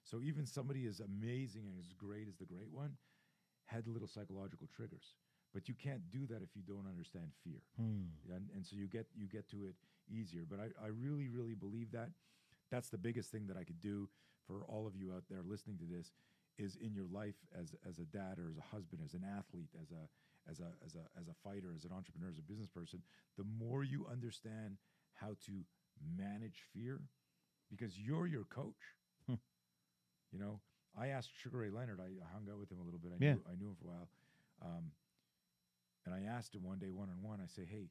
So even somebody as amazing and as great as the great one had little psychological triggers. But you can't do that if you don't understand fear. And so you get to it easier. But I really, really believe that. That's the biggest thing that I could do for all of you out there listening to this, is in your life as a dad or as a husband, as an athlete, as a fighter, as an entrepreneur, as a business person, the more you understand how to manage fear, because you're your coach. I asked Sugar Ray Leonard, I hung out with him a little bit. I knew him for a while. And I asked him one day, one-on-one, I say, hey,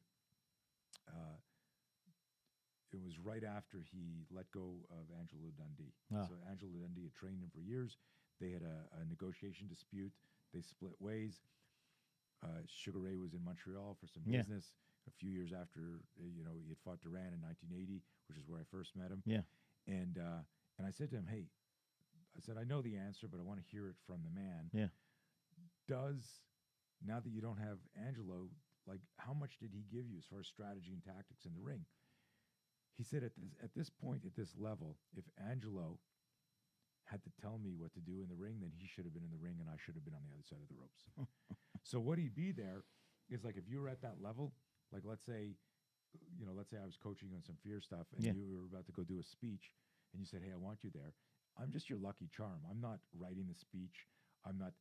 it was right after he let go of Angelo Dundee. So Angelo Dundee had trained him for years. They had a negotiation dispute. They split ways. Sugar Ray was in Montreal for some business. A few years after, he had fought Duran in 1980, which is where I first met him. Yeah. And I said to him, hey, I know the answer, but I want to hear it from the man. Yeah. Now that you don't have Angelo, how much did he give you as far as strategy and tactics in the ring? He said at this point, at this level, if Angelo had to tell me what to do in the ring, then he should have been in the ring and I should have been on the other side of the ropes. So what he'd be there is if you were at that level, let's say I was coaching on some fear stuff and you were about to go do a speech and you said, hey, I want you there. I'm just your lucky charm. I'm not writing the speech. I'm not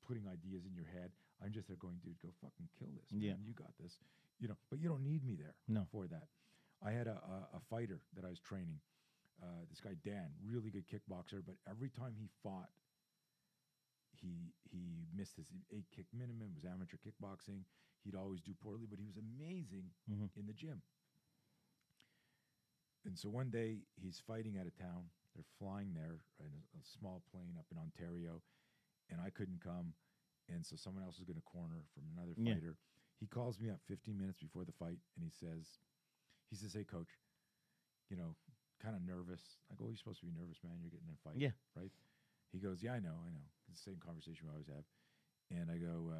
putting ideas in your head. I'm just there going, dude, go fucking kill this, man. You got this. But you don't need me there for that. I had a fighter that I was training, this guy Dan, really good kickboxer, but every time he fought, he missed his 8-kick minimum. It was amateur kickboxing. He'd always do poorly, but he was amazing in the gym. And so one day he's fighting out of town. They're flying there in a small plane up in Ontario, and I couldn't come. And so someone else was going to corner from another fighter. He calls me up 15 minutes before the fight, and he says, hey, coach, kind of nervous. I go, well, you're supposed to be nervous, man. You're getting in a fight, right? He goes, yeah, I know. It's the same conversation we always have. And I go,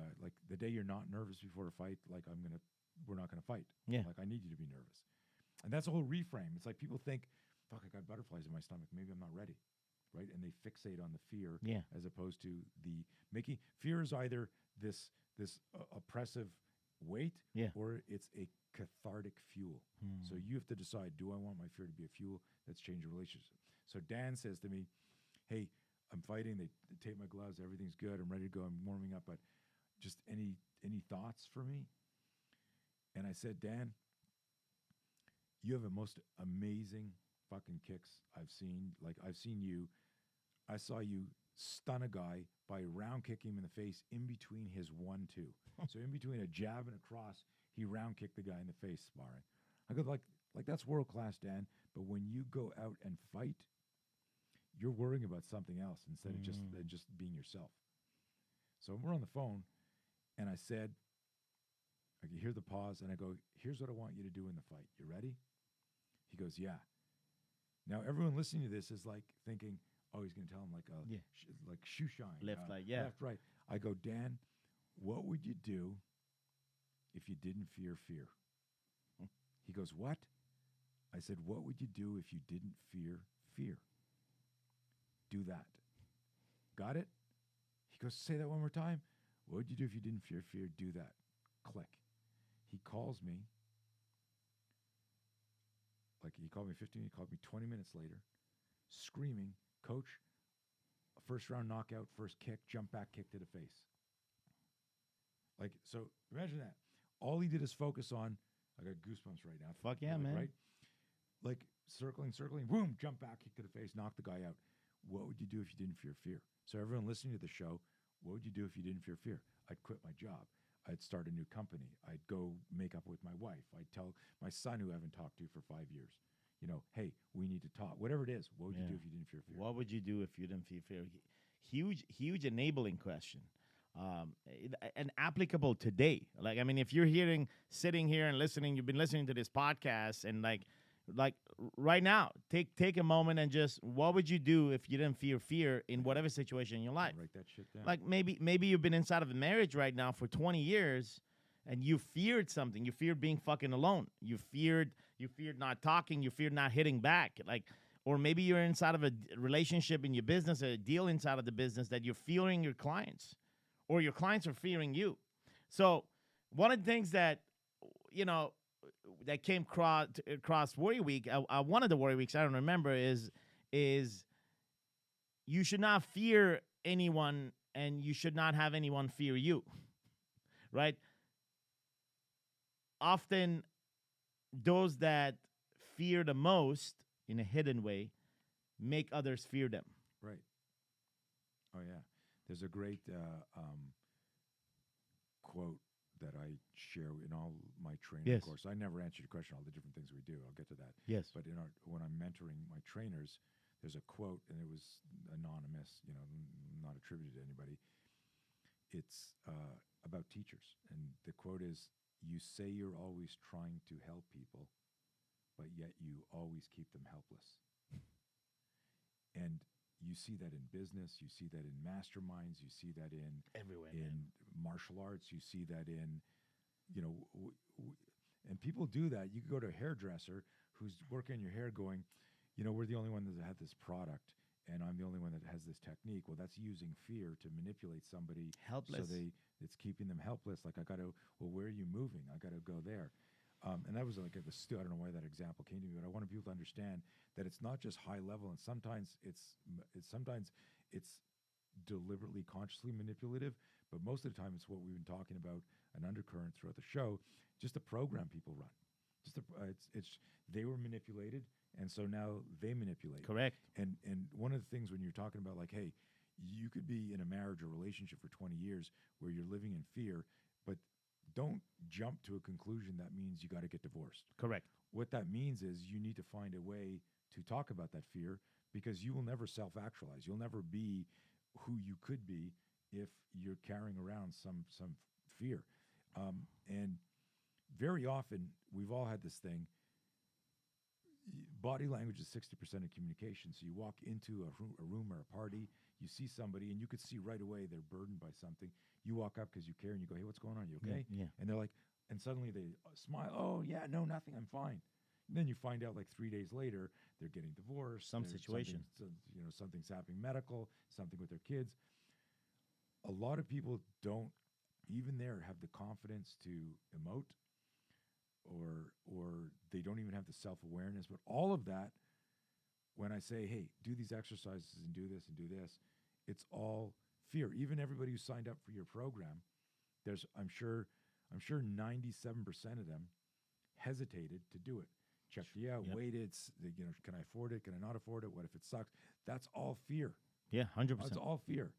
the day you're not nervous before a fight, we're not going to fight. Yeah. I need you to be nervous. And that's a whole reframe. It's like people think, fuck, I got butterflies in my stomach. Maybe I'm not ready, right? And they fixate on the fear as opposed to the making. Fear is either this this oppressive weight, Yeah. or it's a cathartic fuel. So you have to decide, do I want my fear to be a fuel that's changed the relationship? So Dan says to me, hey, I'm fighting. They tape my gloves. Everything's good. I'm ready to go. I'm warming up. But just any thoughts for me? And I said, Dan, you have the most amazing fucking kicks I've seen. Like, I've seen you. I saw you stun a guy by round kicking him in the face in between his 1-2. So in between a jab and a cross, he round kicked the guy in the face sparring. I go, like that's world class, Dan. But when you go out and fight, you're worrying about something else instead of just being yourself. So we're on the phone, and I said, I could hear the pause, and I go, here's what I want you to do in the fight. You ready? He goes, yeah. Now, everyone listening to this is like thinking, oh, he's going to tell him like shoe shine. Left, Left, right. I go, Dan, what would you do if you didn't fear fear? He goes, what? I said, what would you do if you didn't fear fear? Do that. Got it? He goes, say that one more time. What would you do if you didn't fear fear? Do that. Click. He calls me. Like, he called me 15, he called me 20 minutes later, screaming, Coach, a first round knockout, first kick, jump back kick to the face. Like, so imagine that. All he did is focus on, I got goosebumps right now. Fuck yeah, man. Right? Like, circling, boom, jump back, kick to the face, knock the guy out. What would you do if you didn't fear fear? So everyone listening to the show, what would you do if you didn't fear fear? I'd quit my job. I'd start a new company. I'd go make up with my wife. I'd tell my son, who I haven't talked to for 5 years, you know, hey, we need to talk. Whatever it is, what would you do if you didn't fear fear? What would you do if you didn't fear fear? Huge enabling question. And applicable today. Like, I mean, if you're sitting here and listening, you've been listening to this podcast, and like right now, take a moment and just, what would you do if you didn't fear fear in whatever situation in your life? Write that shit down. Like, maybe you've been inside of a marriage right now for 20 years, and you feared something. You feared being fucking alone. You feared not talking. You feared not hitting back. Like, or maybe you're inside of a relationship in your business, a deal inside of the business, that you're fearing your clients, or your clients are fearing you. So one of the things that, you know, that came across Warrior Week, one of the Warrior Weeks, I don't remember, is you should not fear anyone, and you should not have anyone fear you, right? Often those that fear the most in a hidden way make others fear them. Right. Oh, yeah. There's a great quote that I share in all my training. Yes. Of course, I never answered your question, all the different things we do. I'll get to that. Yes. But when I'm mentoring my trainers, there's a quote, and it was anonymous, you know, not attributed to anybody. It's about teachers. And the quote is, you say you're always trying to help people, but yet you always keep them helpless. And you see that in business, you see that in masterminds, you see that in Everywhere, in martial arts, you see that in, you know, and people do that. You could go to a hairdresser who's working your hair going, you know, we're the only one that had this product, and I'm the only one that has this technique. Well, that's using fear to manipulate somebody. Helpless. So it's keeping them helpless. Like, where are you moving? I got to go there. And that was like I don't know why that example came to me, but I wanted people to understand that it's not just high level, and sometimes it's deliberately, consciously manipulative, but most of the time it's what we've been talking about, an undercurrent throughout the show, just a program people run. It's they were manipulated, and so now they manipulate. Correct. And one of the things when you're talking about, like, hey, you could be in a marriage or relationship for 20 years where you're living in fear, but don't jump to a conclusion that means you got to get divorced. Correct. What that means is you need to find a way to talk about that fear, because you will never self-actualize. You'll never be who you could be if you're carrying around some fear. And very often, we've all had this thing. Body language is 60% of communication. So you walk into a room or a party, you see somebody, and you could see right away they're burdened by something. You walk up because you care, and you go, hey, what's going on? You okay? Yeah. And they're like, and suddenly they smile. Oh, yeah, no, nothing. I'm fine. And then you find out like 3 days later, they're getting divorced. Some situation. Something's happening medical, something with their kids. A lot of people don't even there have the confidence to emote, or they don't even have the self-awareness. But all of that, when I say, hey, do these exercises and do this and do this, it's all fear. Even everybody who signed up for your program, there's I'm sure 97% of them hesitated to do it. Checked it out, Yep. waited, can I afford it? Can I not afford it? What if it sucks? That's all fear. Yeah, 100%. That's all fear.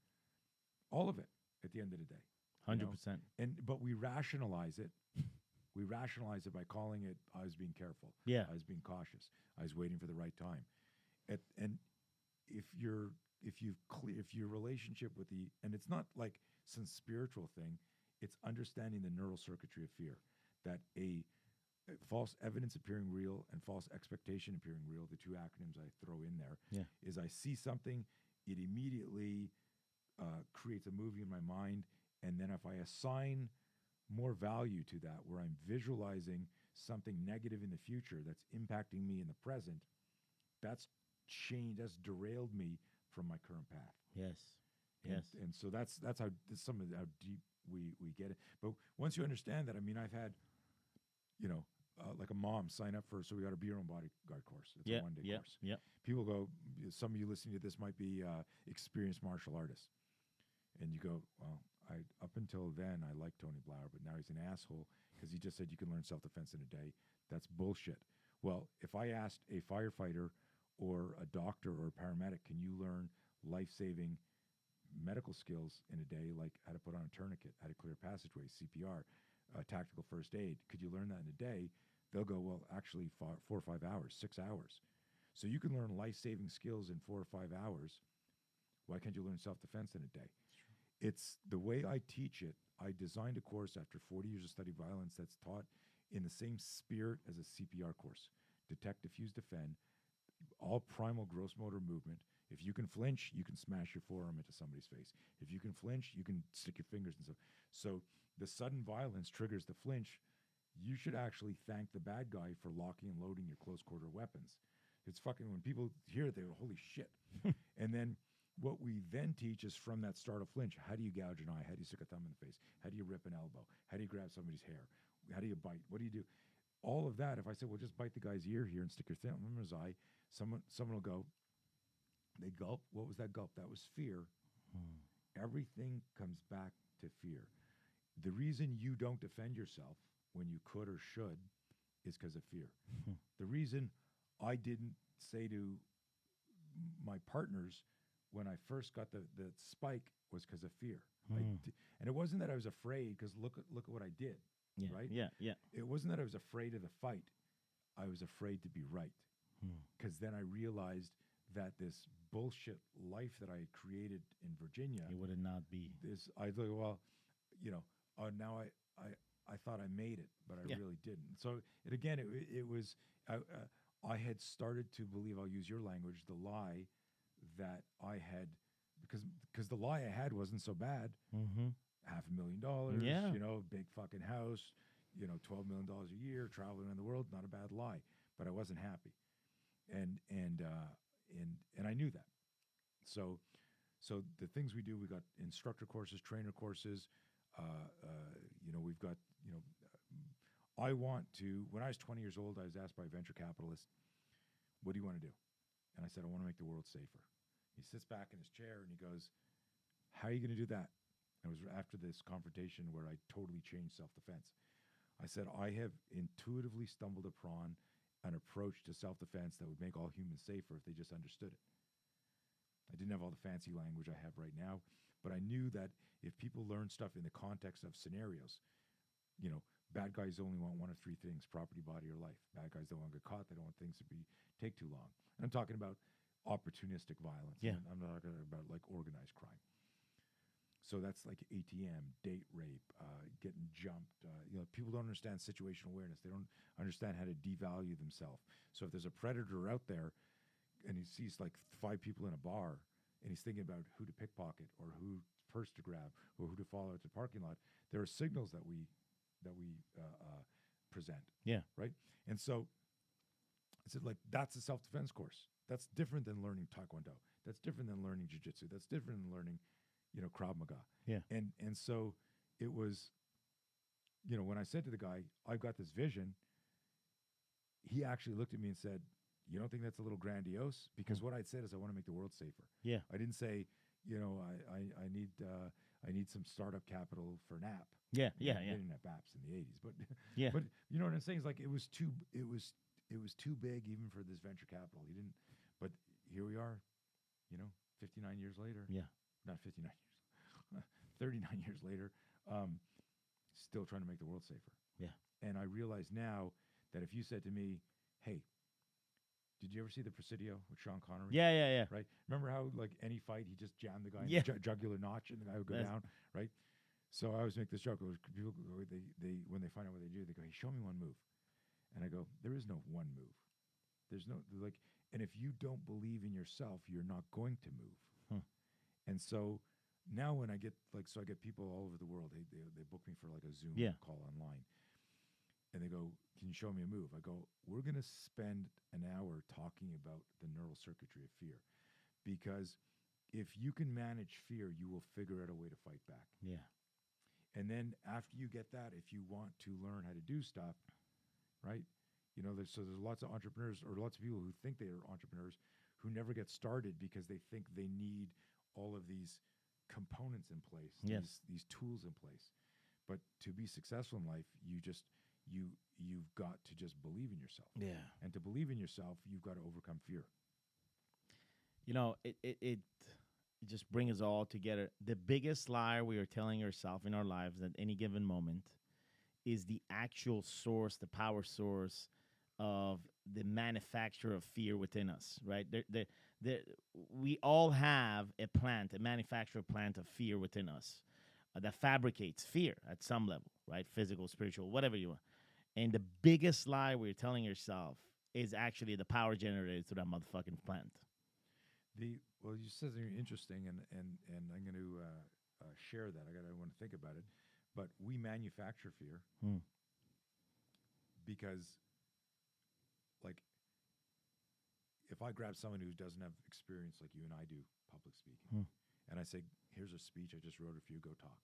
All of it at the end of the day. 100%. But we rationalize it. We rationalize it by calling it, I was being careful. Yeah. I was being cautious. I was waiting for the right time. And if your relationship with and it's not like some spiritual thing, it's understanding the neural circuitry of fear, that a false evidence appearing real and false expectation appearing real, the two acronyms I throw in there, is I see something, it immediately creates a movie in my mind, and then if I assign more value to that, where I'm visualizing something negative in the future that's impacting me in the present, that's derailed me from my current path. Yes. And so that's how deep we get it. But once you understand that, I mean, I've had, like a mom sign up so we got a Be Your Own Bodyguard course. It's a one-day course. Yeah. People go, some of you listening to this might be experienced martial artists. And you go, well, up until then, I liked Tony Blauer, but now he's an asshole because he just said you can learn self-defense in a day. That's bullshit. Well, if I asked a firefighter or a doctor or a paramedic, can you learn life-saving medical skills in a day, like how to put on a tourniquet, how to clear passageways, CPR, tactical first aid? Could you learn that in a day? They'll go, well, actually 4 or 5 hours, 6 hours. So you can learn life-saving skills in 4 or 5 hours. Why can't you learn self-defense in a day? It's the way I teach it. I designed a course after 40 years of study violence that's taught in the same spirit as a CPR course. Detect, diffuse, defend, all primal gross motor movement. If you can flinch, you can smash your forearm into somebody's face. If you can flinch, you can stick your fingers and stuff. So the sudden violence triggers the flinch. You should actually thank the bad guy for locking and loading your close quarter weapons. It's fucking, when people hear it, they go, holy shit. And then what we then teach is from that start of flinch, how do you gouge an eye? How do you stick a thumb in the face? How do you rip an elbow? How do you grab somebody's hair? How do you bite? What do you do? All of that, if I say, well, just bite the guy's ear here and stick your thumb in his eye, someone will go, they gulp. What was that gulp? That was fear. Everything comes back to fear. The reason you don't defend yourself when you could or should is because of fear. The reason I didn't say to my partners when I first got the spike was because of fear. And it wasn't that I was afraid, because look at what I did, right? Yeah. It wasn't that I was afraid of the fight. I was afraid to be right, because then I realized that this bullshit life that I had created in Virginia, It would not be. I thought, well, now I thought I made it, but I really didn't. So it was I had started to believe, I'll use your language, the lie that I had, because the lie I had wasn't so bad. $500,000, Yeah. Big fucking house, $12 million a year, traveling around the world, not a bad lie, but I wasn't happy, and I knew that. So the things we do, we got instructor courses, trainer courses. We've got, I want to, when I was 20 years old, I was asked by a venture capitalist, what do you want to do? And I said, I want to make the world safer. He sits back in his chair and he goes, how are you going to do that? And it was after this confrontation where I totally changed self-defense. I said, I have intuitively stumbled upon an approach to self-defense that would make all humans safer if they just understood it. I didn't have all the fancy language I have right now, but I knew that if people learn stuff in the context of scenarios, bad guys only want one of three things: property, body, or life. Bad guys don't want to get caught. They don't want things to take too long. And I'm talking about opportunistic violence. Yeah. I'm not talking about like organized crime. So that's like ATM, date rape, getting jumped. People don't understand situational awareness. They don't understand how to devalue themselves. So if there's a predator out there and he sees like 5 people in a bar and he's thinking about who to pickpocket or who purse to grab or who to follow at the parking lot, there are signals that we present. Yeah. Right. And so I said, like, that's a self-defense course. That's different than learning Taekwondo. That's different than learning Jiu-Jitsu. That's different than learning, Krav Maga. Yeah. And so it was, when I said to the guy, I've got this vision, he actually looked at me and said, you don't think that's a little grandiose? Because what I'd said is I want to make the world safer. Yeah. I didn't say, I need some startup capital for an app. Yeah. They didn't have apps in the 80s, but Yeah. but you know what I'm saying? It's like it was too big even for this venture capital. He didn't, but here we are, 59 years later. Yeah. Not 59 years, 39 years later, still trying to make the world safer. Yeah. And I realize now that if you said to me, hey, did you ever see the Presidio with Sean Connery? Yeah. Right? Remember how, like, any fight, he just jammed the guy in Yeah. the jugular notch and the guy would go down, right? So I always make this joke. People go, they when they find out what they do, they go, hey, show me one move. And I go, there is no one move. There's no, like, and if you don't believe in yourself, you're not going to move. And so now when I get, I get people all over the world, they book me for like a Zoom call online. And they go, can you show me a move? I go, we're going to spend an hour talking about the neural circuitry of fear. Because if you can manage fear, you will figure out a way to fight back. Yeah. And then after you get that, if you want to learn how to do stuff, right? There's lots of entrepreneurs or lots of people who think they are entrepreneurs who never get started because they think they need all of these components in place, these tools in place. But to be successful in life, you've got to just believe in yourself. Yeah. And to believe in yourself, you've got to overcome fear. It just brings us all together. The biggest lie we are telling ourselves in our lives at any given moment is the actual source, the power source of the manufacture of fear within us, right? We all have a manufacturer plant of fear within us that fabricates fear at some level, right? Physical, spiritual, whatever you want. And the biggest lie we're telling yourself is actually the power generated through that motherfucking plant. Well, you said something interesting, and I'm going to share that. I want to think about it. But we manufacture fear because, like, if I grab someone who doesn't have experience like you and I do, public speaking, and I say, here's a speech I just wrote for you, go talk.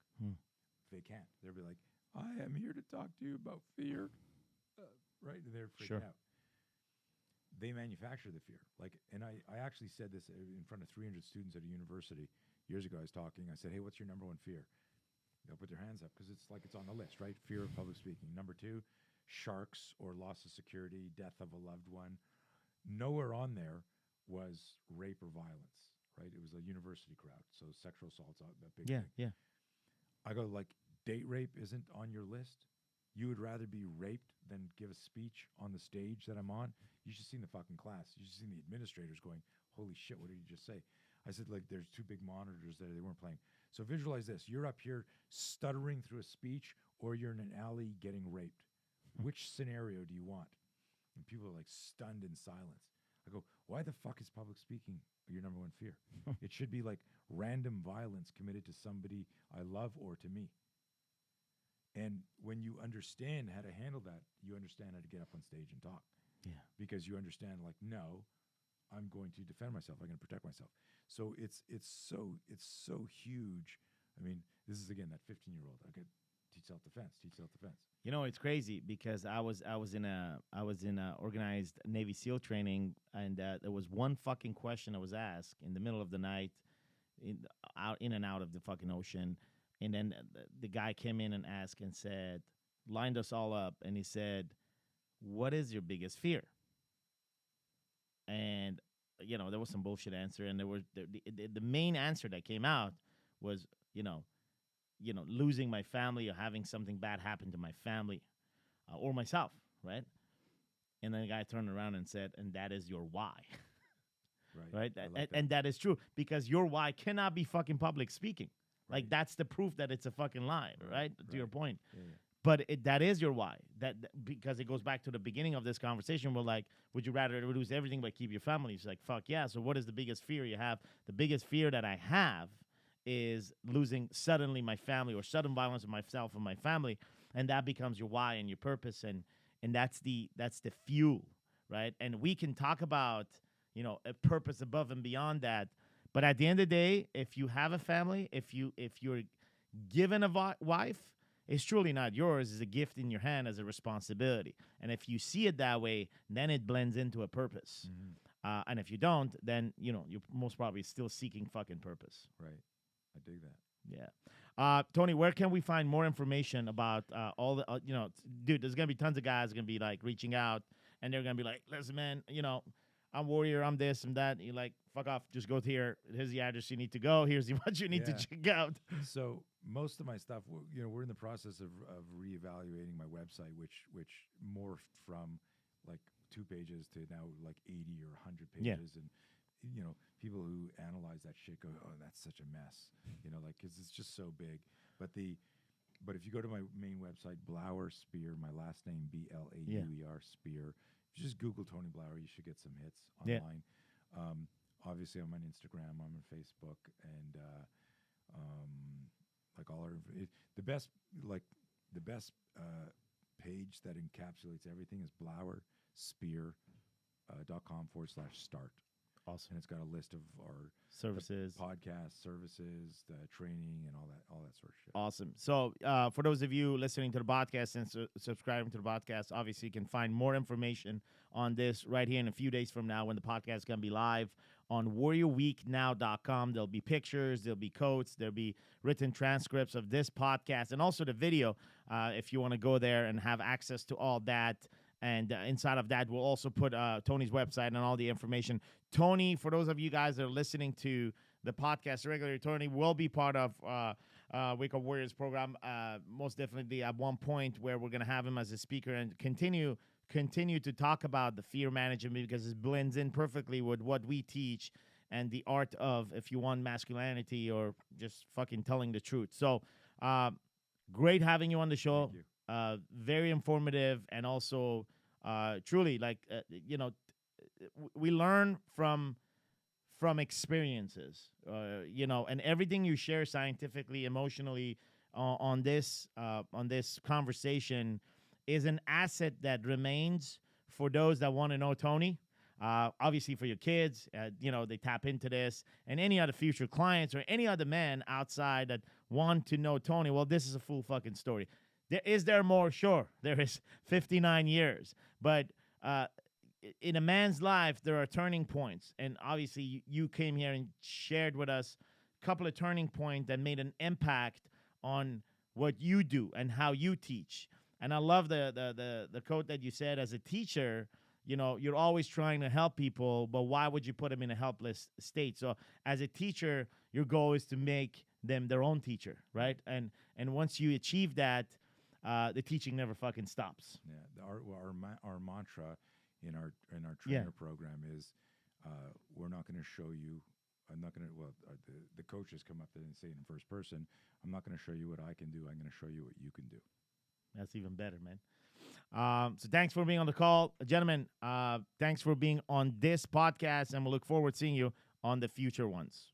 They can't. They'll be like, I am here to talk to you about fear. Right? And they're freaking out. They manufacture the fear. And I actually said this in front of 300 students at a university years ago. I was talking. I said, hey, what's your number one fear? They'll put their hands up because it's on the list, right? Fear of public speaking. Number 2, sharks or loss of security, death of a loved one. Nowhere on there was rape or violence, right? It was a university crowd, so sexual assault's a big thing. Yeah. I go, date rape isn't on your list? You would rather be raped than give a speech on the stage that I'm on? You should see the fucking class. You should see the administrators going, holy shit, what did you just say? I said, there's 2 big monitors there. They weren't playing. So visualize this. You're up here stuttering through a speech, or you're in an alley getting raped. Which scenario do you want? And people are stunned in silence. I go, why the fuck is public speaking your number one fear? It should be random violence committed to somebody I love or to me. And when you understand how to handle that, you understand how to get up on stage and talk. Yeah. Because you understand, no, I'm going to defend myself. I'm going to protect myself. So it's so huge. I mean, this is again that 15-year-old. I could teach self-defense. It's crazy because I was in a organized Navy SEAL training, and there was one fucking question I was asked in the middle of the night, in and out of the fucking ocean, and then the guy came in and asked and said, lined us all up, and he said, "What is your biggest fear?" And there was some bullshit answer, and there was the main answer that came out was, losing my family or having something bad happen to my family or myself, right? And then the guy turned around and said, "And that is your why." Right? And that is true, because your why cannot be fucking public speaking. Right. That's the proof that it's a fucking lie, right? To your point. Yeah. But that is your why. Because it goes back to the beginning of this conversation. We're would you rather lose everything but keep your family? It's fuck yeah. So what is the biggest fear you have? The biggest fear that I have is losing suddenly my family, or sudden violence of myself and my family. And that becomes your why and your purpose. And that's the fuel, right? And we can talk about, a purpose above and beyond that. But at the end of the day, if you have a family, if you're given a wife is truly not yours. It's a gift in your hand as a responsibility. And if you see it that way, then it blends into a purpose. And if you don't, then, you know, you're most probably still seeking fucking purpose. Right. I dig that. Yeah. Tony, where can we find more information about all the, you know, dude, there's going to be tons of guys going to be like reaching out and they're going to be like, listen, man, you know, I'm Warrior, I'm this and that. And you're like, fuck off, just go here. Here's the address you need to go. Here's what you need to check out. So most of my stuff, you know, we're in the process of reevaluating my website, which morphed from like 2 pages to now like 80 or 100 pages. And, you know, people who analyze that shit go, oh, that's such a mess, you know, like, because it's just so big. But if you go to my main website, Blauer Spear, my last name, Blauer Spear, if you just Google Tony Blauer, you should get some hits online. Obviously, I'm on Instagram, I'm on Facebook, and like all our the best page that encapsulates everything is blauerspear.com/start. Awesome. And it's got a list of our services, podcast services, the training, and all that sort of shit. Awesome. So for those of you listening to the podcast and subscribing to the podcast, obviously you can find more information on this right here in a few days from now when the podcast is going to be live on warriorweeknow.com. There'll be pictures, there'll be quotes, there'll be written transcripts of this podcast and also the video if you want to go there and have access to all that. And inside of that, we'll also put Tony's website and all the information. Tony, for those of you guys that are listening to the podcast regularly, Tony will be part of Wake Up Warriors program, most definitely at one point where we're going to have him as a speaker and continue to talk about the fear management because it blends in perfectly with what we teach and the art of, if you want, masculinity or just fucking telling the truth. So great having you on the show. Thank you. Very informative and also truly like you know, we learn from experiences, you know, and everything you share scientifically, emotionally on this conversation is an asset that remains for those that want to know Tony. Obviously for your kids, you know, they tap into this, and any other future clients or any other men outside that want to know Tony. Well, this is a full fucking story. Is there more? Sure, there is 59 years. But in a man's life, there are turning points. And obviously, you came here and shared with us a couple of turning points that made an impact on what you do and how you teach. And I love the quote that you said, as a teacher, you know, you're always trying to help people, but why would you put them in a helpless state? So as a teacher, your goal is to make them their own teacher, right? And once you achieve that, the teaching never fucking stops. Yeah, our mantra in our trainer program is, we're not going to show you. I'm not going to. Well, the coaches come up and say it in first person. I'm not going to show you what I can do. I'm going to show you what you can do. That's even better, man. So thanks for being on the call, gentlemen. Thanks for being on this podcast, and we'll look forward to seeing you on the future ones.